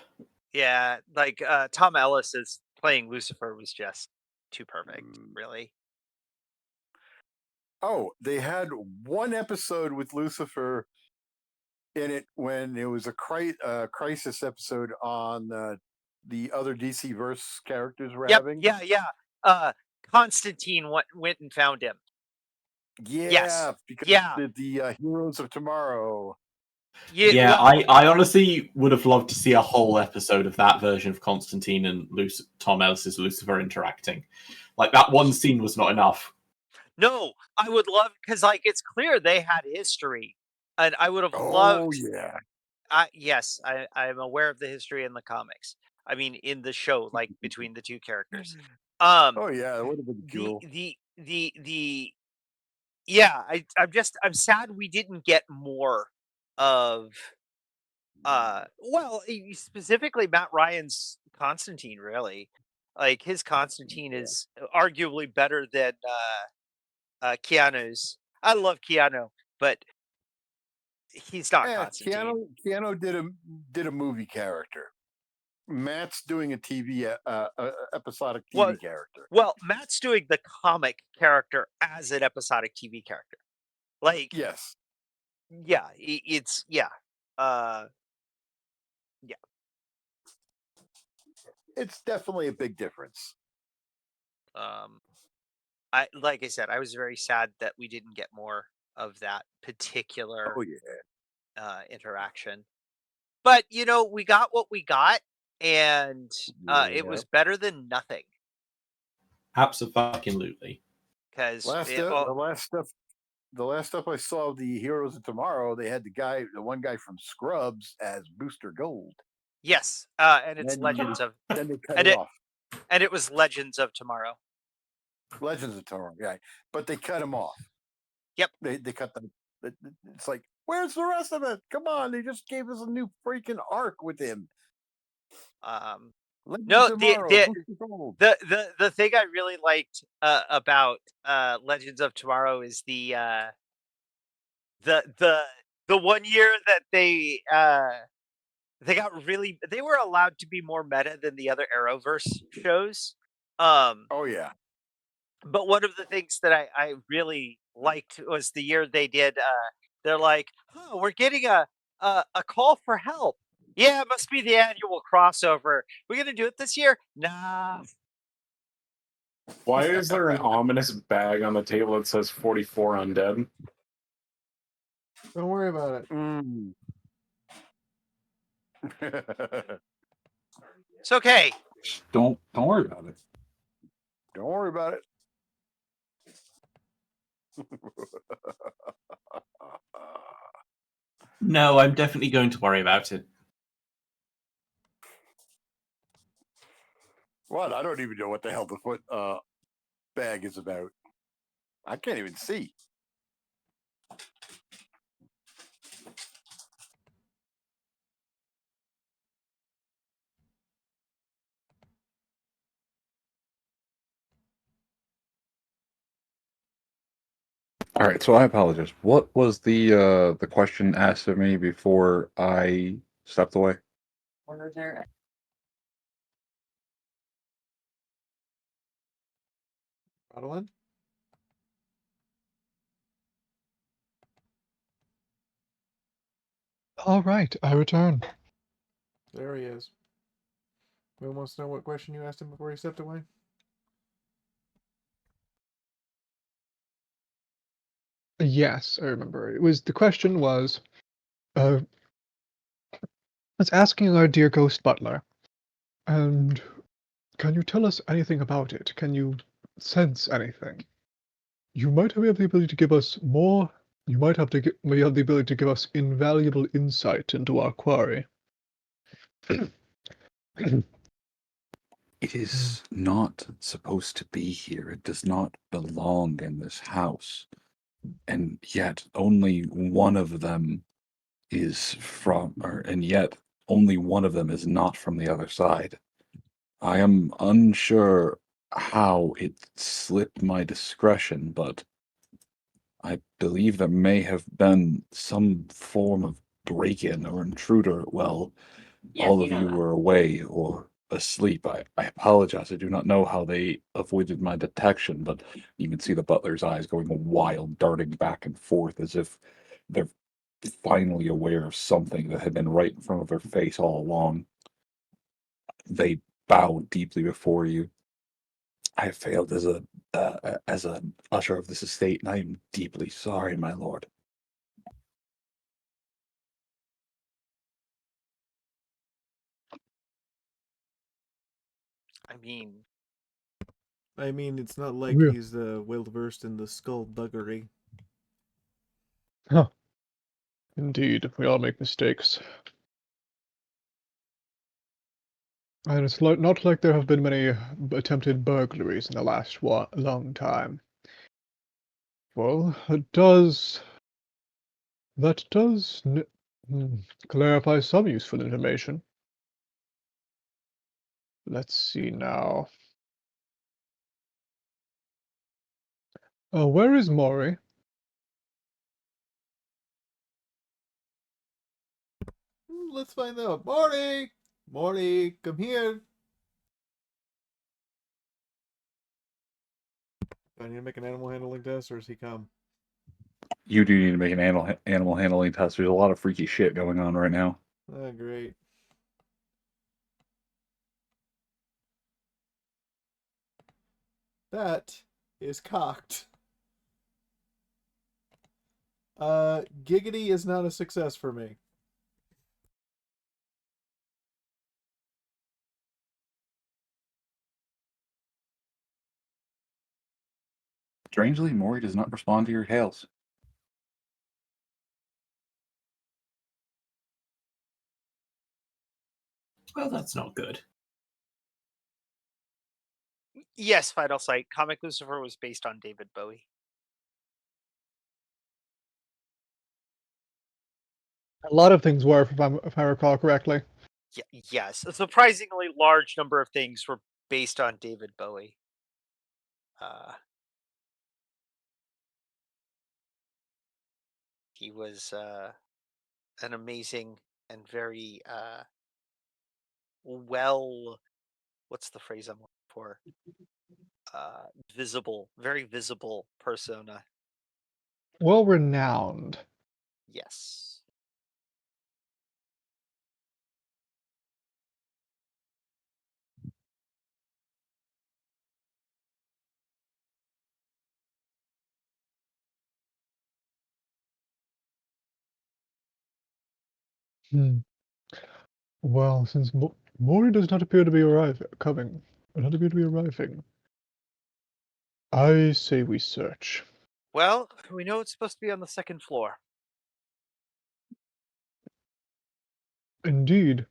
Yeah, like Tom Ellis is playing Lucifer was just too perfect, really. Oh, they had one episode with Lucifer in it when it was a crisis episode on the other DC verse characters were Yep. having. Yeah. Constantine went and found him. Yeah, Yes. because Yeah. the Heroes of Tomorrow. Yeah, well, I honestly would have loved to see a whole episode of that version of Constantine and Tom Ellis's Lucifer interacting. Like, that one scene was not enough. No, I would love, because like it's clear they had history, and I would have loved. Oh yeah. Yes, I'm aware of the history in the comics. I mean, in the show, like between the two characters. Oh yeah, it would have been cool. Yeah, I'm sad we didn't get more of specifically Matt Ryan's Constantine, really. Like his Constantine is arguably better than Keanu's. I love Keanu, but he's not Constantine. Keanu did a movie character. Matt's doing a TV episodic TV character. Well, Matt's doing the comic character as an episodic TV character. Like, yes, yeah, it's yeah, yeah. It's definitely a big difference. Like I said, I was very sad that we didn't get more of that particular interaction. But you know, we got what we got, and it was better than nothing. Absolutely. Because the last stuff I saw of the Heroes of Tomorrow, they had the one guy from Scrubs as Booster Gold. Yes, and it's Legends of. Then they cut it off. And it was Legends of Tomorrow. Legends of Tomorrow, yeah, but they cut him off. Yep, they cut them. It's like, where's the rest of it? Come on, they just gave us a new freaking arc with him. No, the thing I really liked about Legends of Tomorrow is the 1 year that they were allowed to be more meta than the other Arrowverse shows. Oh yeah. But one of the things that I really liked was the year they did. They're like, oh, we're getting a call for help. Yeah, it must be the annual crossover. We're gonna do it this year? Nah. Why is there an ominous bag on the table that says 44 undead? Don't worry about it. It's okay. Don't worry about it. Don't worry about it. No, I'm definitely going to worry about it. What? I don't even know what the hell the foot bag is about. I can't even see. All right, so I apologize. What was the question asked of me before I stepped away? Were there Rodalin? All right, I return. There he is. We wants to know what question you asked him before he stepped away? Yes, I remember. The question was, I was asking our dear ghost butler, and can you tell us anything about it? Can you sense anything? You might have the ability to give us more. You might have the ability to give us invaluable insight into our quarry. It is not supposed to be here. It does not belong in this house. And yet only one of them is and yet only one of them is not from the other side. I am unsure how it slipped my discretion, but I believe there may have been some form of break-in or intruder while all of you were away or asleep. I apologize. I do not know how they avoided my detection, but you can see the butler's eyes going wild, darting back and forth as if they're finally aware of something that had been right in front of their face all along. They bow deeply before you. I have failed as an usher of this estate, and I am deeply sorry, my lord. I mean, it's not like Yeah. he's well versed in the skullduggery. Huh. Indeed, we all make mistakes. And it's not like there have been many attempted burglaries in the last long time. Well, that does clarify some useful information. Let's see now. Where is Maury? Let's find out. Morty! Morty, come here. Do I need to make an animal handling test, or has he come? You do need to make an animal handling test. There's a lot of freaky shit going on right now. Oh, great. That is cocked. Giggity is not a success for me. Strangely, Maury does not respond to your hails. Well, that's not good. yes, Final Sight. Comic Lucifer was based on David Bowie. A lot of things were, if I recall correctly. Yes, a surprisingly large number of things were based on David Bowie. He was an amazing and very what's the phrase I'm looking for? Very visible persona. Well renowned. Yes. Well, since Maury does not appear to be arriving, I say we search. Well, we know it's supposed to be on the second floor. Indeed.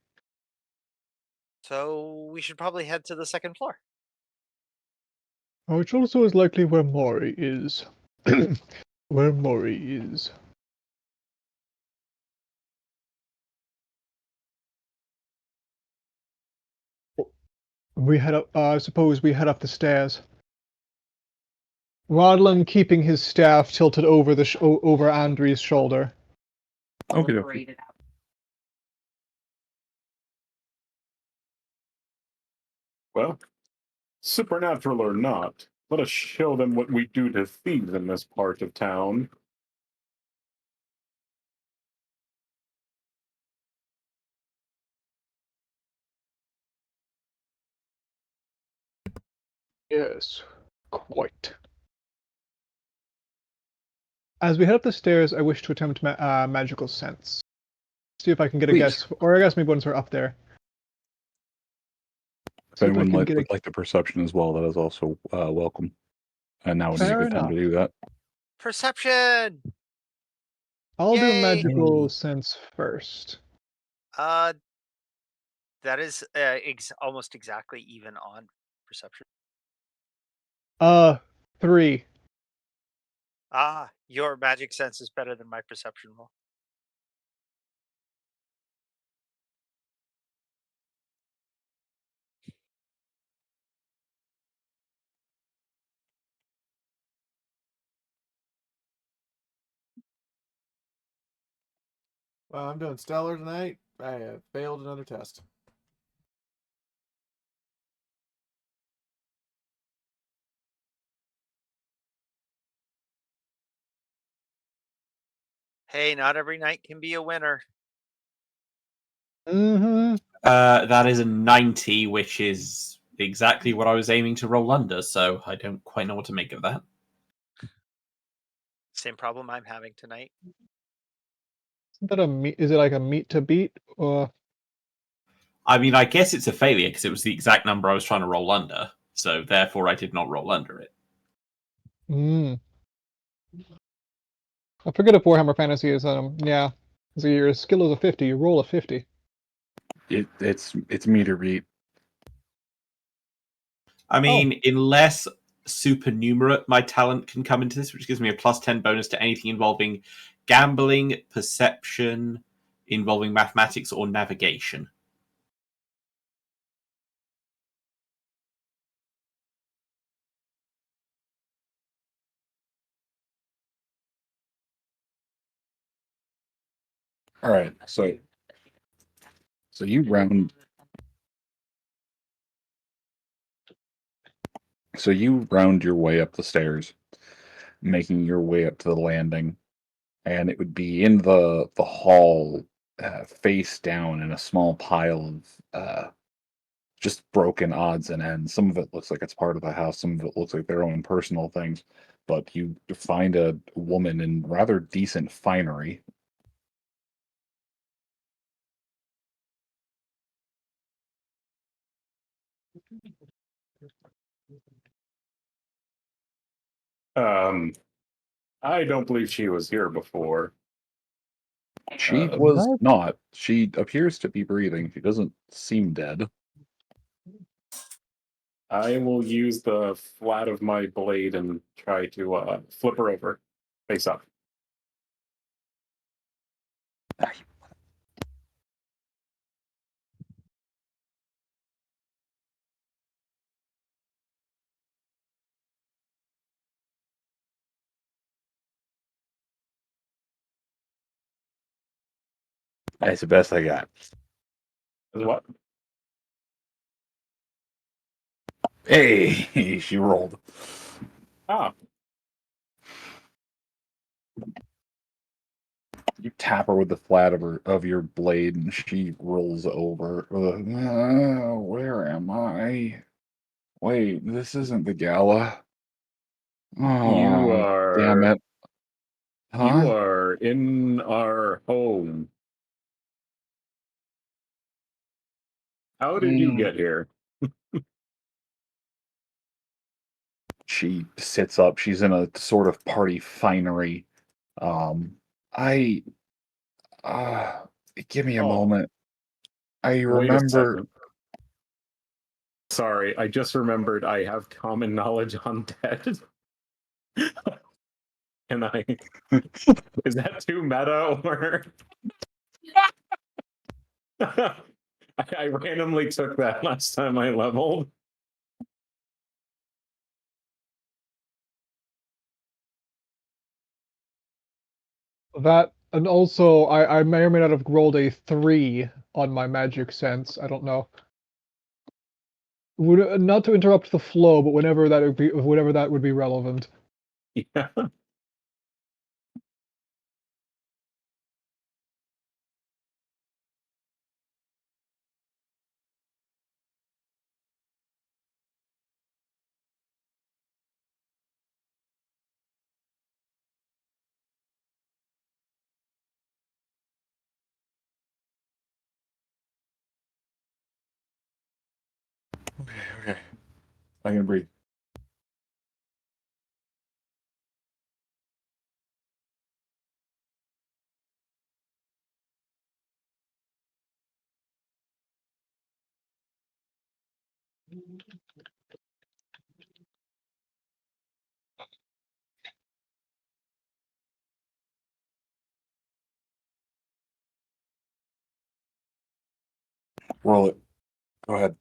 So we should probably head to the second floor. Which also is likely where Maury is. Where Maury is. We head up. I suppose we head up the stairs. Rodalin keeping his staff tilted over over Andrew's shoulder. Okay. Liberated out. Well, supernatural or not, let us show them what we do to thieves in this part of town. Yes, quite. As we head up the stairs, I wish to attempt magical sense. See if I can get a guess, or I guess maybe once we're up there. If anyone would like the perception as well, that is also welcome. And now would be a good time to do that. Perception! I'll do Yay! magical sense first. That is almost exactly even on perception. 3. Your magic sense is better than my perception roll. Well, I'm doing stellar tonight. I have failed another test. Hey, not every night can be a winner. Mm-hmm. That is a 90, which is exactly what I was aiming to roll under, so I don't quite know what to make of that. Same problem I'm having tonight. Isn't that a meet? Is it like a meet to beat? I mean, I guess it's a failure because it was the exact number I was trying to roll under, so therefore I did not roll under it. I forget if Warhammer Fantasy is yeah. So your skill is a 50, you roll a 50. It's meter beat. I mean, unless supernumerate, my talent can come into this, which gives me a +10 bonus to anything involving gambling, perception, involving mathematics, or navigation. All right, so you round. So you round your way up the stairs, making your way up to the landing, and it would be in the hall, face down in a small pile of just broken odds and ends. Some of it looks like it's part of the house. Some of it looks like their own personal things. But you find a woman in rather decent finery. I don't believe she was here before. She was not. She appears to be breathing. She doesn't seem dead. I will use the flat of my blade and try to flip her over, face up. That's the best I got. What? Hey, she rolled. Ah. You tap her with the flat of your blade, and she rolls over. Where am I? Wait, this isn't the gala. You Oh, damn are. it! You Huh? are in our home. How did you get here? She sits up. She's in a sort of party finery. I give me a Oh, moment. I wait a remember. second. Sorry, I just remembered I have common knowledge on dead. Can I? Is that too meta or? I randomly took that last time I leveled. That, and also, I may or may not have rolled a 3 on my magic sense. I don't know. Not to interrupt the flow, but whenever that would be relevant. Yeah. Okay. I can breathe. Roll it. Go ahead.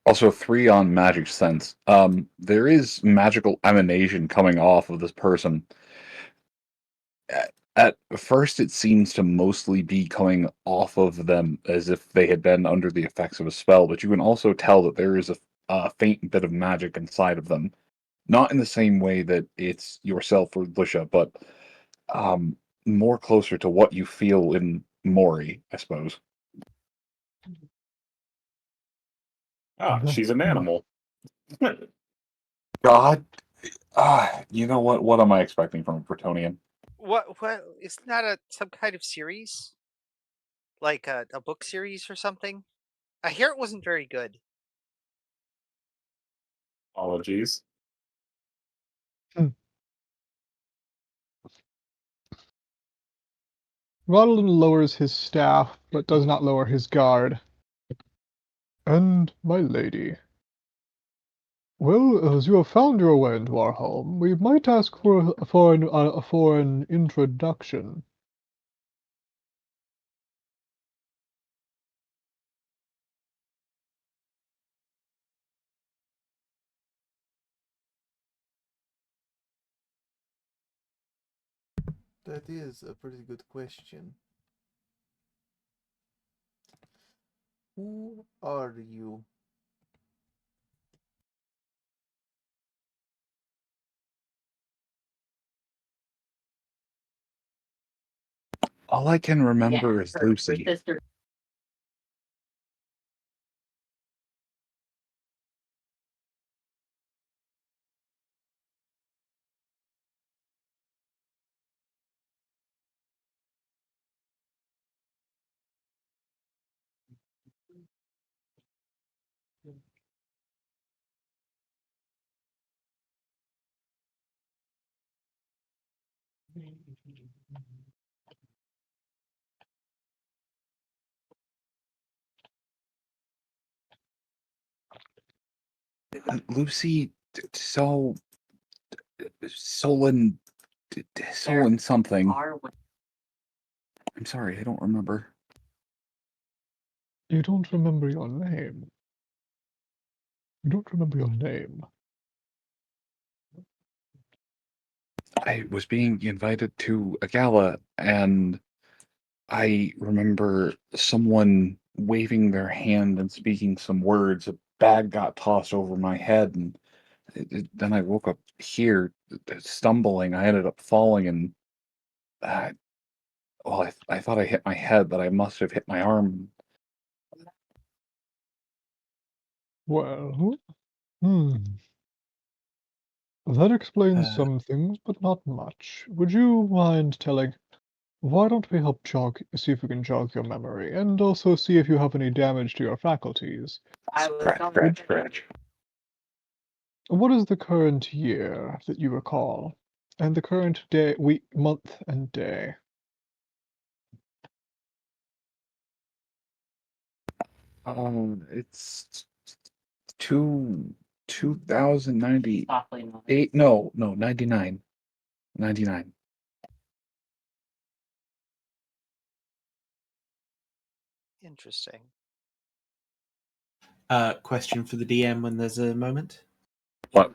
Also, 3 on magic sense. There is magical emanation coming off of this person. At first, it seems to mostly be coming off of them as if they had been under the effects of a spell, but you can also tell that there is a faint bit of magic inside of them. not in the same way that it's yourself or Lusha, but more closer to what you feel in Mori, I suppose. Ah, she's an animal. God, you know what? What am I expecting from a Bretonian? What? Isn't that some kind of series? Like a book series or something? I hear it wasn't very good. Apologies. Rodalin lowers his staff, but does not lower his guard. And, my lady. Well, as you have found your way into our home, we might ask for an introduction. That is a pretty good question. Who are you? All I can remember is her Lucy. sister. Lucy, Solon something. I'm sorry, I don't remember. You don't remember your name. You don't remember your name. I was being invited to a gala, and I remember someone waving their hand and speaking some words. A bag got tossed over my head, and then I woke up here, stumbling. I ended up falling, and uh, well, I thought I hit my head, but I must have hit my arm. Well, that explains some things, but not much. Would you mind telling? Why don't we see if we can jog your memory, and also see if you have any damage to your faculties? Scratch. What is the current year that you recall? And the current day, week, month, and day? It's 2098. No, 99. 99. Interesting. Question for the DM when there's a moment. What?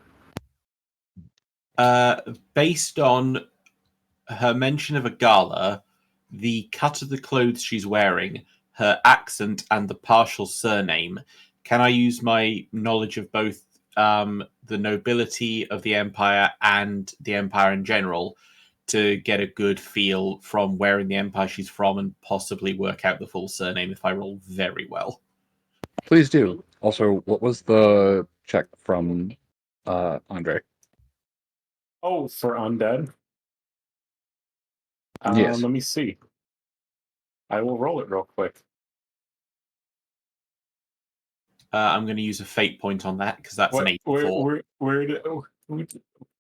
Based on her mention of a gala, the cut of the clothes she's wearing, her accent, and the partial surname, can I use my knowledge of both the nobility of the Empire and the Empire in general to get a good feel from where in the Empire she's from and possibly work out the full surname if I roll very well? Please do. Also, what was the check from Andre? Oh, for undead? Yes. Let me see. I will roll it real quick. I'm going to use a fate point on that because that's an 84. Where did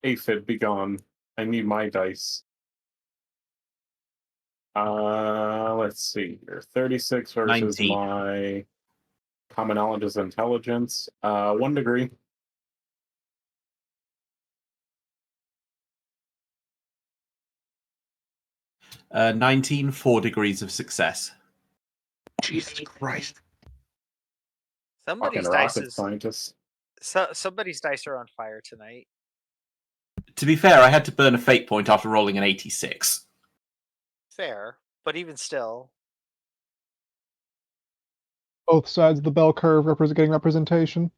Aphid be gone? I need my dice. Let's see here. 36 versus 19. my common knowledge is intelligence. 1 degree. Uh, 19, 4 degrees of success. Jesus Christ. Somebody's Fucking dice rocket scientist. somebody's dice are on fire tonight. To be fair, I had to burn a fate point after rolling an 86. Fair, but even still, Both sides of the bell curve getting representation.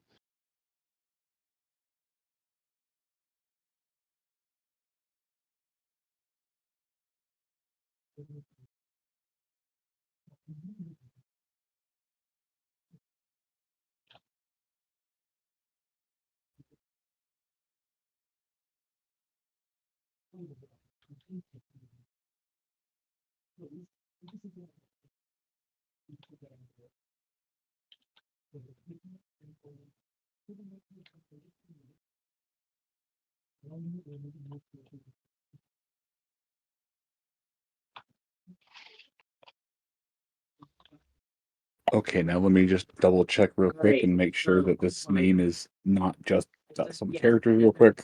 Okay, now let me just double check real quick and make sure that this name is not just some character real quick.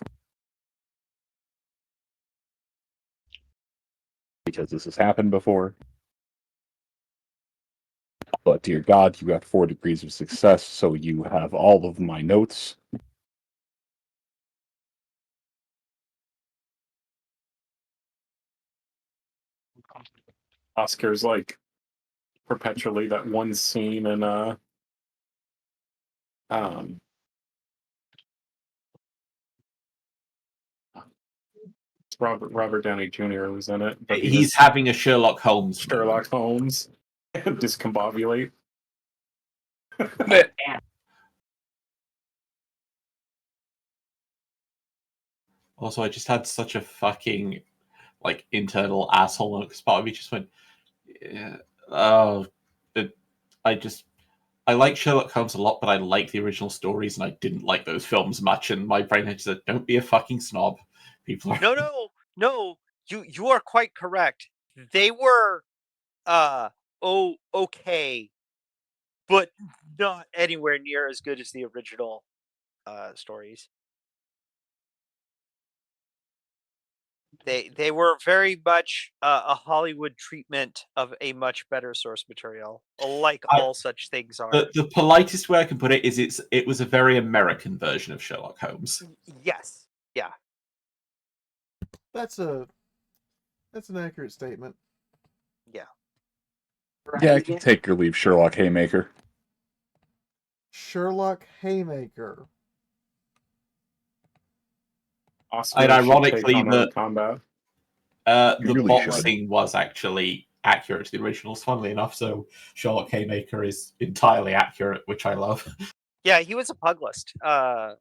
Because this has happened before. But dear God, you got 4 degrees of success, so you have all of my notes. Oscar's like perpetually that one scene in Robert Downey Jr. was in it, but He's having a Sherlock Holmes. Sherlock Holmes discombobulate. Also, I just had such a fucking like internal asshole because part of me just went, yeah, oh, I like Sherlock Holmes a lot, but I like the original stories, and I didn't like those films much. And my brain had said, "Don't be a fucking snob." People are No. You are quite correct. They were okay, but not anywhere near as good as the original stories. They were very much a Hollywood treatment of a much better source material, like all such things are. the politest way I can put it is it was a very American version of Sherlock Holmes. Yes. Yeah. That's an accurate statement. Yeah. Yeah, I can take your leave, Sherlock Haymaker. Sherlock Haymaker. Oscar And ironically, combat. The really boxing was actually accurate to the originals, funnily enough. So Sherlock Haymaker is entirely accurate, which I love. Yeah, he was a pugilist, bare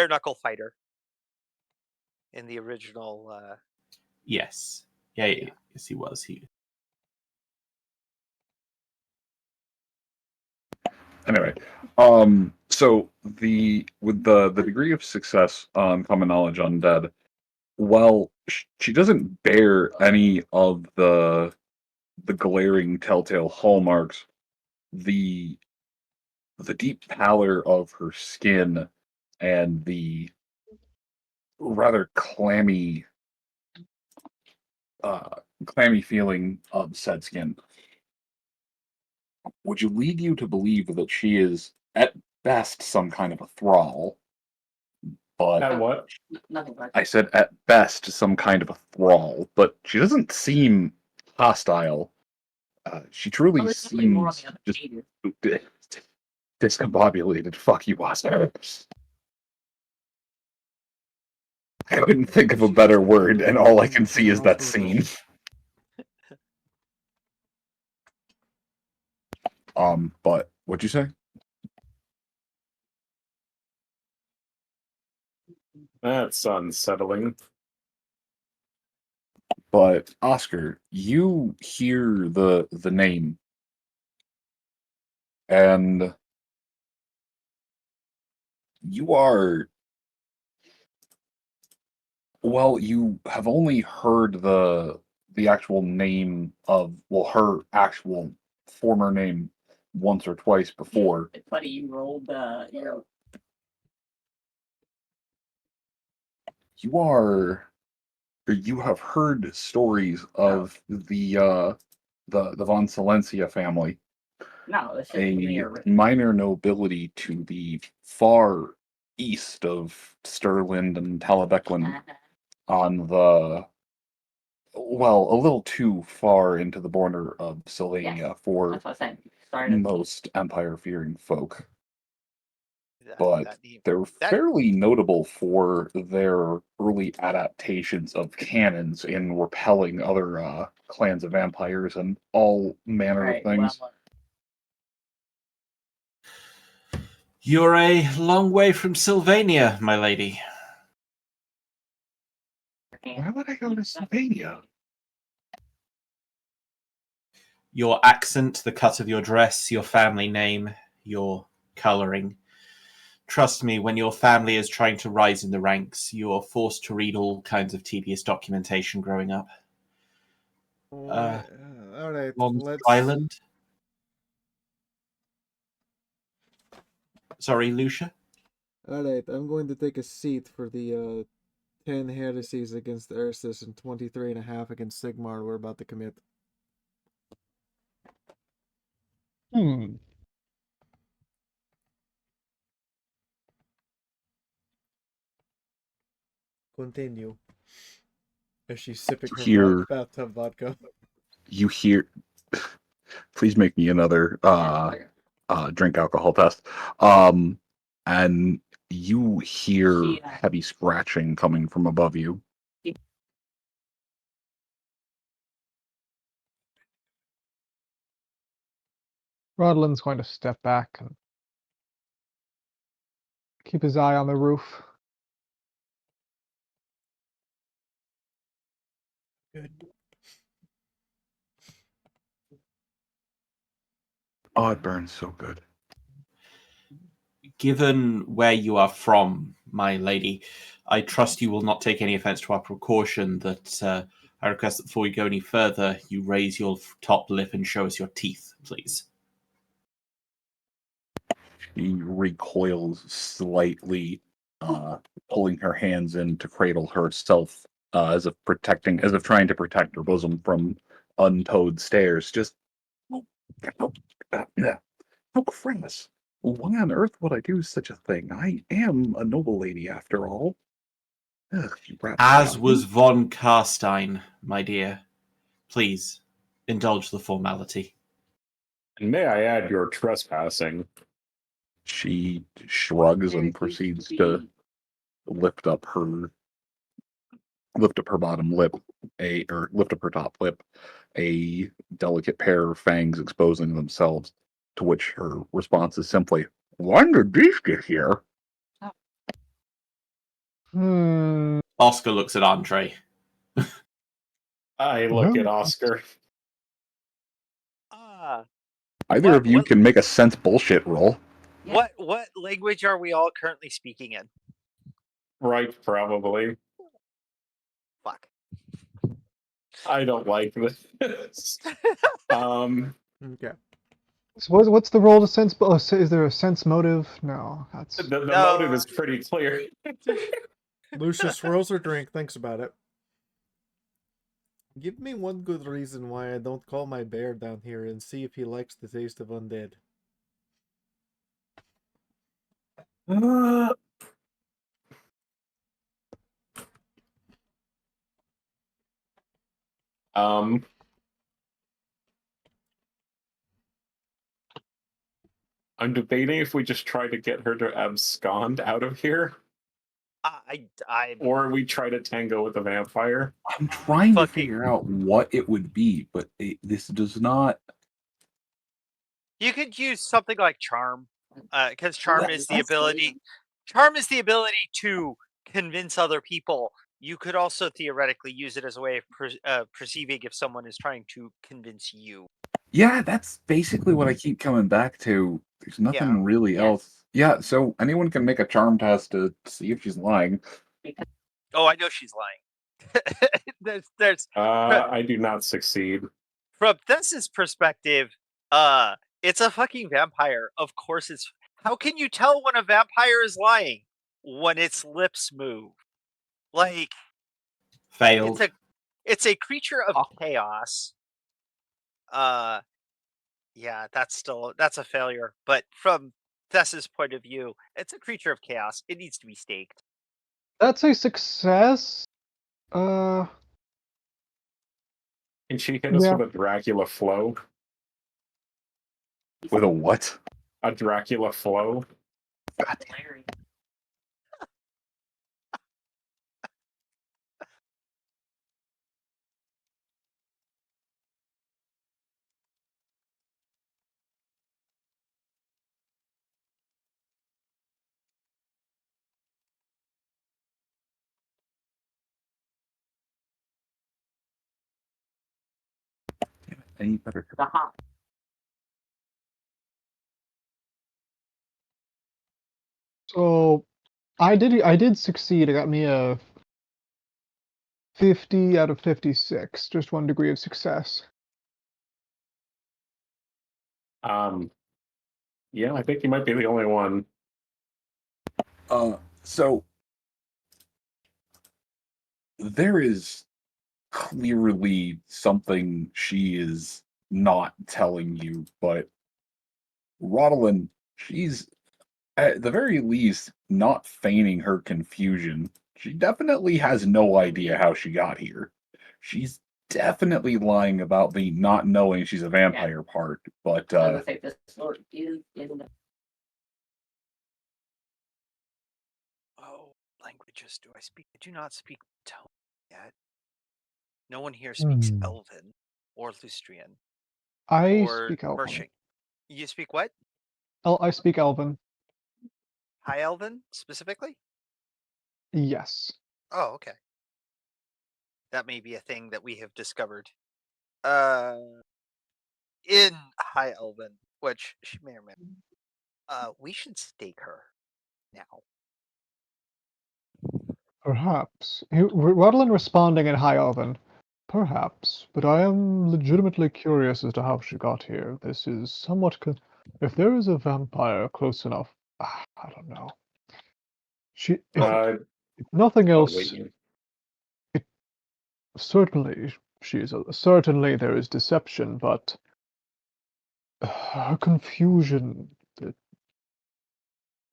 knuckle fighter in the original. Yes, yes, he was. Anyway, so with the degree of success on common knowledge undead, while she doesn't bear any of the glaring telltale hallmarks, the deep pallor of her skin and the rather clammy feeling of said skin would you lead you to believe that she is at best some kind of a thrall. But At what? I said at best some kind of a thrall, but she doesn't seem hostile. She truly seems just discombobulated. Fuck you, Oscar. I couldn't think of a better word, and all I can see is that scene. But what'd you say? That's unsettling. But Oscar, you hear the name, and you are well. You have only heard the actual name of her actual former name once or twice before. It's funny you rolled You have heard stories of the von Silencia family, No, it's just a minor nobility to the far east of Stirland and Talabeclan, on the a little too far into the border of Sylvania for most empire-fearing folk. but they're fairly notable for their early adaptations of cannons in repelling other clans of vampires and all manner of things. You're a long way from Sylvania, my lady. Why would I go to Sylvania? Your accent, the cut of your dress, your family name, your colouring. Trust me, when your family is trying to rise in the ranks, you are forced to read all kinds of tedious documentation growing up. All right, let's... Island. Sorry, Lusha? Alright, I'm going to take a seat for the 10 heresies against Ursus and 23.5 against Sigmar we're about to commit. Continue. As she's sipping her bathtub vodka. You hear... Please make me another drink alcohol test. And you hear heavy scratching coming from above you. Rodalin's going to step back and keep his eye on the roof. Good. Oh, it burns so good. Given where you are from, my lady, I trust you will not take any offense to our precaution that I request that before we go any further, you raise your top lip and show us your teeth, please. She recoils slightly, pulling her hands in to cradle herself, as if trying to protect her bosom from untowed stares. Just, Chris, why on earth would I do such a thing? I am a noble lady, after all. Ugh, As was von Karstein, my dear. Please, indulge the formality. And may I add, you're trespassing. She shrugs and proceeds to lift up her bottom lip, lift up her top lip, a delicate pair of fangs exposing themselves, to which her response is simply, "When did these get here?" Oscar looks at Andre. I look at Oscar. Either of you can make a sense bullshit roll. What language are we all currently speaking in? Right, probably. Fuck. I don't like this. Okay. So what's the role to sense? Oh, is there a sense motive? No, that's the motive is pretty clear. Lusha swirls her drink, thinks about it. Give me one good reason why I don't call my bear down here and see if he likes the taste of undead. I'm debating if we just try to get her to abscond out of here. Or we try to tango with the vampire. I'm trying to figure out what it would be, but this does not... You could use something like charm, because charm is the ability. Charm is the ability to convince other people. You could also theoretically use it as a way of perceiving if someone is trying to convince you. Yeah, that's basically what I keep coming back to. There's nothing really else. Yeah, so anyone can make a charm test to see if she's lying. Oh, I know she's lying. I do not succeed. From Thess's perspective, it's a fucking vampire. Of course it's... How can you tell when a vampire is lying? When its lips move. Like... Failed. It's a creature of chaos. Yeah, that's a failure. But from Thess's point of view, it's a creature of chaos. It needs to be staked. That's a success. Can she hit us with a Dracula flow? With a what? A Dracula flow. Larry. Any better? The hot. So I did succeed. It got me a 50 out of 56. Just 1 degree of success. Yeah, I think you might be the only one. So there is clearly something she is not telling you, but Rodalin, she's at the very least not feigning her confusion. She definitely has no idea how she got here. She's definitely lying about the not knowing she's a vampire part, but I was gonna say this Lord is in the Oh, languages do I speak? I do not speak Tone yet. No one here speaks Hmm. Elven or Lustrian I or speak Elven. Mershing. You speak what? I speak Elven. High Elven specifically? Yes. Oh, okay. That may be a thing that we have discovered. In High Elven, which she may or may. We should stake her now. Perhaps. Rodlin responding in High Elven. Perhaps, but I am legitimately curious as to how she got here. This is somewhat. If there is a vampire close enough, I don't know. If nothing Oh, else, wait. certainly certainly there is deception, but her confusion.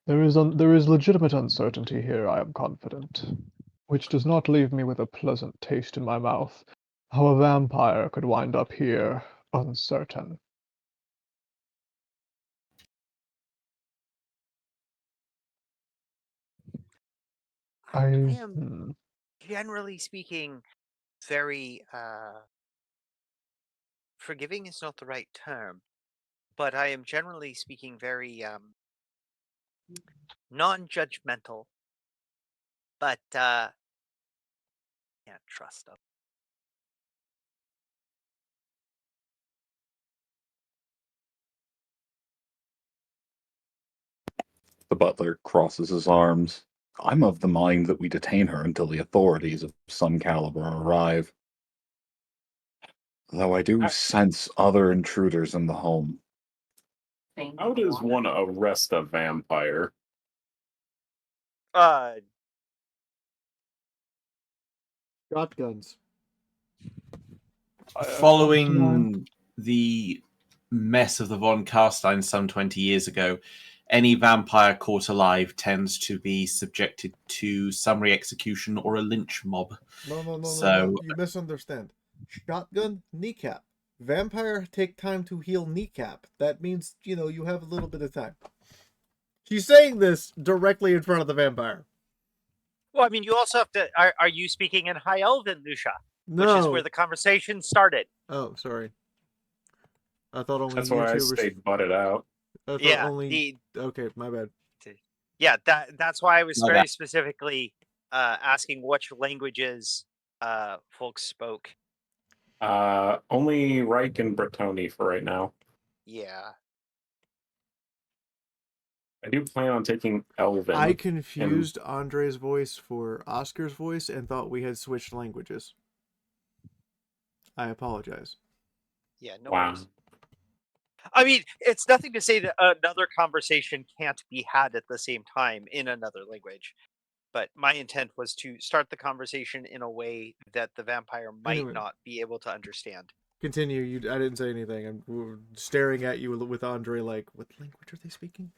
There is legitimate uncertainty here, I am confident, which does not leave me with a pleasant taste in my mouth. How a vampire could wind up here, uncertain. I am Hmm. generally speaking very forgiving is not the right term, but I am generally speaking very non-judgmental, but can't trust them. the butler crosses his arms. I'm of the mind that we detain her until the authorities of some caliber arrive. Though I do sense other intruders in the home. thing. How does one arrest a vampire? Shotguns. Following the mess of the von Carstein some 20 years ago, any vampire caught alive tends to be subjected to summary execution or a lynch mob. No. You misunderstand. Shotgun, kneecap. Vampire take time to heal kneecap. That means, you have a little bit of time. She's saying this directly in front of the vampire. Well, I mean, you also have to. Are you speaking in High Elven, Lusha? No. Which is where the conversation started. Oh, sorry. I thought only That's you why I two were. stayed butted out. I thought Yeah, only. Okay, my bad. Yeah, that's why I was My very bad. specifically asking which languages folks spoke. Only Reich and Bretonny for right now. Yeah. I do plan on taking Elven. I confused Andre's voice for Oscar's voice and thought we had switched languages. I apologize. Yeah, no Wow. worries. I mean, it's nothing to say that another conversation can't be had at the same time in another language. But my intent was to start the conversation in a way that the vampire might Anyway. not be able to understand. Continue. I didn't say anything. I'm staring at you with Andre like, what language are they speaking?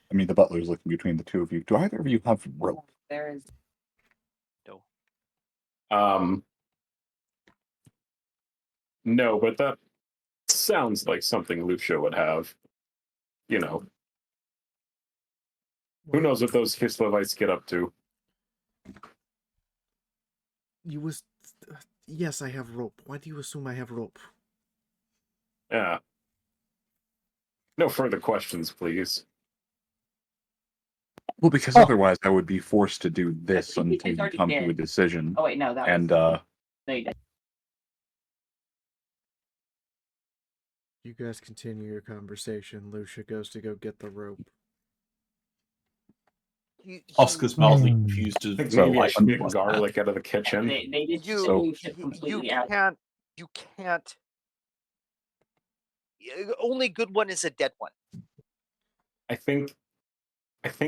I mean, the butler's looking between the two of you. Do either of you have rope? There is No, but that sounds like something Lusha would have. Who knows what those Kislevites get up to? You was... Yes, I have rope. Why do you assume I have rope? Yeah. No further questions, please. Well, because otherwise I would be forced to do this until you come to a decision. Oh wait, no, that And was. No, you didn't. You guys continue your conversation. Lucia goes to go get the rope. Oscar's mildly Hmm. confused I as think to maybe I why should he get wasn't there. garlic out of the kitchen. They did You so, you completely out. can't. Only good one is a dead one. I think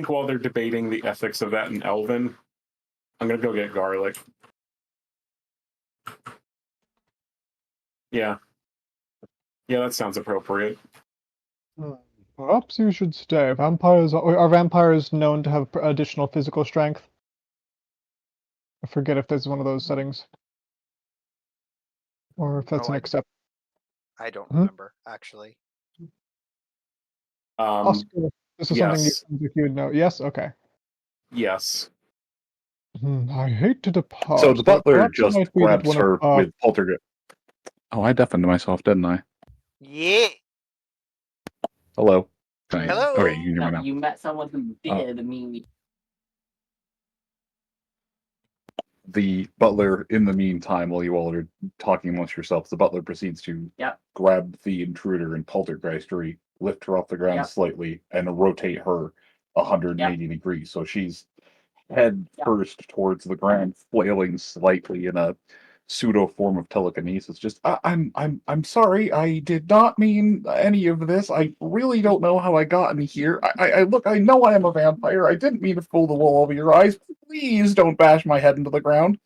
while they're debating the ethics of that in Elven, I'm gonna go get garlic. Yeah. Yeah, that sounds appropriate. Perhaps you should stay. Are vampires known to have additional physical strength? I forget if this is one of those settings. Or if that's Oh, an exception. I don't Hmm? remember, actually. Oscar, this is something Yes. you would know. Yes? Okay. Yes. I hate to depart. So the but butler perhaps it just might be that grabs one of, her with poltergeist. Oh, I deafened myself, didn't I? Yeah. Hello. Hello. Okay, you can hear me No, now. you met someone who did mean. The butler, in the meantime, while you all are talking amongst yourselves, the butler proceeds to grab the intruder and poltergeistery, lift her off the ground slightly, and rotate her 180 degrees. So she's head first towards the ground, flailing slightly in a pseudo form of telekinesis. Just, I'm sorry, I did not mean any of this. I really don't know how I got in here. Look, I know I am a vampire. I didn't mean to pull the wool over your eyes. Please don't bash my head into the ground.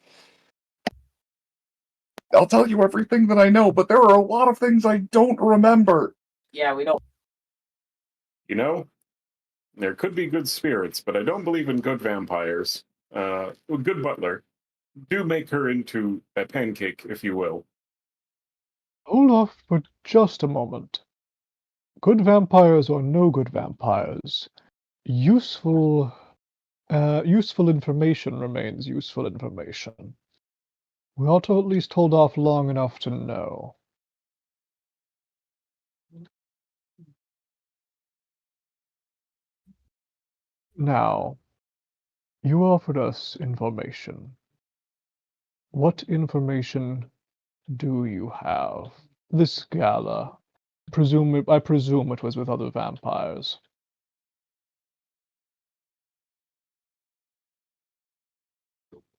I'll tell you everything that I know, but there are a lot of things I don't remember. Yeah, we don't. You know, there could be good spirits, but I don't believe in good vampires. Good butler. Do make her into a pancake, if you will. Hold off for just a moment. Good vampires or no good vampires, useful information remains useful information. We ought to at least hold off long enough to know. Now, you offered us information. What information do you have? This gala. I presume it was with other vampires.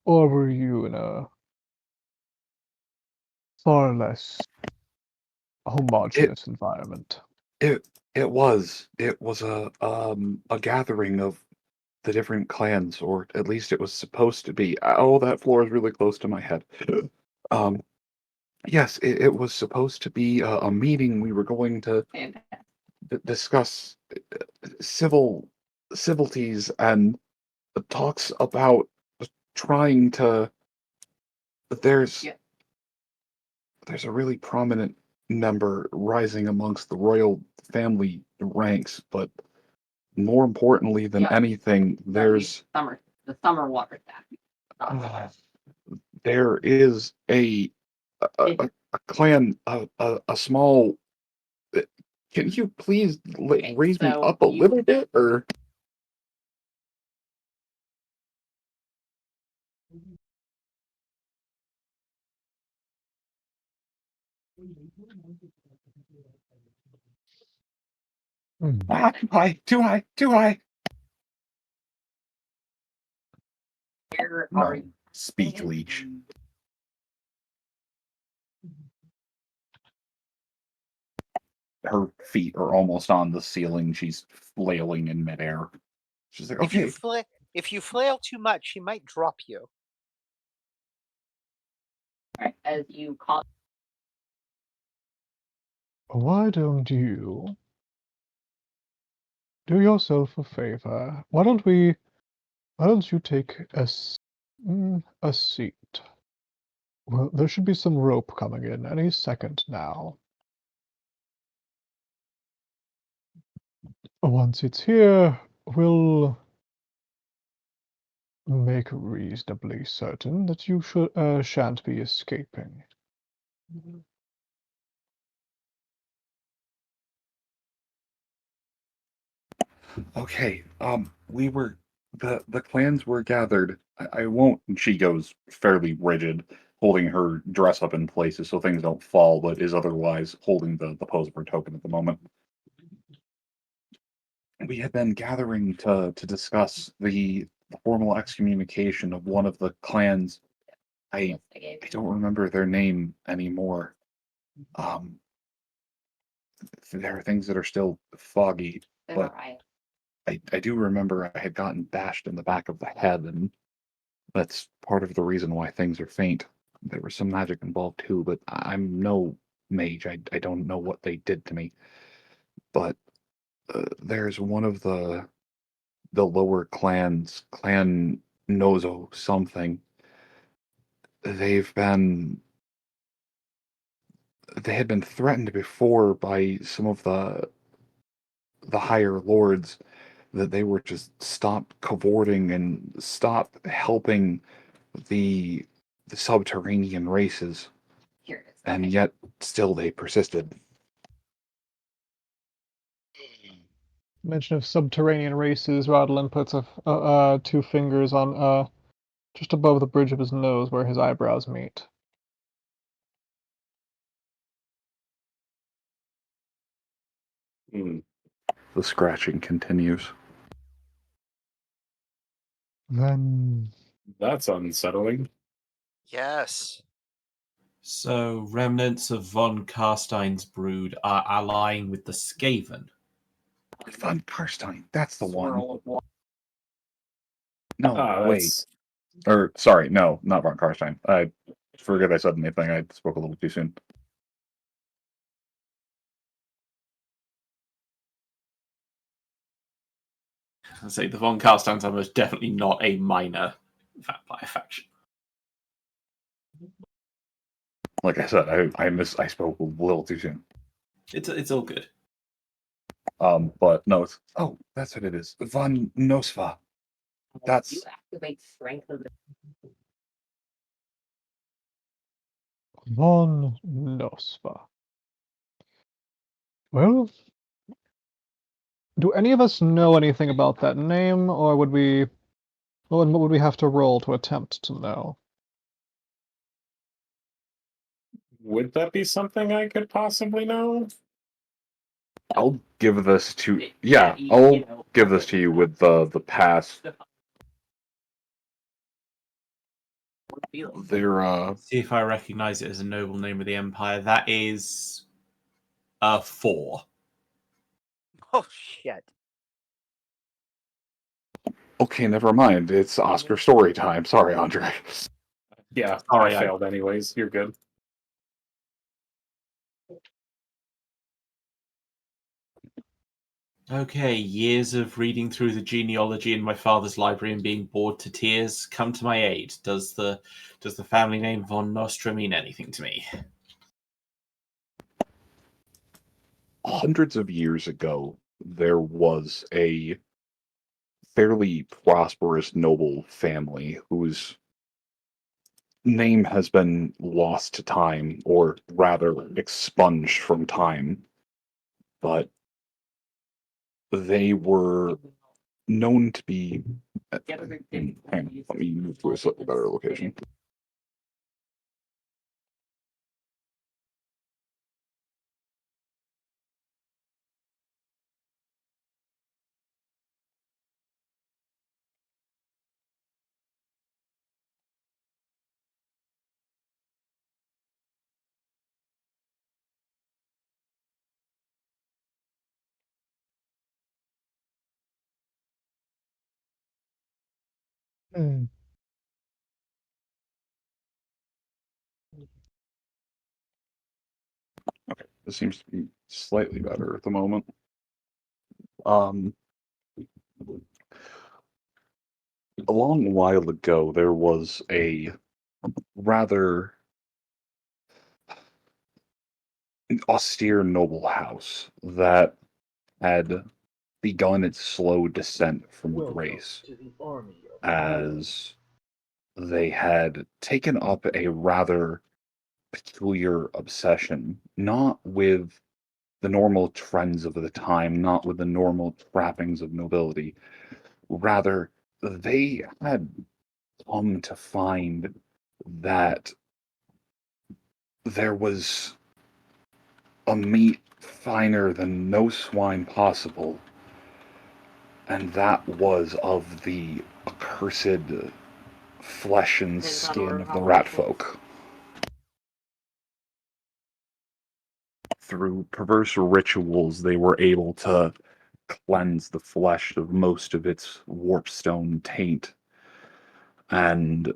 Or were you in a far less homogeneous environment? It was a gathering of the different clans, or at least it was supposed to be. Oh, that floor is really close to my head. Yes, it was supposed to be a meeting. We were going to discuss civilities and talks about trying to. There's a really prominent member rising amongst the royal family ranks, but more importantly than anything, there's The summer water staff. there is a clan, a small. Can you please raise me up a little bit, or? Too high, too high, too high. Where are you? Speak, leech. Her feet are almost on the ceiling. She's flailing in midair. She's like, okay. If you flail too much, she might drop you. Alright, as you call. Why don't you do yourself a favor? Why don't you take a seat? Well, there should be some rope coming in any second now. Once it's here, we'll make reasonably certain that you shan't be escaping. Okay, the clans were gathered. I won't. And she goes fairly rigid, holding her dress up in places so things don't fall, but is otherwise holding the pose of her token at the moment. We had been gathering to discuss the formal excommunication of one of the clans. I don't remember their name anymore. Um, there are things that are still foggy, but I do remember I had gotten bashed in the back of the head, and that's part of the reason why things are faint. There was some magic involved too, but I'm no mage. I don't know what they did to me. But there's one of the lower clans, Clan Nozo something. They've been they had been threatened before by some of the higher lords that they were just stop cavorting and stop helping the the subterranean races, and yet still they persisted. Mention of subterranean races, Rodalin puts two fingers on just above the bridge of his nose where his eyebrows meet. Hmm. The scratching continues. Then That's unsettling. Yes. So, remnants of von Karstein's brood are allying with the Skaven. Von Karstein, that's the one. No, wait. That's Or, sorry, no, not Von Karstein. I forget I said anything. I spoke a little too soon. I say the von Karsteins are most definitely not a minor vampire faction. Like I said, I spoke a little too soon. It's all good. But no, it's that's what it is. Von Nosfa. That's You activate strength of the Von Nosfa. Well, do any of us know anything about that name, or would we? Well, what would we have to roll to attempt to know? would that be something I could possibly know? I'll give this to I'll give this to you with the pass. They're See if I recognize it as a noble name of the Empire. That is a 4. Oh shit. okay, never mind. It's Oscar story time. Sorry, Andre. Yeah, Sorry, I failed anyways. You're good. Okay, years of reading through the genealogy in my father's library and being bored to tears come to my aid. Does the family name von Nostra mean anything to me? Hundreds of years ago, there was a fairly prosperous noble family whose name has been lost to time, or rather expunged from time. But they were known to be. Hang on, let me move to a slightly better location. Hmm. Okay, this seems to be slightly better at the moment. Um, a long while ago, there was a rather austere noble house that had begun its slow descent from Welcome grace. to the army of as they had taken up a rather peculiar obsession, not with the normal trends of the time, not with the normal trappings of nobility. Rather, they had come to find that there was a meat finer than no swine possible, and that was of the accursed flesh and skin of the rat folk. Through perverse rituals, they were able to cleanse the flesh of most of its warpstone taint. And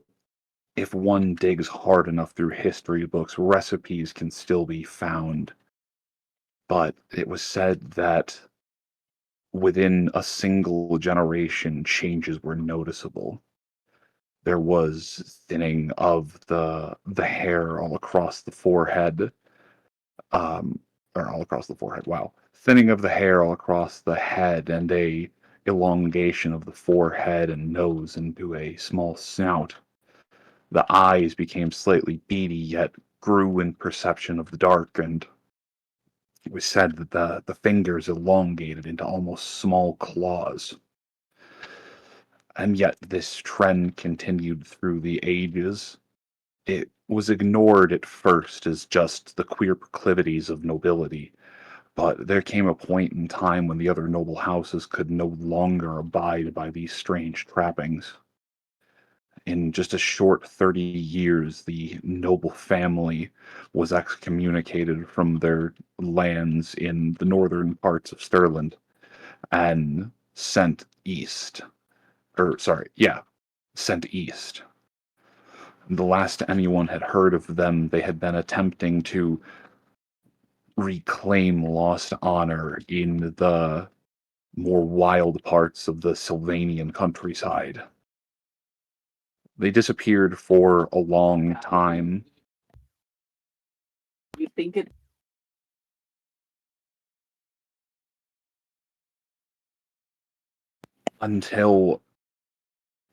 if one digs hard enough through history books, recipes can still be found. But it was said that within a single generation, changes were noticeable. There was thinning of the hair all across the forehead, or all across the forehead. Wow, thinning of the hair all across the head, and a elongation of the forehead and nose into a small snout. The eyes became slightly beady, yet grew in perception of the dark, and it was said that the fingers elongated into almost small claws. And yet this trend continued through the ages. It was ignored at first as just the queer proclivities of nobility, but there came a point in time when the other noble houses could no longer abide by these strange trappings. In just a short 30 years, the noble family was excommunicated from their lands in the northern parts of Stirland and sent east. Sent east. The last anyone had heard of them, they had been attempting to reclaim lost honor in the more wild parts of the Sylvanian countryside. They disappeared for a long time. You think it? Until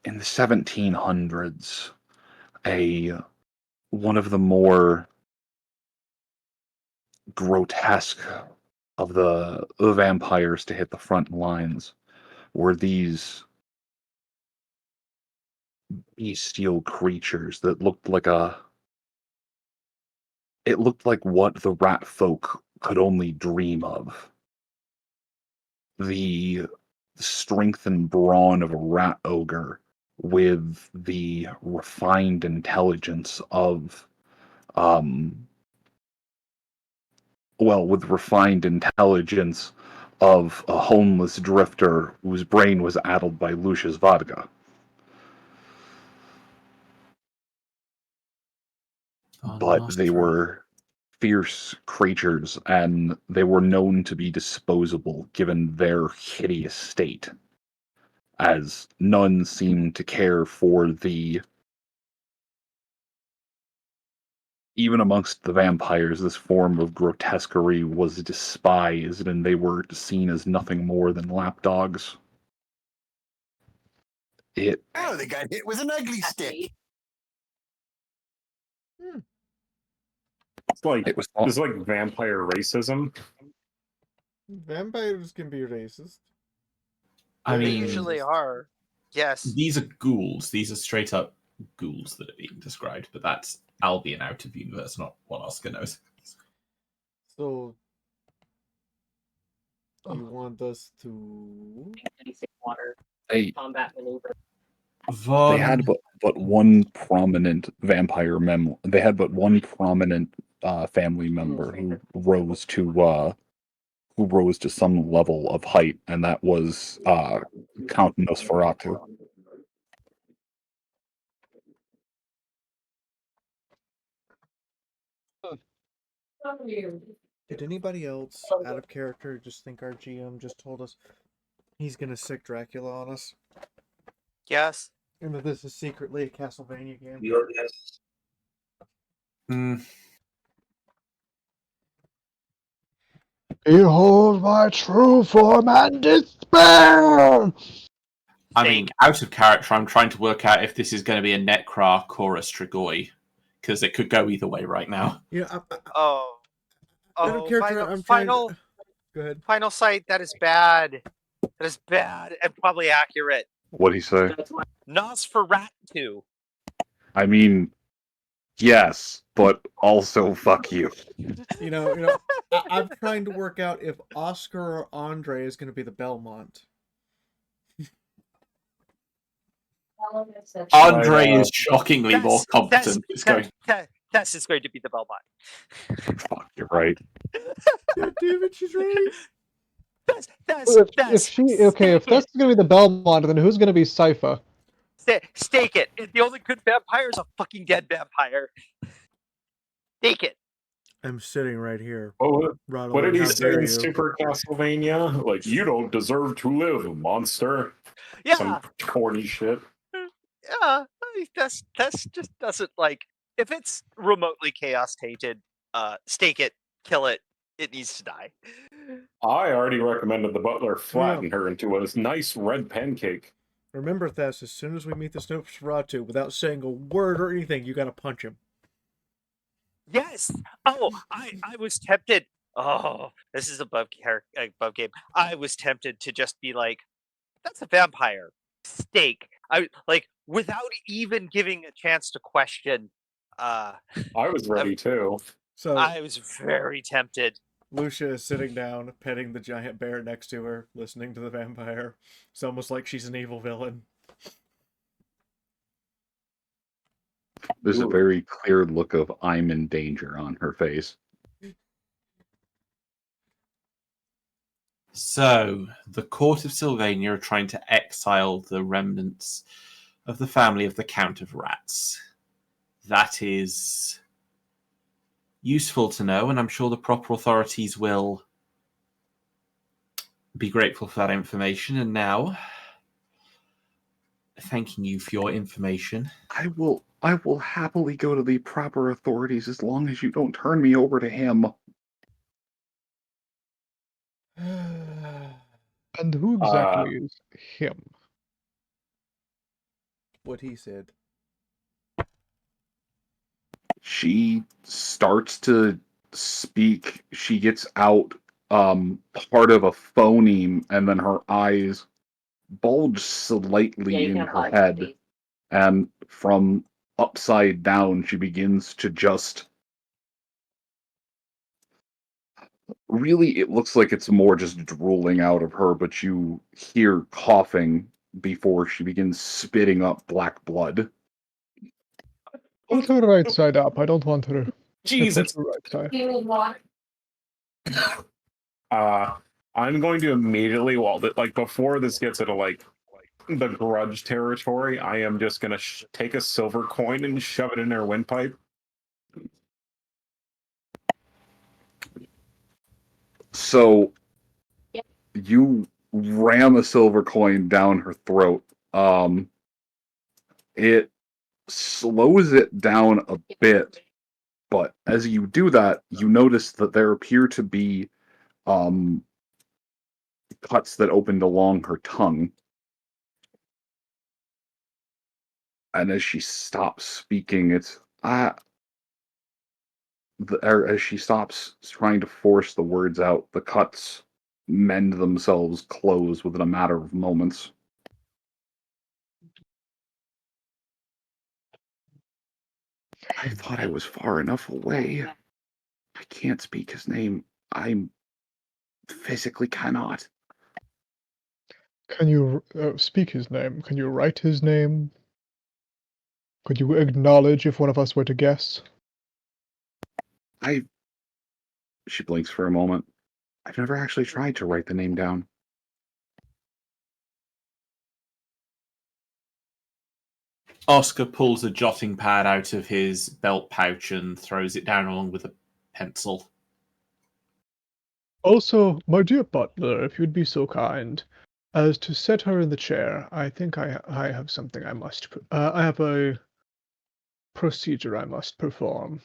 in the 1700s, one of the more grotesque of the vampires to hit the front lines were these bestial creatures that looked like what the rat folk could only dream of. The strength and brawn of a rat ogre with the refined intelligence of a homeless drifter whose brain was addled by Lusha's vodka. But they were fierce creatures, and they were known to be disposable given their hideous state, as none seemed to care for even amongst the vampires, this form of grotesquerie was despised, and they were seen as nothing more than lapdogs. They got hit with an ugly stick. It's like vampire racism. Vampires can be racist. I They mean, usually are. Yes. These are ghouls. These are straight up ghouls that are being described, but that's Albion out of universe, not what Oscar knows. So, you want us to Water They combat maneuver. they had but one prominent vampire member. They had but one prominent family member who rose to some level of height, and that was Count Nosferatu. Did anybody else, out of character, just think our GM just told us he's gonna sick Dracula on us? Yes. And that this is secretly a Castlevania game? Behold my true form and despair! I mean, out of character, I'm trying to work out if this is going to be a Necrarch or a Strigoi, because it could go either way right now. Yeah. Oh, Out of character, final, I'm trying. final, Go ahead. final sight. That is bad. That is bad and probably accurate. What'd he say? Nosferatu. I mean, yes, but also fuck you. I'm trying to work out if Oscar or Andre is going to be the Belmont. Andre is shockingly more competent. Tess is going to be the Belmont. Fuck, you're right. God damn it, she's right. If that's gonna be the Belmont, then who's gonna be Sypha? Stake it. The only good vampire is a fucking dead vampire. Stake it. I'm sitting right here. Oh, Rodalin, what did he how say dare in you? Super Castlevania? Like, you don't deserve to live, monster. Yeah. Some corny shit. Yeah. Tess just doesn't like. If it's remotely chaos tainted, stake it, kill it. It needs to die. I already recommended the butler flatten her into a nice red pancake. Remember, Thess, as soon as we meet the Nosferatu, without saying a word or anything, you gotta punch him. Yes. Oh, I was tempted. Oh, this is above game. I was tempted to just be like, "That's a vampire." Stake. I like without even giving a chance to question. I was ready too. So I was very tempted. Lusha is sitting down, petting the giant bear next to her, listening to the vampire. It's almost like she's an evil villain. There's a very clear look of I'm in danger on her face. So, the court of Sylvania are trying to exile the remnants of the family of the Count of Rats. That is useful to know, and I'm sure the proper authorities will be grateful for that information. And now, thanking you for your information. I will happily go to the proper authorities as long as you don't turn me over to him. And who exactly is him? What he said. She starts to speak. She gets out part of a phoneme, and then her eyes bulge slightly in her head, and from upside down she begins to just really, it looks like it's more just drooling out of her, but you hear coughing before she begins spitting up black blood. Put her right side up. I don't want her. Jesus. Put her right side. I'm going to immediately, before this gets into the grudge territory, I am just gonna take a silver coin and shove it in her windpipe. So you ram a silver coin down her throat. It slows it down a bit, but as you do that, you notice that there appear to be cuts that opened along her tongue. And as she stops speaking, as she stops trying to force the words out, the cuts mend themselves close within a matter of moments. I thought I was far enough away. I can't speak his name. I physically cannot. Can you speak his name? Can you write his name? Could you acknowledge if one of us were to guess? She blinks for a moment. I've never actually tried to write the name down. Oscar pulls a jotting pad out of his belt pouch and throws it down along with a pencil. Also, my dear butler, if you'd be so kind as to set her in the chair, I think I have something I must. I have a procedure I must perform.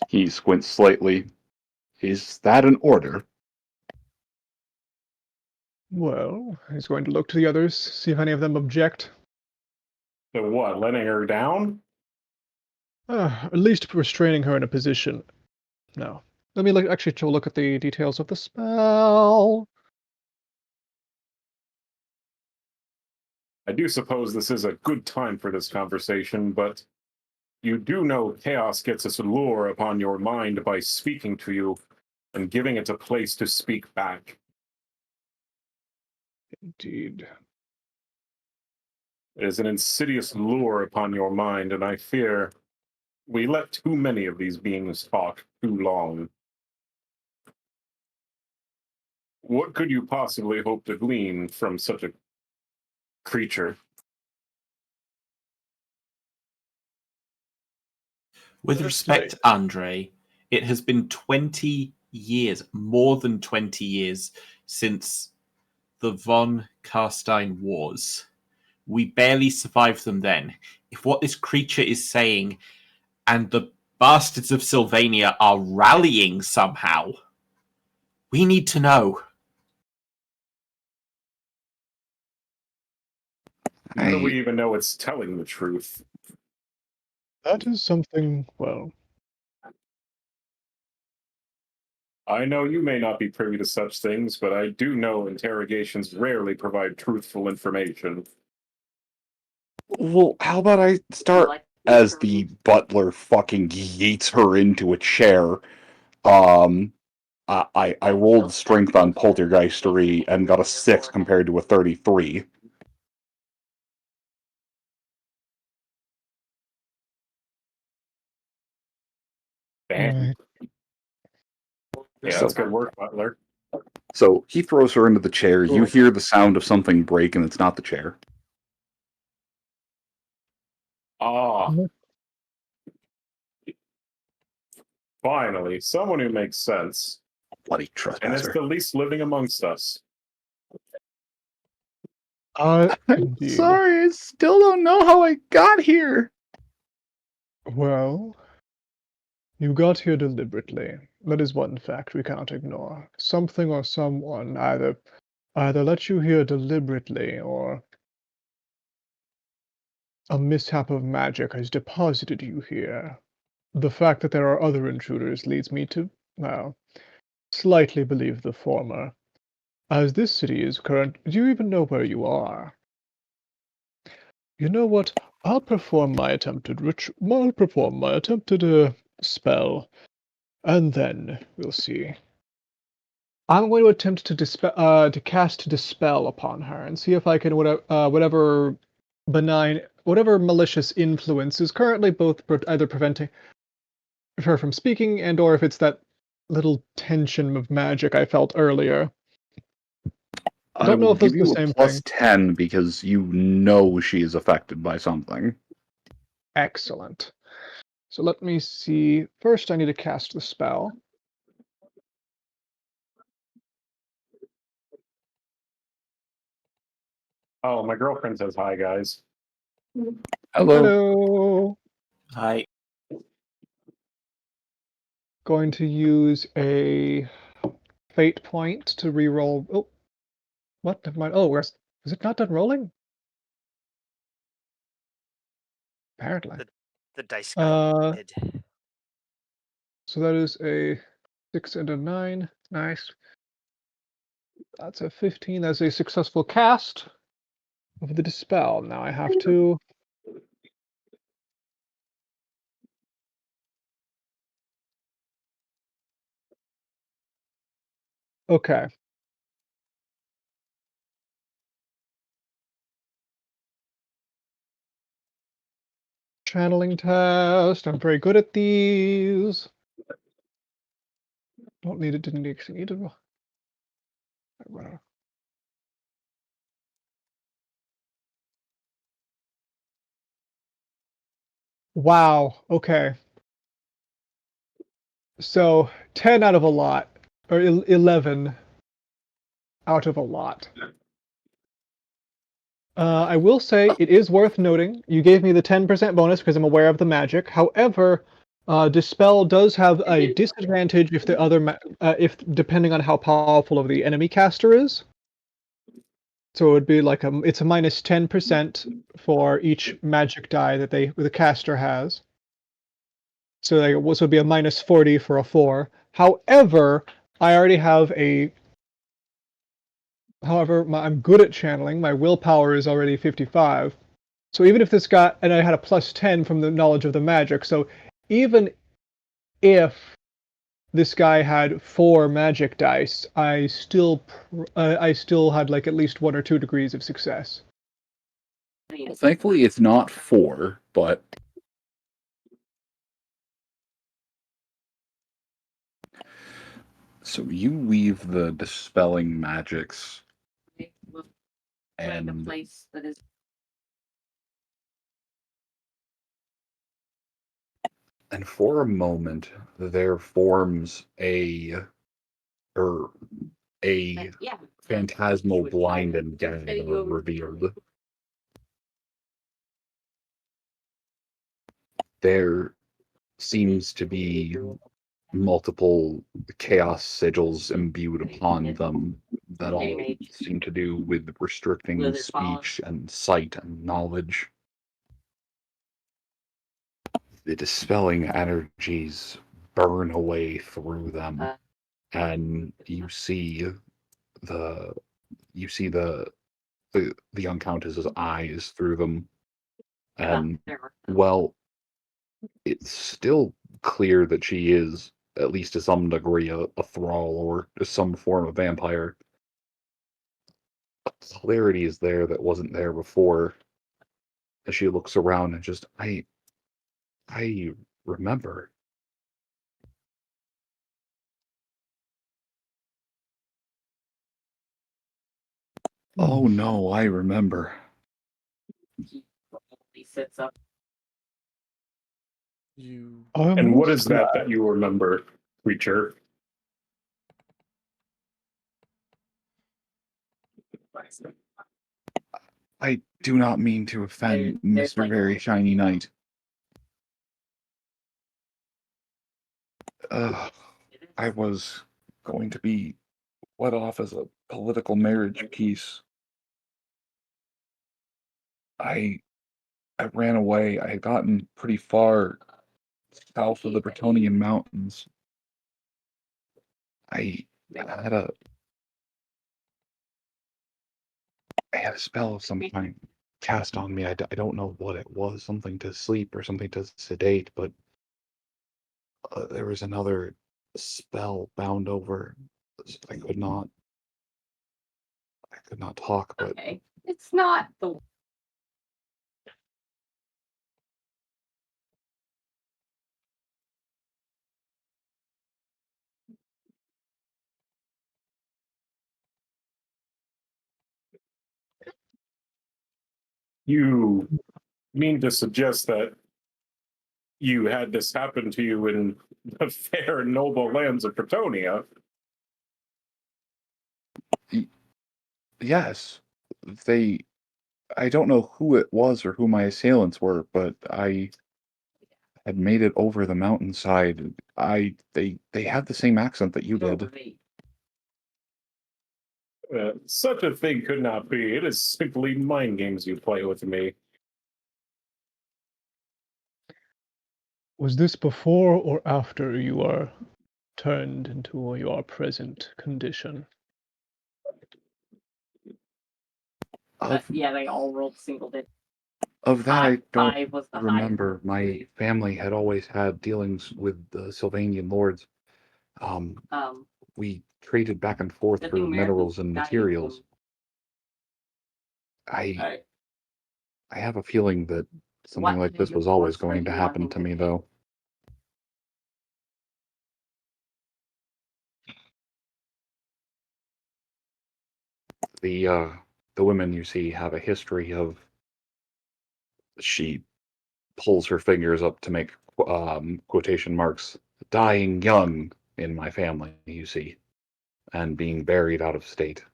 He squints slightly. Is that an order? Well, he's going to look to the others, see if any of them object. So what? Letting her down? At least restraining her in a position. No. Let me actually look at the details of the spell. I do suppose this is a good time for this conversation, but you do know chaos gets its lure upon your mind by speaking to you and giving it a place to speak back. Indeed. It is an insidious lure upon your mind, and I fear we let too many of these beings talk too long. What could you possibly hope to glean from such a creature? With respect, Andre, it has been 20 years, more than 20 years, since the Von Karstein Wars. We barely survived them then. If what this creature is saying, and the bastards of Sylvania are rallying somehow, we need to know. How do we even know it's telling the truth? That is something, well... I know you may not be privy to such things, but I do know interrogations rarely provide truthful information. Well, how about I start as the butler fucking yeets her into a chair? I rolled strength on poltergeistery and got a 6 compared to a 33. Damn. Right. Yeah, that's good work, Butler. So he throws her into the chair. You hear the sound of something break, and it's not the chair. Ah. Finally, someone who makes sense. Bloody And it's trespasser. the least living amongst us. Indeed. Sorry, I still don't know how I got here. Well, you got here deliberately. That is one fact we can't ignore. Something or someone either let you here deliberately, or a mishap of magic has deposited you here. The fact that there are other intruders leads me to, well, slightly believe the former. As this city is current, do you even know where you are? You know what? I'll perform my attempted spell, and then we'll see. I'm going to attempt to cast Dispel upon her and see if I can whatever malicious influence is currently both either preventing her from speaking and/or if it's that little tension of magic I felt earlier. I don't know if this is the same plus thing. 10 because you know she is affected by something. Excellent. So let me see. First, I need to cast the spell. Oh, my girlfriend says hi, guys. Hello. Hello. Hi. Going to use a fate point to reroll. Oh, what? Never mind. Oh, is it not done rolling? Apparently. The dice got hid. So that is a 6 and a 9. Nice. That's a 15. That's a successful cast of the Dispel. Now I have to... Okay. Channeling test. I'm very good at these. Don't need it. Didn't actually need it. Wow. Okay. So 10 out of a lot, or 11 out of a lot. I will say it is worth noting. You gave me the 10% bonus because I'm aware of the magic. However, Dispel does have a disadvantage if the other, if depending on how powerful of the enemy caster is. So it would be like it's a minus 10% for each magic die that the caster has. So like, this would be a minus 40 for a 4. However, I already have a. However, I'm good at channeling. My willpower is already 55. So even if this got, and I had a plus 10 from the knowledge of the magic, so even if this guy had 4 magic dice, I still had like at least 1 or 2 degrees of success. Well, thankfully, it's not 4, but so you weave the dispelling magics, Find a and place that is for a moment there forms a yeah. phantasmal blind and gag revealed. There seems to be multiple chaos sigils imbued upon them that all seem to do with restricting speech and sight and knowledge. The dispelling energies burn away through them, and you see the young countess's eyes through them, and well, it's still clear that she is, at least to some degree, a thrall or some form of vampire. Clarity is there that wasn't there before. As she looks around and just, I remember. Oh no, I remember. He sits up. You. And what is that you remember, creature? I do not mean to offend Mr. Very Shiny Knight. I was going to be let off as a political marriage piece. I ran away. I had gotten pretty far south of the Bretonian Mountains. I had a spell of some kind cast on me. I don't know what it was, something to sleep or something to sedate, but there was another spell bound over. I could not talk, but Okay, it's not the. You mean to suggest that you had this happen to you in the fair and noble lands of Bretonia? yes, I don't know who it was or who my assailants were, but I had made it over the mountainside. They had the same accent that you did. Such a thing could not be. It is simply mind games you play with me. Was this before or after you are turned into your present condition? Yeah, they all rolled single digits. Of that, I don't Five was the remember. My family had always had dealings with the Sylvanian lords. We traded back and forth for minerals and materials. I have a feeling that something like this was always going to happen to me, though. The women you see have a history of. She pulls her fingers up to make quotation marks. Dying young in my family, you see, and being buried out of state.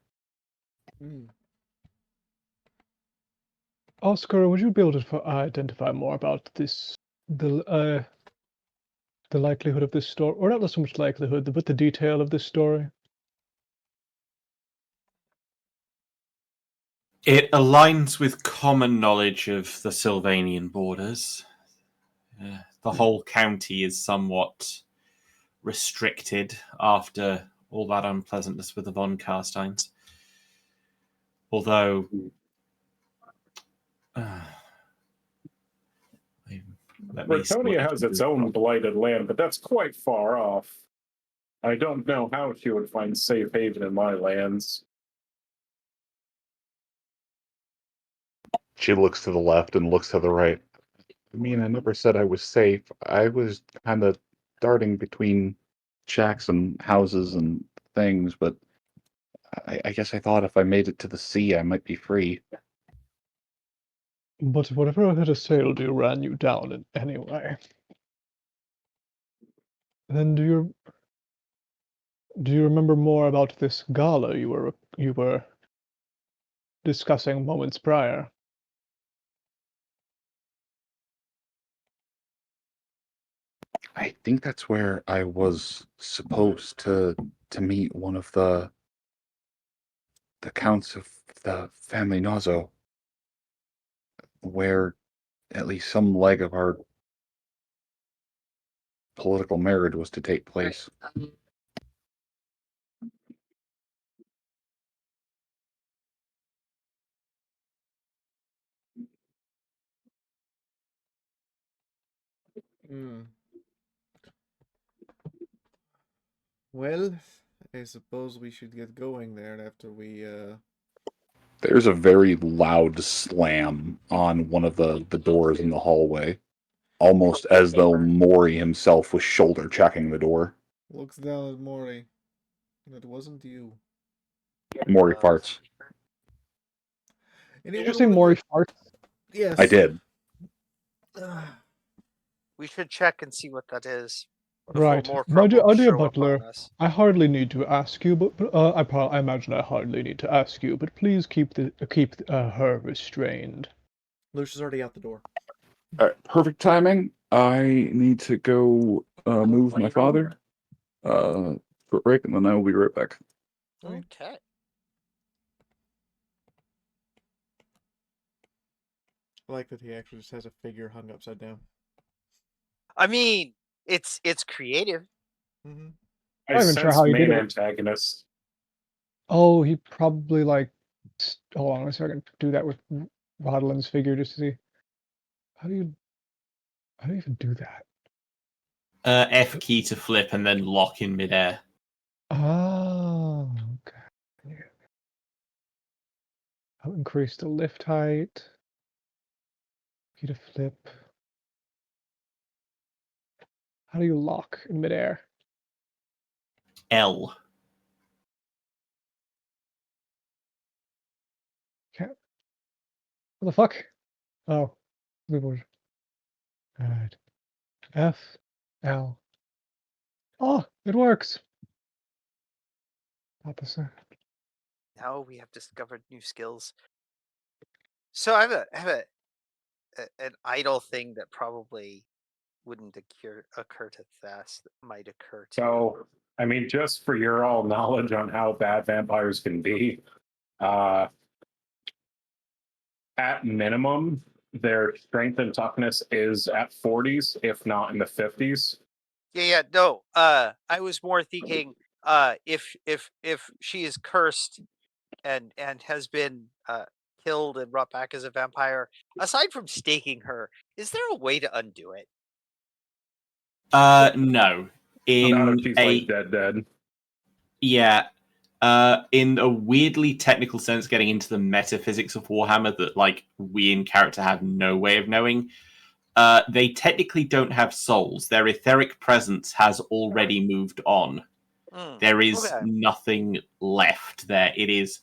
Oscar, would you be able to identify more about this, the likelihood of this story, or not so much likelihood, but the detail of this story? It aligns with common knowledge of the Sylvanian borders. The whole county is somewhat restricted after all that unpleasantness with the von Carsteins. Although, Britonia has its own blighted land, but that's quite far off. I don't know how she would find safe haven in my lands. She looks to the left and looks to the right. I mean, I never said I was safe. I was kind of darting between shacks and houses and things, but I guess I thought if I made it to the sea, I might be free. But whatever had assailed you ran you down in any way. Then do you remember more about this gala you were discussing moments prior? I think that's where I was supposed to meet one of the counts of the family Nazo, where at least some leg of our political marriage was to take place. Well, I suppose we should get going there after we, There's a very loud slam on one of the doors in the hallway, almost as though Maury himself was shoulder checking the door. looks down at Maury. It wasn't you. Maury farts. Did you say Maury farts? Yes. I did. We should check and see what that is. Right. More My dear trouble show butler, upon us. I hardly need to ask you, but I imagine I hardly need to ask you, but please keep her restrained. Lusha's already out the door. All right, perfect timing. I need to go move my father. Quick break, and then I will be right back. Okay. I like that he actually just has a figure hung upside down. I mean, it's creative. Mm-hmm. I I'm not even sure sense how he did main it. antagonist. Oh, he probably hold on a second. Do that with Rodalin's figure just to see. How do you even do that? F key to flip and then lock in midair. Oh, okay. I'll increase the lift height. Key to flip. How do you lock in midair? L. Can't. What the fuck? Oh. Alright. F, L. Oh, it works. Opposite. Now we have discovered new skills. So I have an idle thing that probably wouldn't occur to Thess that might occur to. So, I mean, just for your all knowledge on how bad vampires can be, at minimum, their strength and toughness is at 40s, if not in the 50s. Yeah, no. I was more thinking, if she is cursed and has been killed and brought back as a vampire, aside from staking her, is there a way to undo it? No. Not if she's like dead. Yeah. In a weirdly technical sense, getting into the metaphysics of Warhammer that like we in character have no way of knowing. They technically don't have souls. Their etheric presence has already moved on. There is nothing left there. It is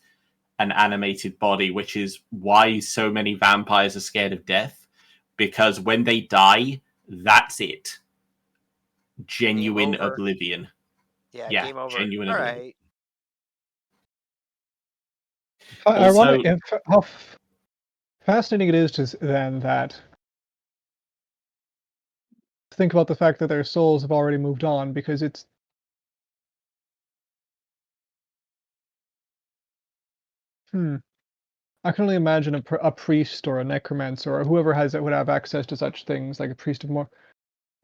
an animated body, which is why so many vampires are scared of death. Because when they die, that's it. Genuine oblivion. Yeah, game over. Genuine All oblivion. right. Ironic, how fascinating it is to then that think about the fact that their souls have already moved on, because it's I can only imagine a priest or a necromancer or whoever would have access to such things, like a priest of more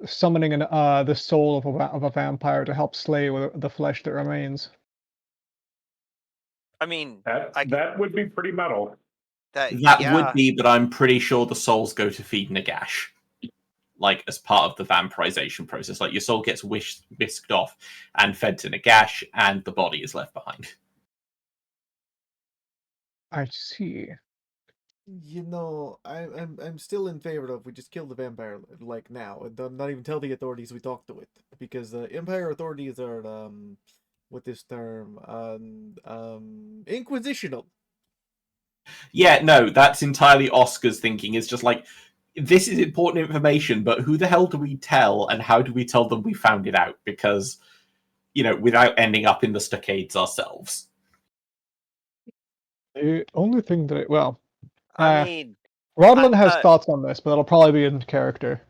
summoning the soul of a vampire to help slay the flesh that remains. I mean, That would be pretty metal. That yeah. would be, but I'm pretty sure the souls go to feed Nagash. Like, as part of the vampirization process. Like, your soul gets whisked off and fed to Nagash, and the body is left behind. I see. You know, I'm still in favor of we just kill the vampire like now, and not even tell the authorities we talked to it, because the Empire authorities are with this term inquisitional. Yeah, no, that's entirely Oscar's thinking. It's just like, this is important information, but who the hell do we tell, and how do we tell them we found it out? Because, without ending up in the stockades ourselves. The only thing that I mean, Rodalin has thoughts on this, but it'll probably be in character.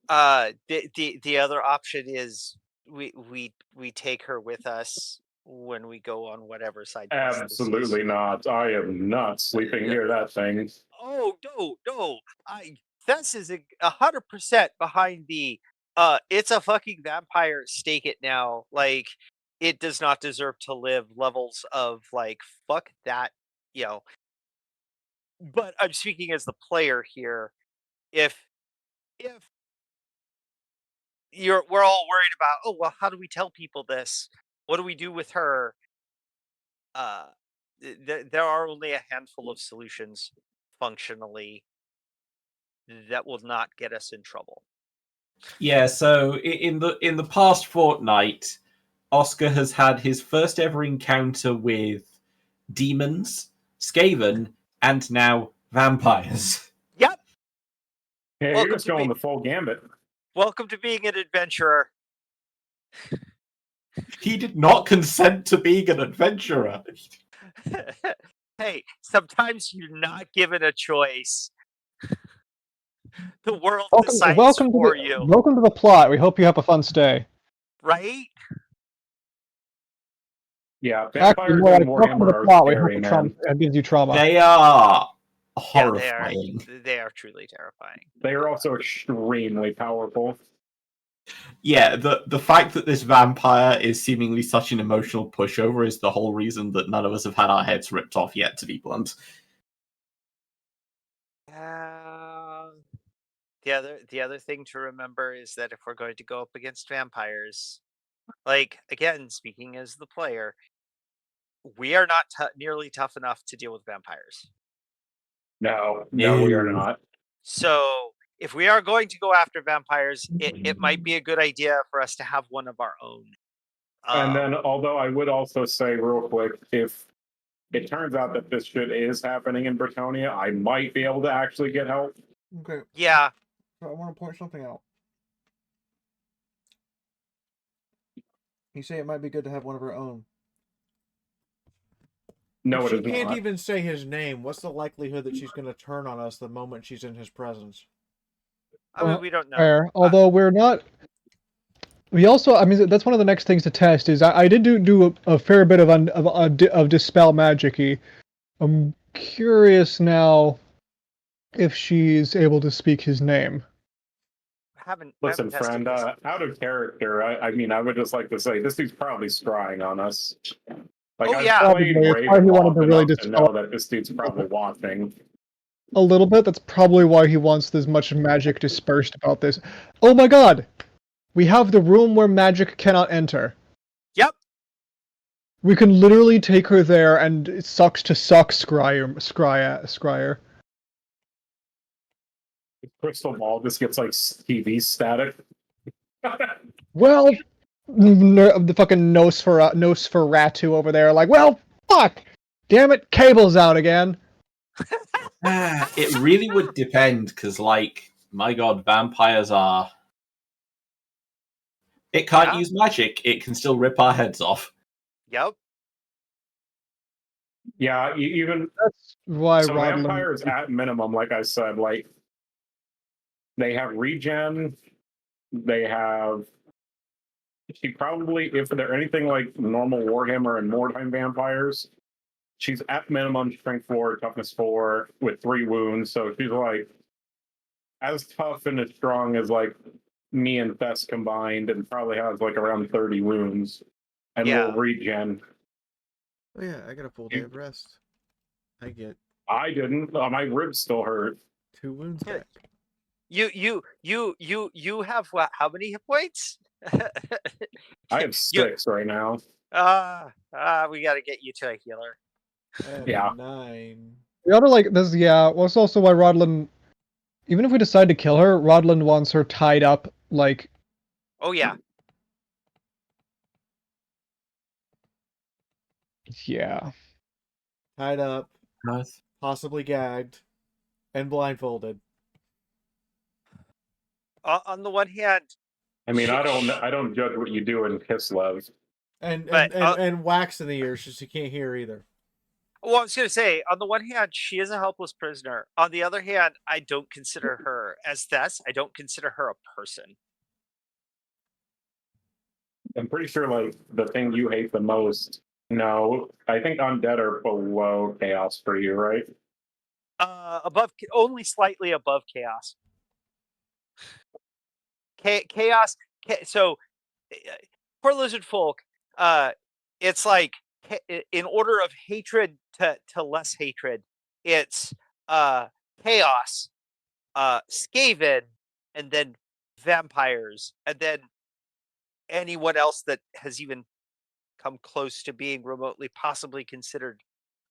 The other option is we take her with us when we go on whatever side quest this is. Absolutely not. I am not sleeping near that thing. Oh no! This is 100% behind the it's a fucking vampire, stake it now. Like, it does not deserve to live levels of like fuck that, But I'm speaking as the player here. If we're all worried about, oh well, how do we tell people this? What do we do with her? There are only a handful of solutions functionally that will not get us in trouble. Yeah, so in the past fortnight, Oscar has had his first ever encounter with demons, Skaven, and now vampires. Yep. Yeah, you're just going the full gambit. Welcome to being an adventurer. He did not consent to being an adventurer. Hey, sometimes you're not given a choice. The world decides for you. Welcome to the plot. We hope you have a fun stay. Right? Yeah, Actually, vampires and welcome to the Warhammer plot. are scary, man. It gives you trauma. They are horrifying. Yeah, they are truly terrifying. They are also extremely powerful. Yeah, the fact that this vampire is seemingly such an emotional pushover is the whole reason that none of us have had our heads ripped off yet, to be blunt. The other thing to remember is that if we're going to go up against vampires, like, again, speaking as the player, we are not nearly tough enough to deal with vampires. No, we are not. So if we are going to go after vampires, it might be a good idea for us to have one of our own. And then, although I would also say real quick, if it turns out that this shit is happening in Britonia, I might be able to actually get help. Okay. Yeah. So I want to point something out. You say it might be good to have one of our own. No, if it she is can't not. even say his name, what's the likelihood that she's going to turn on us the moment she's in his presence? I mean, we don't know. Fair. Although we're not. We also, I mean, that's one of the next things to test. Is I did do a fair bit of dispel magic-y. I'm curious now if she's able to speak his name. Listen, friend, out of character, I mean, I would just like to say this dude's probably scrying on us. Like, I've played Raven enough to know that this dude's probably watching. A little bit. That's probably why he wants as much magic dispersed about this. Oh my god! We have the room where magic cannot enter. Yep. We can literally take her there and it sucks to suck scryer. Crystal ball just gets like TV static. Well, the fucking Nosferatu over there, like, well, fuck! Damn it, cable's out again. It really would depend, because, like, my god, vampires are... It can't use magic, it can still rip our heads off. Yep. Yeah, even... That's why so vampires, at minimum, like I said, like, they have regen, they have... She probably, if they're anything like normal Warhammer and Mordheim vampires, she's at minimum strength 4, toughness 4 with 3 wounds, so she's like as tough and as strong as like me and Fess combined, and probably has like around 30 wounds, and will regen. Oh yeah, I got a full day of rest. I didn't. My ribs still hurt. 2 wounds back. You have what? How many hit points? I have 6 right now. We got to get you to a healer. Yeah. 9. We ought to like this. Yeah, well, it's also why Rodalin. Even if we decide to kill her, Rodalin wants her tied up, like. Oh yeah. Yeah. Tied up, Nice. possibly gagged, and blindfolded. On the one hand, I mean, I don't judge what you do in Kislev. And wax in the ears so she can't hear either. Well, I was going to say, on the one hand, she is a helpless prisoner. On the other hand, I don't consider her as Thess. I don't consider her a person. I'm pretty sure, like, the thing you hate the most. No, I think undead are below chaos for you, right? Only slightly above chaos. Chaos. So, for lizard folk, it's like in order of hatred to less hatred, it's chaos, Skaven, and then vampires, and then anyone else that has even come close to being remotely possibly considered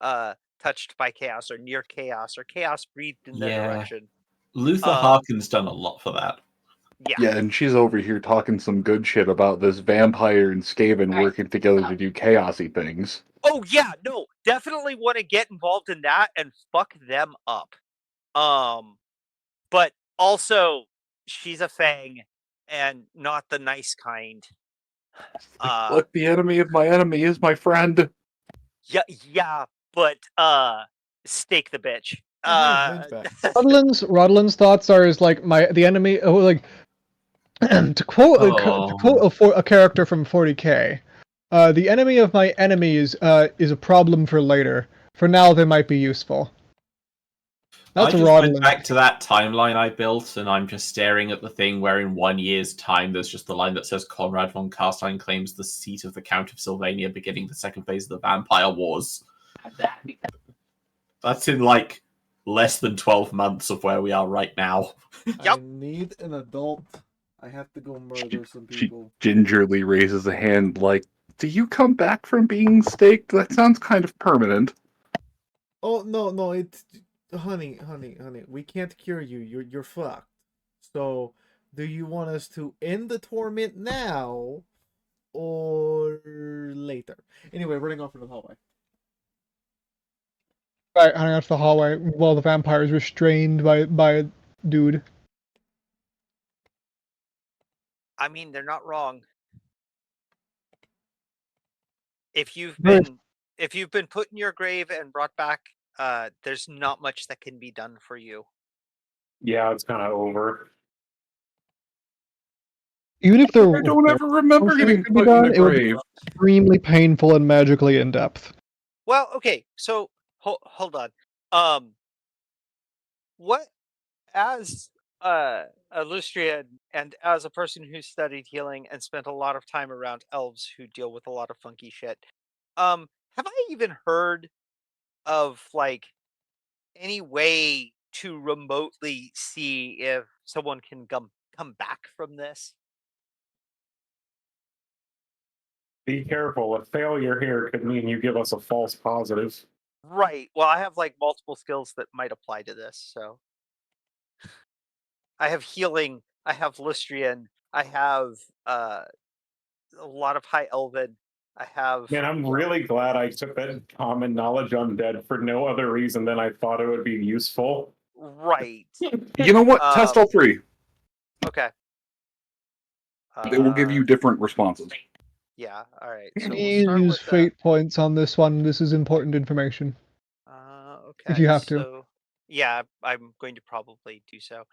touched by chaos or near chaos or chaos breathed in their direction. Luther Harkin's done a lot for that. Yeah, and she's over here talking some good shit about this vampire and Skaven working together to do chaosy things. Oh yeah, no, definitely want to get involved in that and fuck them up. But also she's a fang and not the nice kind. Look, the enemy of my enemy is my friend. Yeah, but stake the bitch. Rodalin's thoughts are like the enemy. Like to quote a character from 40K, the enemy of my enemies is a problem for later. For now, they might be useful. That's I just Rodalin. went back to that timeline I built, and I'm just staring at the thing where in 1 year's time there's just the line that says Conrad von Carstein claims the seat of the Count of Sylvania beginning the second phase of the Vampire Wars. That's in like less than 12 months of where we are right now. I need an adult. I have to go murder some people. She gingerly raises a hand like, do you come back from being staked? That sounds kind of permanent. Oh, no, it's... Honey, we can't cure you. You're fucked. So, do you want us to end the torment now or later? Anyway, running off into the hallway. Right, running out to the hallway while the vampire is restrained by a dude. I mean, they're not wrong. If you've been put in your grave and brought back, there's not much that can be done for you. Yeah, it's kind of over. Even if there, I don't ever remember getting put in the grave. It would be extremely painful and magically in depth. Well, okay, so hold on. What as a Lustrian and as a person who studied healing and spent a lot of time around elves who deal with a lot of funky shit, have I even heard of like any way to remotely see if someone can come back from this? Be careful. A failure here could mean you give us a false positive. Right. Well, I have like multiple skills that might apply to this, so I have healing, I have Lustrian, I have a lot of High Elven. I have. Man, I'm really glad I took that common knowledge undead for no other reason than I thought it would be useful. Right. You know what? Test all 3. Okay. They will give you different responses. Yeah. All right. So we'll use fate points on this one. This is important information. Okay. If you have to. So, yeah, I'm going to probably do so.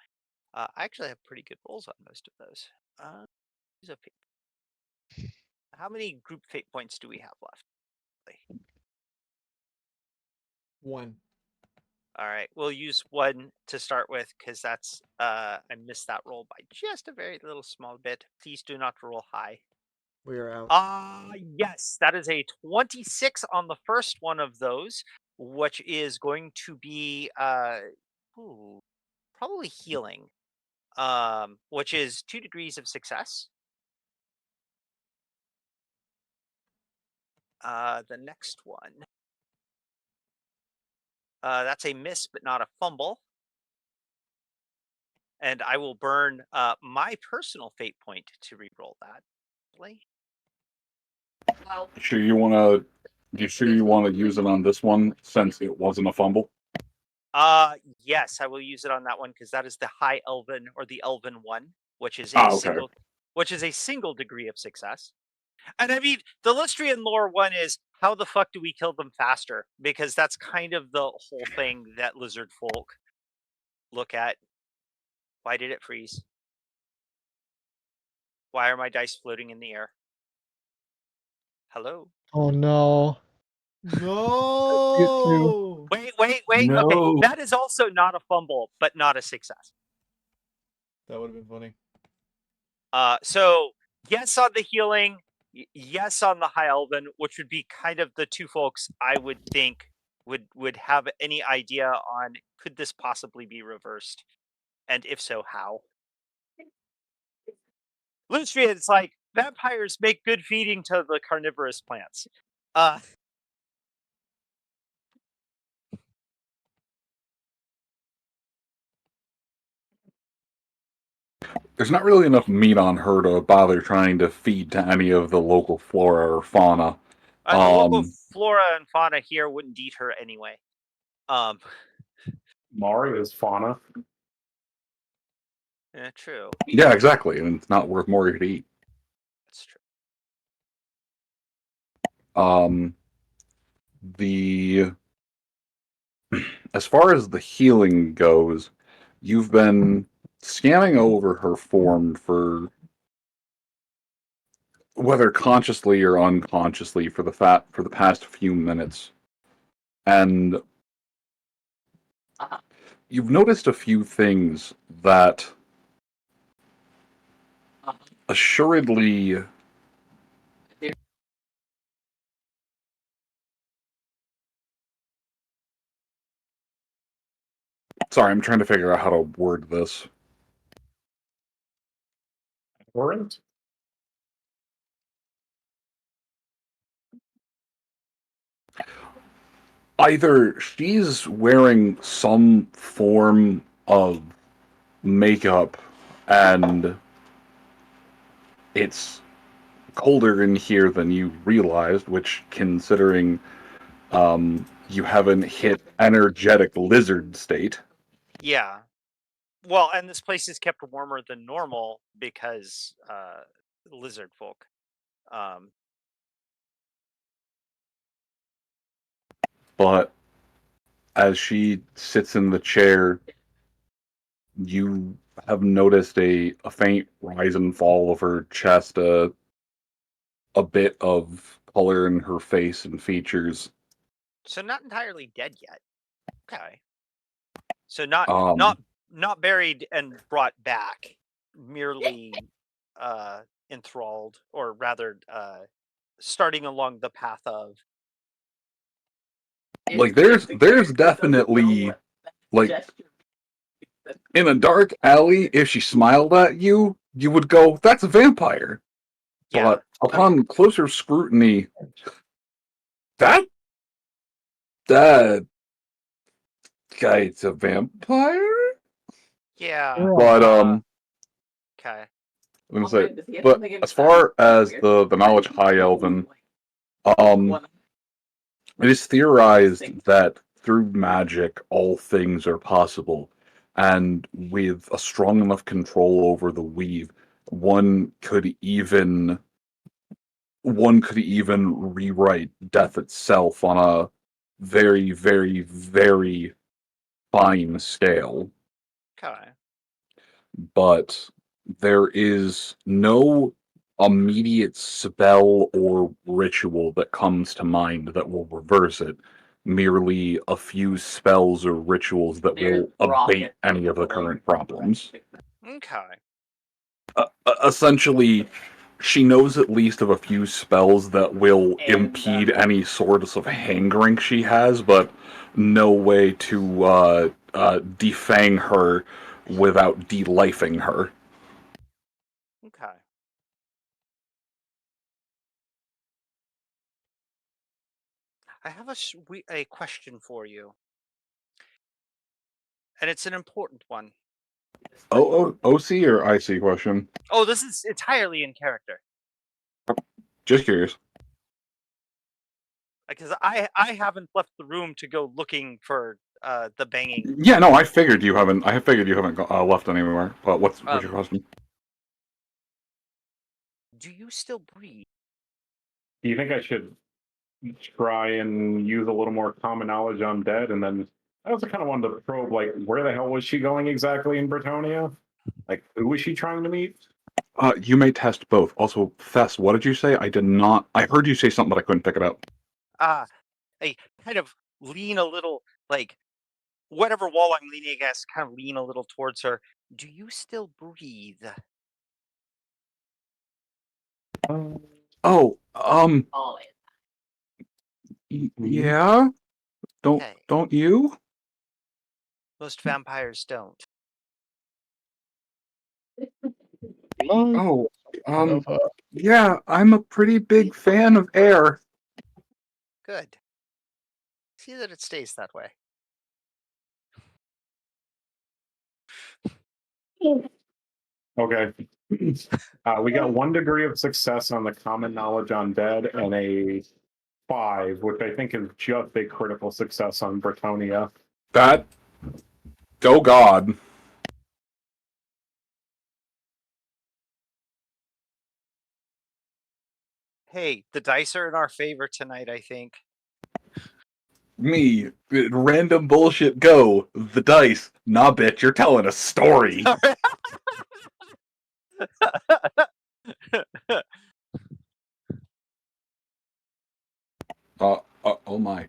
I actually have pretty good rolls on most of those. Use a fate. How many group fate points do we have left? 1. All right, we'll use 1 to start with because that's I missed that roll by just a very little small bit. Please do not roll high. We are out. Yes, that is a 26 on the first one of those, which is going to be probably healing, which is 2 degrees of success. The next one, that's a miss, but not a fumble. And I will burn my personal fate point to re-roll that. You sure you want to use it on this one since it wasn't a fumble? Yes, I will use it on that one because that is the high elven or the elven one, which is a single degree of success. And I mean, the Lustrian lore one is how the fuck do we kill them faster? Because that's kind of the whole thing that lizard folk look at. Why did it freeze? Why are my dice floating in the air? Hello? Oh no. No! Wait. No. Okay, that is also not a fumble, but not a success. That would have been funny. So yes on the healing, yes on the high elven, which would be kind of the two folks I would think would have any idea on could this possibly be reversed, and if so, how. Lustria, it's like vampires make good feeding to the carnivorous plants. There's not really enough meat on her to bother trying to feed to any of the local flora or fauna. The local flora and fauna here wouldn't eat her anyway. Mari is fauna. Yeah, true. Yeah, exactly, and it's not worth more to eat. That's true. As far as the healing goes, you've been scanning over her form for whether consciously or unconsciously for the past few minutes, and you've noticed a few things that assuredly sorry, I'm trying to figure out how to word this. Warrant? Either she's wearing some form of makeup and it's colder in here than you realized, which, considering you haven't hit energetic lizard state. Yeah. Well, and this place is kept warmer than normal because lizard folk. But as she sits in the chair, you have noticed a faint rise and fall of her chest, a bit of color in her face and features. So not entirely dead yet. Okay. So not buried and brought back, merely enthralled, or rather starting along the path of. Like there's definitely, like, in a dark alley, if she smiled at you, you would go, "That's a vampire." Yeah. But upon closer scrutiny, that guy's a vampire? Yeah. But okay. I'm gonna say, but as far as the knowledge high elven, it is theorized that through magic all things are possible, and with a strong enough control over the weave, one could even rewrite death itself on a very, very, very fine scale. Okay. But there is no immediate spell or ritual that comes to mind that will reverse it. merely a few spells or rituals that will abate any of the current problems. Okay. Essentially, she knows at least of a few spells that will impede any sorts of hankering she has, but no way to defang her without delifing her. Okay. I have a question for you, and it's an important one. OC or IC question? Oh, this is entirely in character. Just curious. Because I haven't left the room to go looking for the banging. Yeah, no, I figured you haven't. I figured you haven't left anywhere. But what's your question? Do you still breathe? Do you think I should try and use a little more common knowledge on dead? And then I also kind of wanted to probe, like, where the hell was she going exactly in Bretonia? Like, who was she trying to meet? You may test both. Also, Fess, what did you say? I did not. I heard you say something, but I couldn't pick it up. I kind of lean a little, like, whatever wall I'm leaning against, kind of lean a little towards her. Do you still breathe? Yeah. Don't you? Most vampires don't. Yeah, I'm a pretty big fan of air. Good. See that it stays that way. Okay. We got 1 degree of success on the common knowledge on dead and a 5, which I think is just a critical success on Bretonia. That. Oh God. Hey, the dice are in our favor tonight, I think. Me, random bullshit go. The dice. Nah, bitch, you're telling a story. Oh my.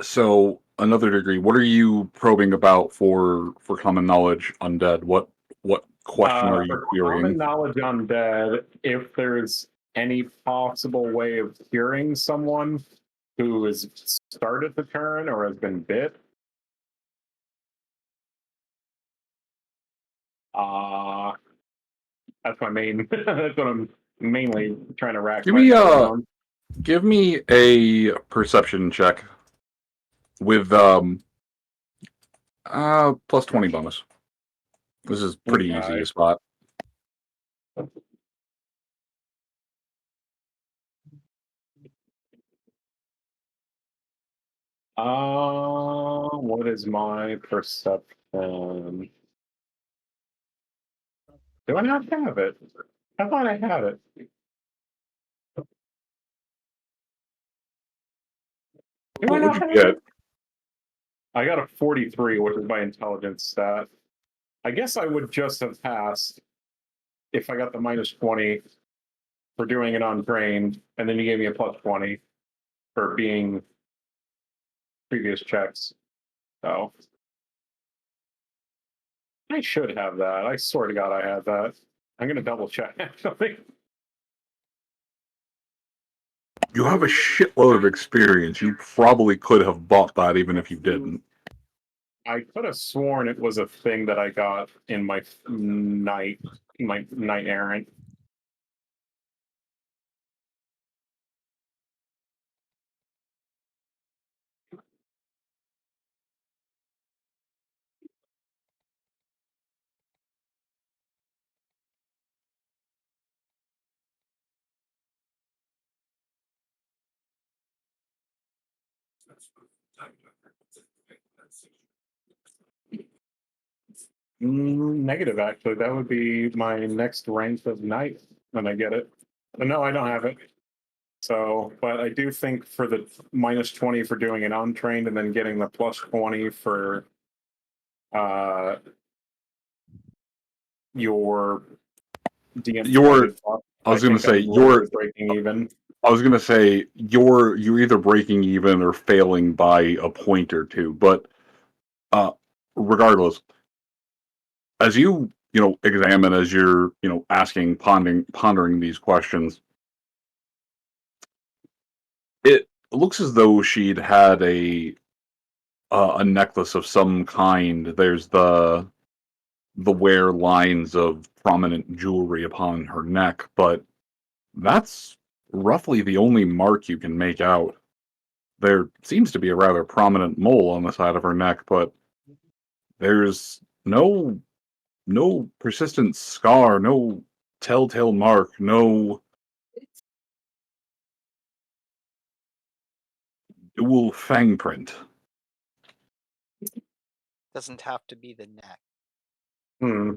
So another degree. What are you probing about for common knowledge undead? What question are you For querying? common knowledge on dead, if there's any possible way of curing someone who has started the turn or has been bit. That's my main. That's what I'm mainly trying to rack. Give me a perception check with plus 20 bonus. This is pretty easy to spot. What is my perception? Do I not have it? I thought I had it. What would you get? I got a 43, which is my intelligence stat. I guess I would just have passed if I got the minus 20 for doing it on trained, and then you gave me a plus 20 for being previous checks. So I should have that. I swear to God I had that. I'm going to double check actually. You have a shitload of experience. You probably could have bought that even if you didn't. I could have sworn it was a thing that I got in my knight errant. Negative, actually. That would be my next rank of knight when I get it. But no, I don't have it. So, but I do think for the minus 20 for doing it untrained and then getting the plus 20 for your DM. I was going to say, breaking even. I was gonna say you're either breaking even or failing by a point or two, but regardless, as you examine, as you're asking, pondering these questions, it looks as though she'd had a necklace of some kind. There's the wear lines of prominent jewelry upon her neck, but that's roughly the only mark you can make out. There seems to be a rather prominent mole on the side of her neck, but there's no persistent scar, no telltale mark, no dual fang print. Doesn't have to be the neck. Hmm.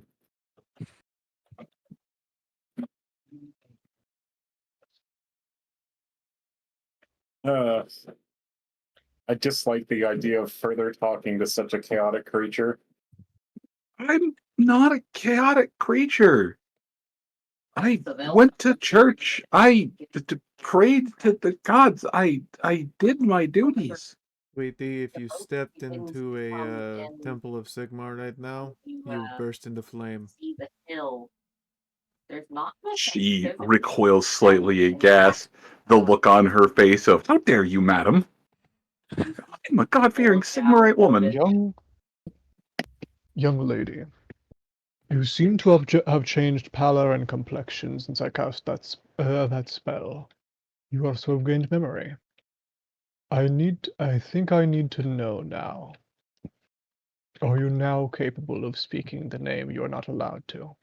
I dislike the idea of further talking to such a chaotic creature. I'm not a chaotic creature. I went to church. I prayed to the gods. I did my duties. Wait, D, if you stepped into a Temple of Sigmar right now, you burst into flame. She recoils slightly aghast, the look on her face of, "How dare you, madam? I'm a God-fearing Sigmarite woman." Young lady, you seem to have changed pallor and complexion since I cast that spell. You also have gained memory. I think I need to know now. Are you now capable of speaking the name you are not allowed to?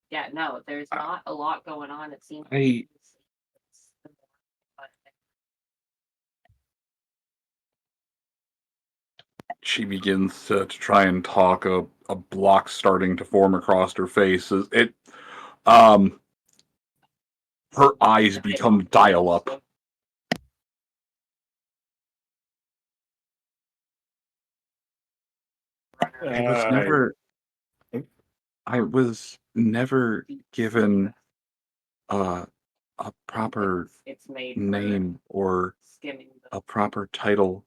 Yeah, no, there's not a lot going on. It seems. She begins to try and talk. A block starting to form across her face. Her eyes become dial-up. I was never given a proper name or a proper title,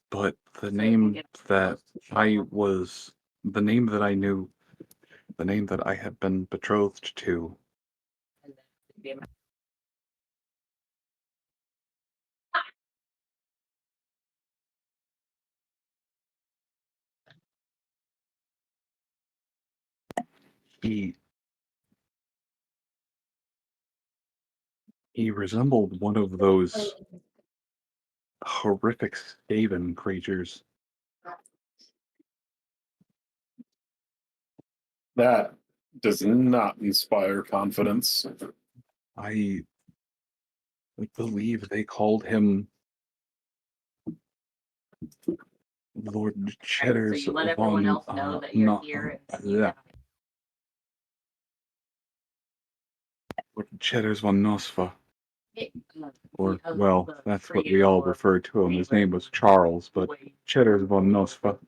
but the name that I knew, the name that I had been betrothed to. He resembled one of those horrific Skaven creatures. That does not inspire confidence. I believe they called him Lord Cheddars So you let everyone else know that you're here. Lord Cheddars von Nosfa. Or, well, that's what we all referred to him. His name was Charles, but Cheddars von Nosfa.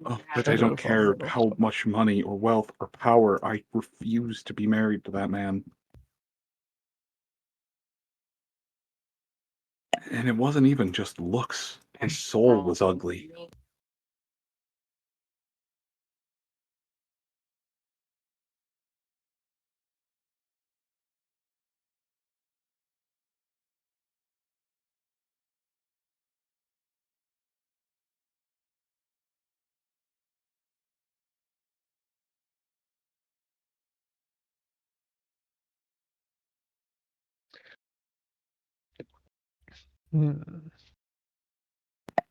Oh, but I don't care how much money or wealth or power. I refuse to be married to that man. And it wasn't even just looks. His soul was ugly.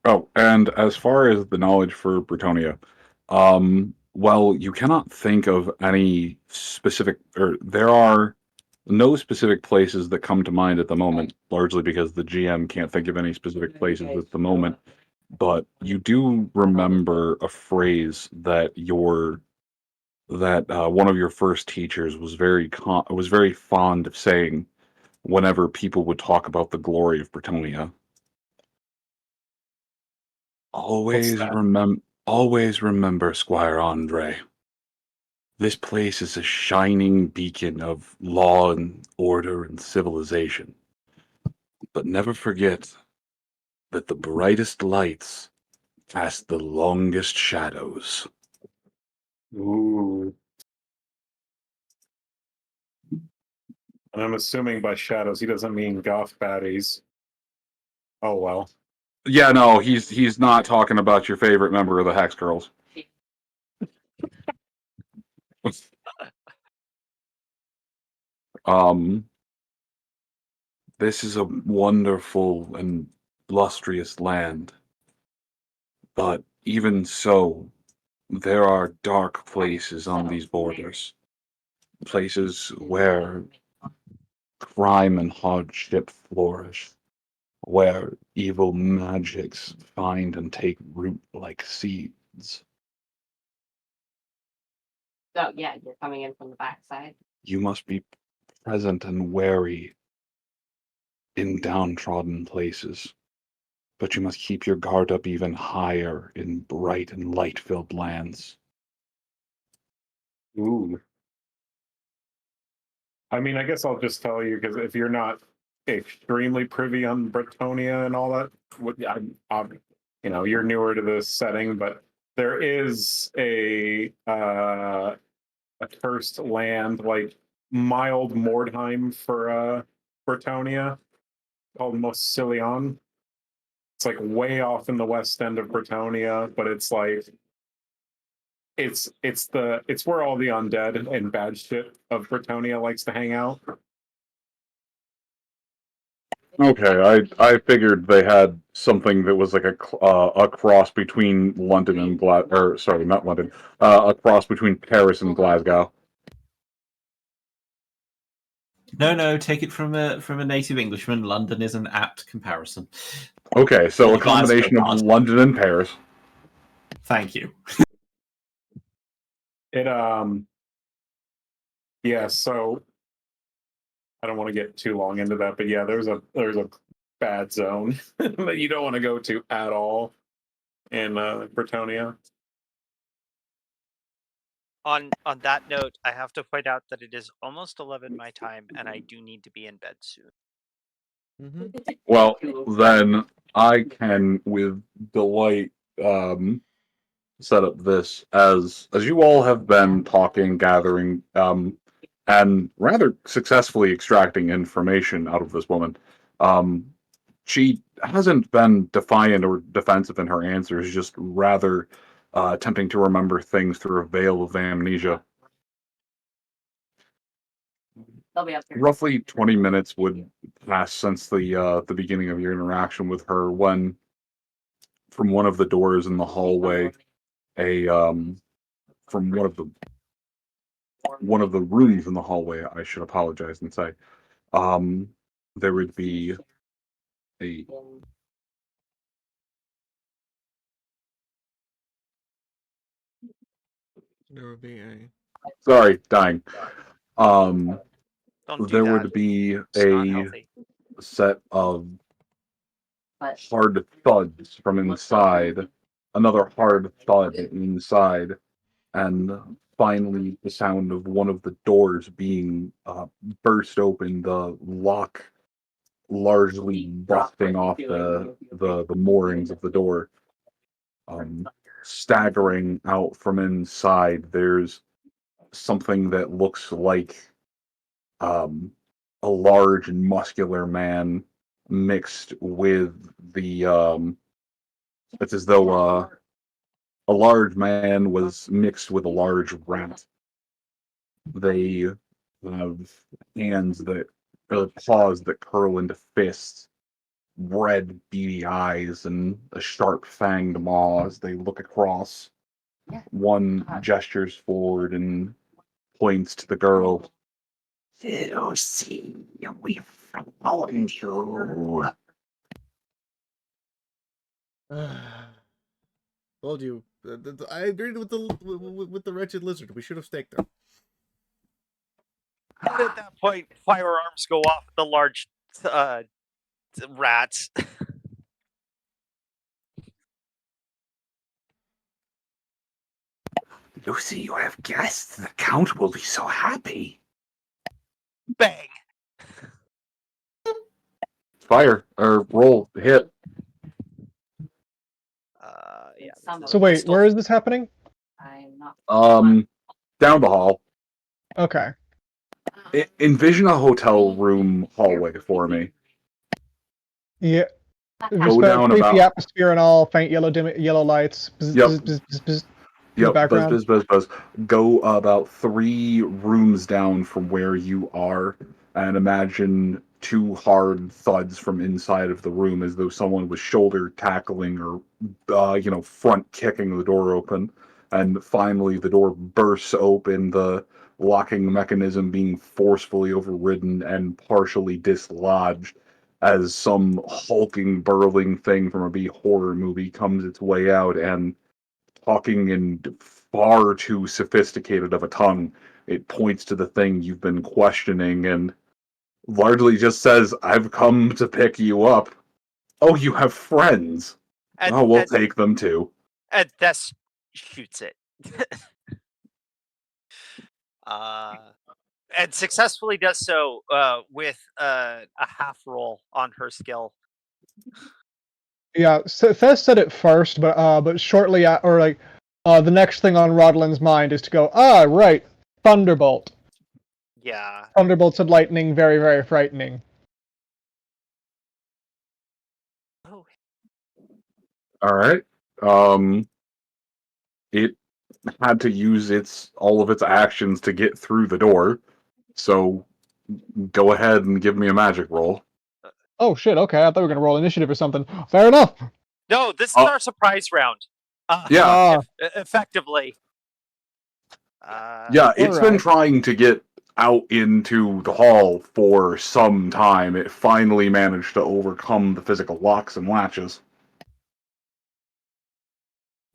Oh, and as far as the knowledge for Bretonia, well, you cannot think of any specific, or there are no specific places that come to mind at the moment, largely because the GM can't think of any specific places at the moment. But you do remember a phrase that your that one of your first teachers was very fond of saying whenever people would talk about the glory of Bretonia. Always remember, Squire Andre. This place is a shining beacon of law and order and civilization. But never forget that the brightest lights cast the longest shadows. Ooh. And I'm assuming by shadows he doesn't mean goth baddies. Oh well. Yeah, no, he's not talking about your favorite member of the Hex Girls. This is a wonderful and lustrous land. But even so, there are dark places on these borders. Places where crime and hardship flourish. Where evil magics find and take root like seeds. So yeah, you're coming in from the backside. You must be present and wary in downtrodden places, but you must keep your guard up even higher in bright and light-filled lands. Ooh. I mean, I guess I'll just tell you, because if you're not extremely privy on Bretonia and all that, you're newer to this setting, but there is a cursed land, like mild Mordheim for Bretonia, called Mosilion. It's like way off in the west end of Bretonia, but it's like it's where all the undead and bad shit of Bretonia likes to hang out. Okay, I figured they had something that was like a cross between London and not London, a cross between Paris and Glasgow. No, take it from a native Englishman. London is an apt comparison. Okay, so a combination of London and Paris. Thank you. Yeah, so I don't want to get too long into that, but yeah, there's a bad zone that you don't want to go to at all in Bretonia. On that note, I have to point out that it is almost 11 my time, and I do need to be in bed soon. Mm-hmm. Well, then I can, with delight, set up this as you all have been talking, gathering, and rather successfully extracting information out of this woman. She hasn't been defiant or defensive in her answers, just rather attempting to remember things through a veil of amnesia. They'll be up here. Roughly 20 minutes would pass since the beginning of your interaction with her when, from one of the doors in the hallway, from one of the rooms in the hallway, I should apologize and say, there would be a There would be a sorry, dying. Don't do There that. would be It's not a healthy. set of hard thuds from inside, another hard thud inside, and finally the sound of one of the doors being burst open, the lock largely busting off the moorings of the door. Staggering out from inside, there's something that looks like a large and muscular man mixed with it's as though a large man was mixed with a large rat. They have hands that, or paws that curl into fists, red, beady eyes, and a sharp fanged maw as they look across. One gestures forward and points to the girl. Lucy, we found you. Told you. I agreed with the wretched lizard. We should have staked him. And at that point, firearms go off at the large rats. Lucy, you have guests. The Count will be so happy. Bang! Fire or roll hit. Yeah. So wait, where is this happening? I'm not. Down the hall. Okay. Envision a hotel room hallway for me. Yeah. Go down Creepy about. atmosphere and all, faint yellow lights. Bzz, Yep. bzz, bzz, bzz, bzz, Yep, background. buzz. Go about 3 rooms down from where you are, and imagine 2 hard thuds from inside of the room, as though someone was shoulder tackling or, front kicking the door open. And finally, the door bursts open, the locking mechanism being forcefully overridden and partially dislodged, as some hulking, burling thing from a B horror movie comes its way out and, talking in far too sophisticated of a tongue, it points to the thing you've been questioning and largely just says, "I've come to pick you up." "Oh, you have friends." "Oh, we'll take them too." And Thess shoots it. And successfully does so with a half roll on her skill. Yeah, Thes said it first, but shortly the next thing on Rodalin's mind is to go, right, Thunderbolt. Yeah. Thunderbolts and lightning, very, very frightening. Oh. All right. It had to use all of its actions to get through the door, so go ahead and give me a magic roll. Oh shit! Okay, I thought we were gonna roll initiative or something. Fair enough. No, this is our surprise round. Yeah. Effectively. Yeah, it's been trying to get out into the hall for some time. It finally managed to overcome the physical locks and latches.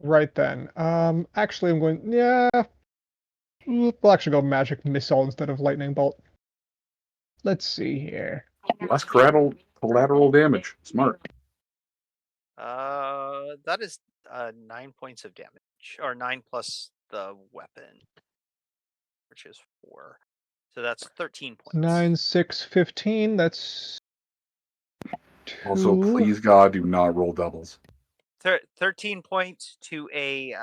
Right then. Actually, I'm going. Yeah. We'll actually go magic missile instead of lightning bolt. Let's see here. Less collateral damage. Smart. That is 9 points of damage, or 9 plus the weapon, which is 4. So that's 13 points. 9, 6, 15. That's 2. Also, please God, do not roll doubles. 13 points to a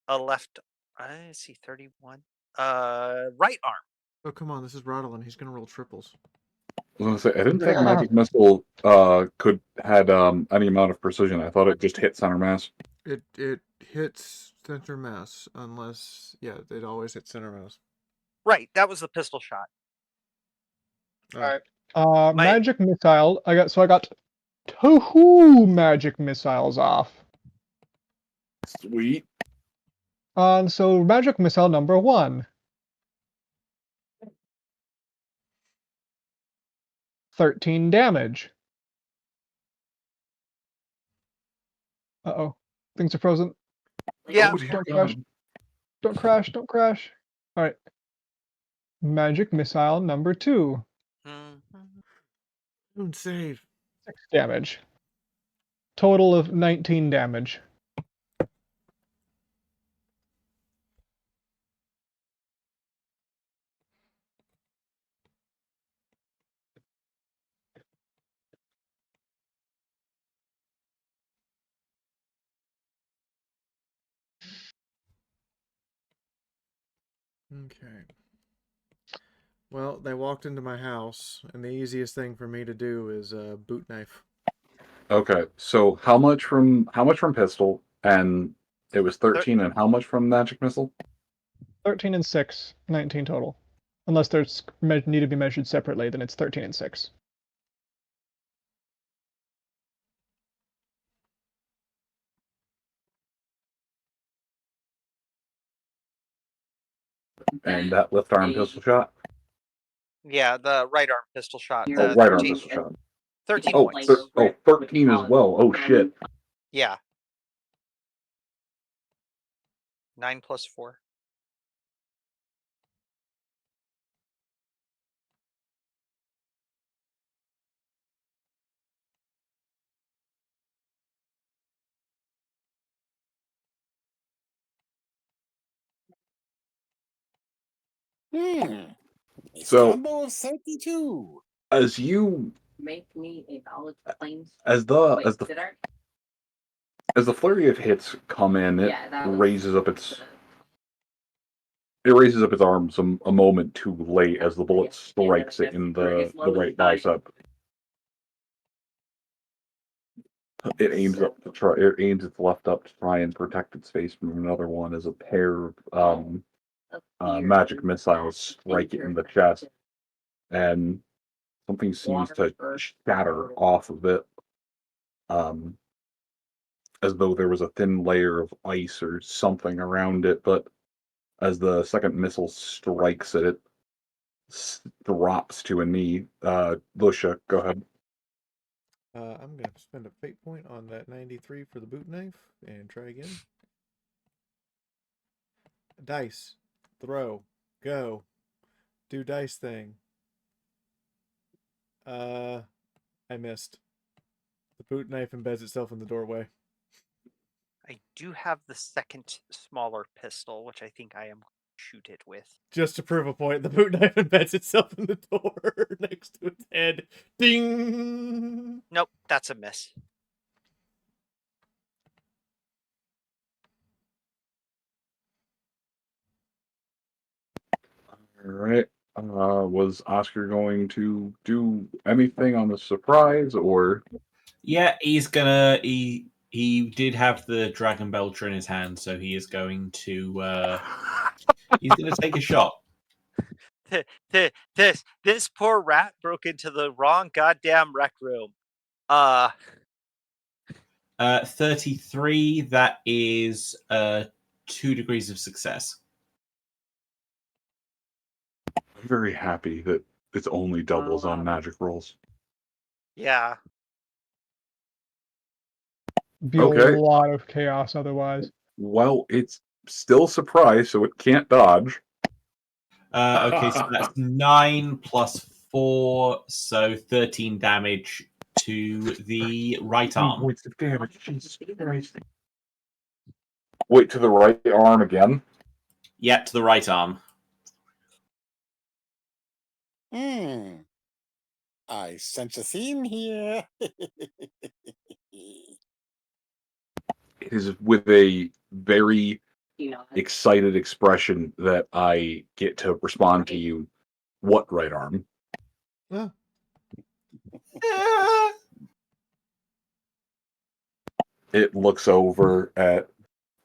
left. I see 31. Right arm. Oh, come on, this is Rodalin. He's gonna roll triples. I was gonna say, I didn't think magic missile had any amount of precision. I thought it just hit center mass. It hits center mass unless it always hits center mass. Right, that was the pistol shot. All right. Magic missile. I got 2 magic missiles off. Sweet. So magic missile number 1. 13 damage. Uh-oh. Things are frozen. Yeah. Don't crash. Don't crash. Don't crash. All right. Magic missile number 2. Don't save. 6 damage. Total of 19 damage. Okay. Well, they walked into my house, and the easiest thing for me to do is a boot knife. Okay, so how much from pistol, and it was 13, and how much from magic missile? 13 and 6, 19 total. Unless there's need to be measured separately, then it's 13 and 6. And that left arm pistol shot? Yeah, the right arm pistol shot. Oh, right arm pistol shot. 13 Oh, points. 13 as well. Oh, shit. Yeah. 9 plus 4. So, combo of 32. As you Make me a knowledge claims. as the flurry of hits come in, it raises up its arms a moment too late as the bullet strikes it in the right bicep. It aims its left up to try and protect its face from another one as a pair of magic missiles strike it in the chest, and something seems to shatter off of it, as though there was a thin layer of ice or something around it. But as the second missile strikes it, drops to a knee. Lusha, go ahead. I'm going to spend a fate point on that 93 for the boot knife and try again. Dice. Throw. Go. Do dice thing. I missed. The boot knife embeds itself in the doorway. I do have the second smaller pistol, which I think I am going to shoot it with. Just to prove a point, the boot knife embeds itself in the door next to its head. Ding! Nope, that's a miss. All right. Was Oscar going to do anything on the surprise, or? Yeah, he's gonna. He did have the dragon belcher in his hand, so he is going to. He's gonna take a shot. This poor rat broke into the wrong goddamn rec room. 33. That is 2 degrees of success. I'm very happy that it's only doubles on magic rolls. Yeah. Be a lot of chaos otherwise. Well, it's still surprise, so it can't dodge. Okay, so that's 9 plus 4, so 13 damage to the right arm. Points of damage, Jesus Christ. Wait, to the right arm again? Yeah, to the right arm. I sense a theme here. It is with a very excited expression that I get to respond to you. What right arm? It looks over at,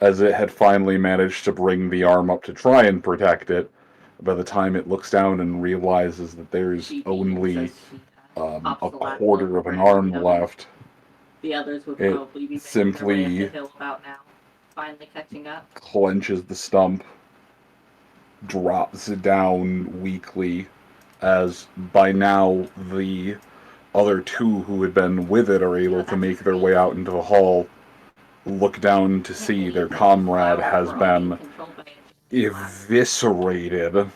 as it had finally managed to bring the arm up to try and protect it. By the time it looks down and realizes that there's only a quarter of an arm left, The others would it probably be simply making their way up the hill about now, finally catching up. clenches the stump, drops it down weakly, as by now the other two who had been with it are able to make their way out into the hall, look down to see their comrade has been eviscerated,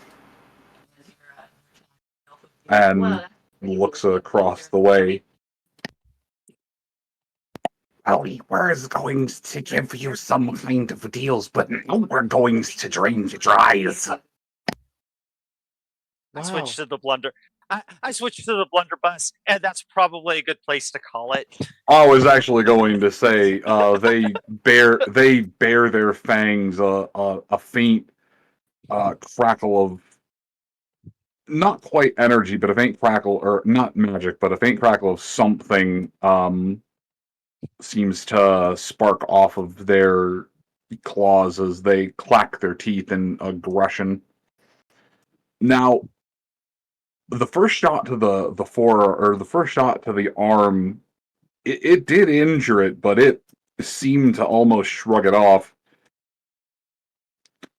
and looks across the way. Well, we were going to give you some kind of deals, but now we're going to drain your dries. I switched to the blunder. I switched to the blunderbuss, and that's probably a good place to call it. I was actually going to say they bear their fangs a faint crackle of, not quite energy, but a faint crackle, or not magic, but a faint crackle of something seems to spark off of their claws as they clack their teeth in aggression. Now, the first shot to the first shot to the arm, it did injure it, but it seemed to almost shrug it off.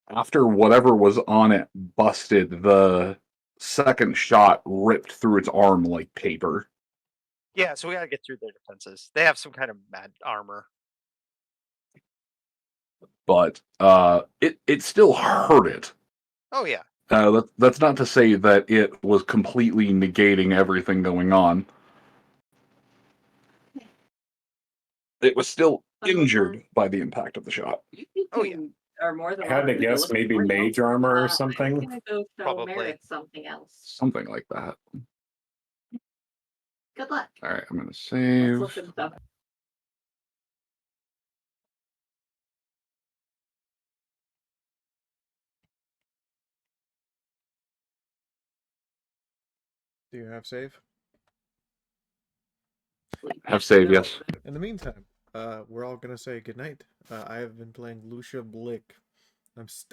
After whatever was on it busted, the second shot ripped through its arm like paper. Yeah, so we gotta get through their defenses. They have some kind of mad armor. but it still hurt it. Oh yeah. That's not to say that it was completely negating everything going on. It was still injured by the impact of the shot. Oh yeah. Or more than I had to guess maybe mage armor or something. I'm gonna go show Probably. Merritt something else. Something like that. Good luck. All right, I'm gonna Let's save. look at stuff. Do you have save? Have save, yes. In the meantime, we're all gonna say goodnight. I have been playing Lusha Blick.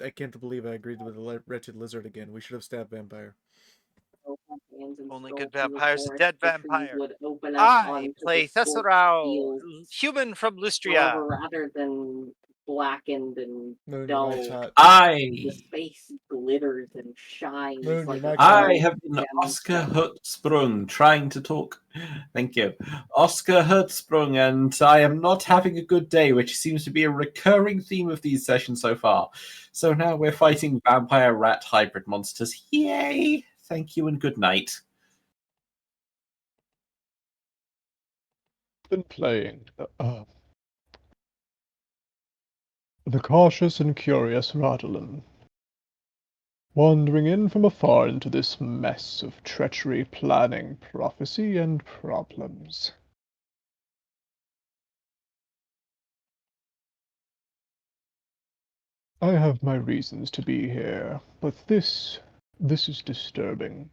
I can't believe I agreed with the wretched lizard again. We should have stabbed Vampire. Only good vampires, a dead vampire. I play Thesserau, human from Lustria. Rather than blackened and Moon, dull, you're not hot. the space glitters and shines Moon, like you're a not I hot. have been Oscar Hertzsprung trying to talk. Thank you. Oscar Hertzsprung, and I am not having a good day, which seems to be a recurring theme of these sessions so far. So now we're fighting vampire rat hybrid monsters. Yay! Thank you and good night. Been playing the cautious and curious Rodalin, wandering in from afar into this mess of treachery, planning, prophecy, and problems. I have my reasons to be here, but this is disturbing.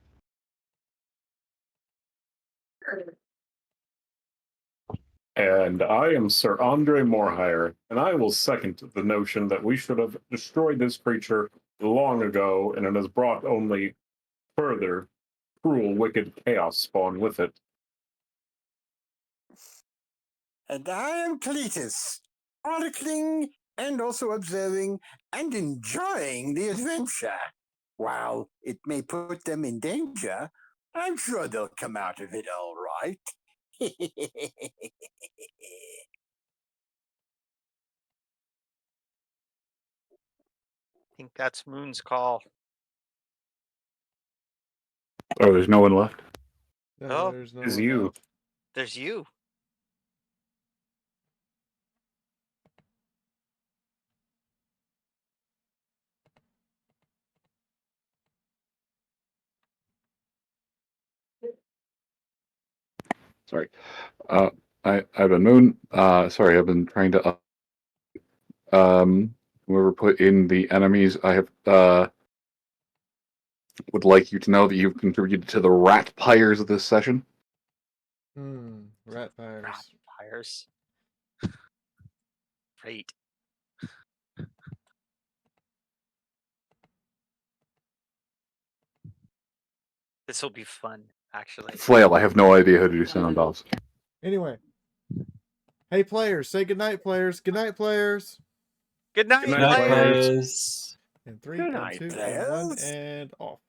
And I am Sir Andre Morehire, and I will second the notion that we should have destroyed this creature long ago, and it has brought only further cruel, wicked chaos spawn with it. And I am Cletus, chronicling and also observing and enjoying the adventure. While it may put them in danger, I'm sure they'll come out of it all right. I think that's Moon's call. Oh, there's no one left? No, Oh, there's no Is one you. left. There's you. Sorry. I've been Moon. Sorry, I've been trying to whoever put in the enemies. I have would like you to know that you've contributed to the rat pyres of this session. Rat fires. Rat fires. Great. This will be fun, actually. Flail, I have no idea how to do sound offs. Anyway. Hey players, say goodnight, players. Goodnight, players. Good night, Good night, players. Players. And 3, Good and night, 2, and players. 1, and off.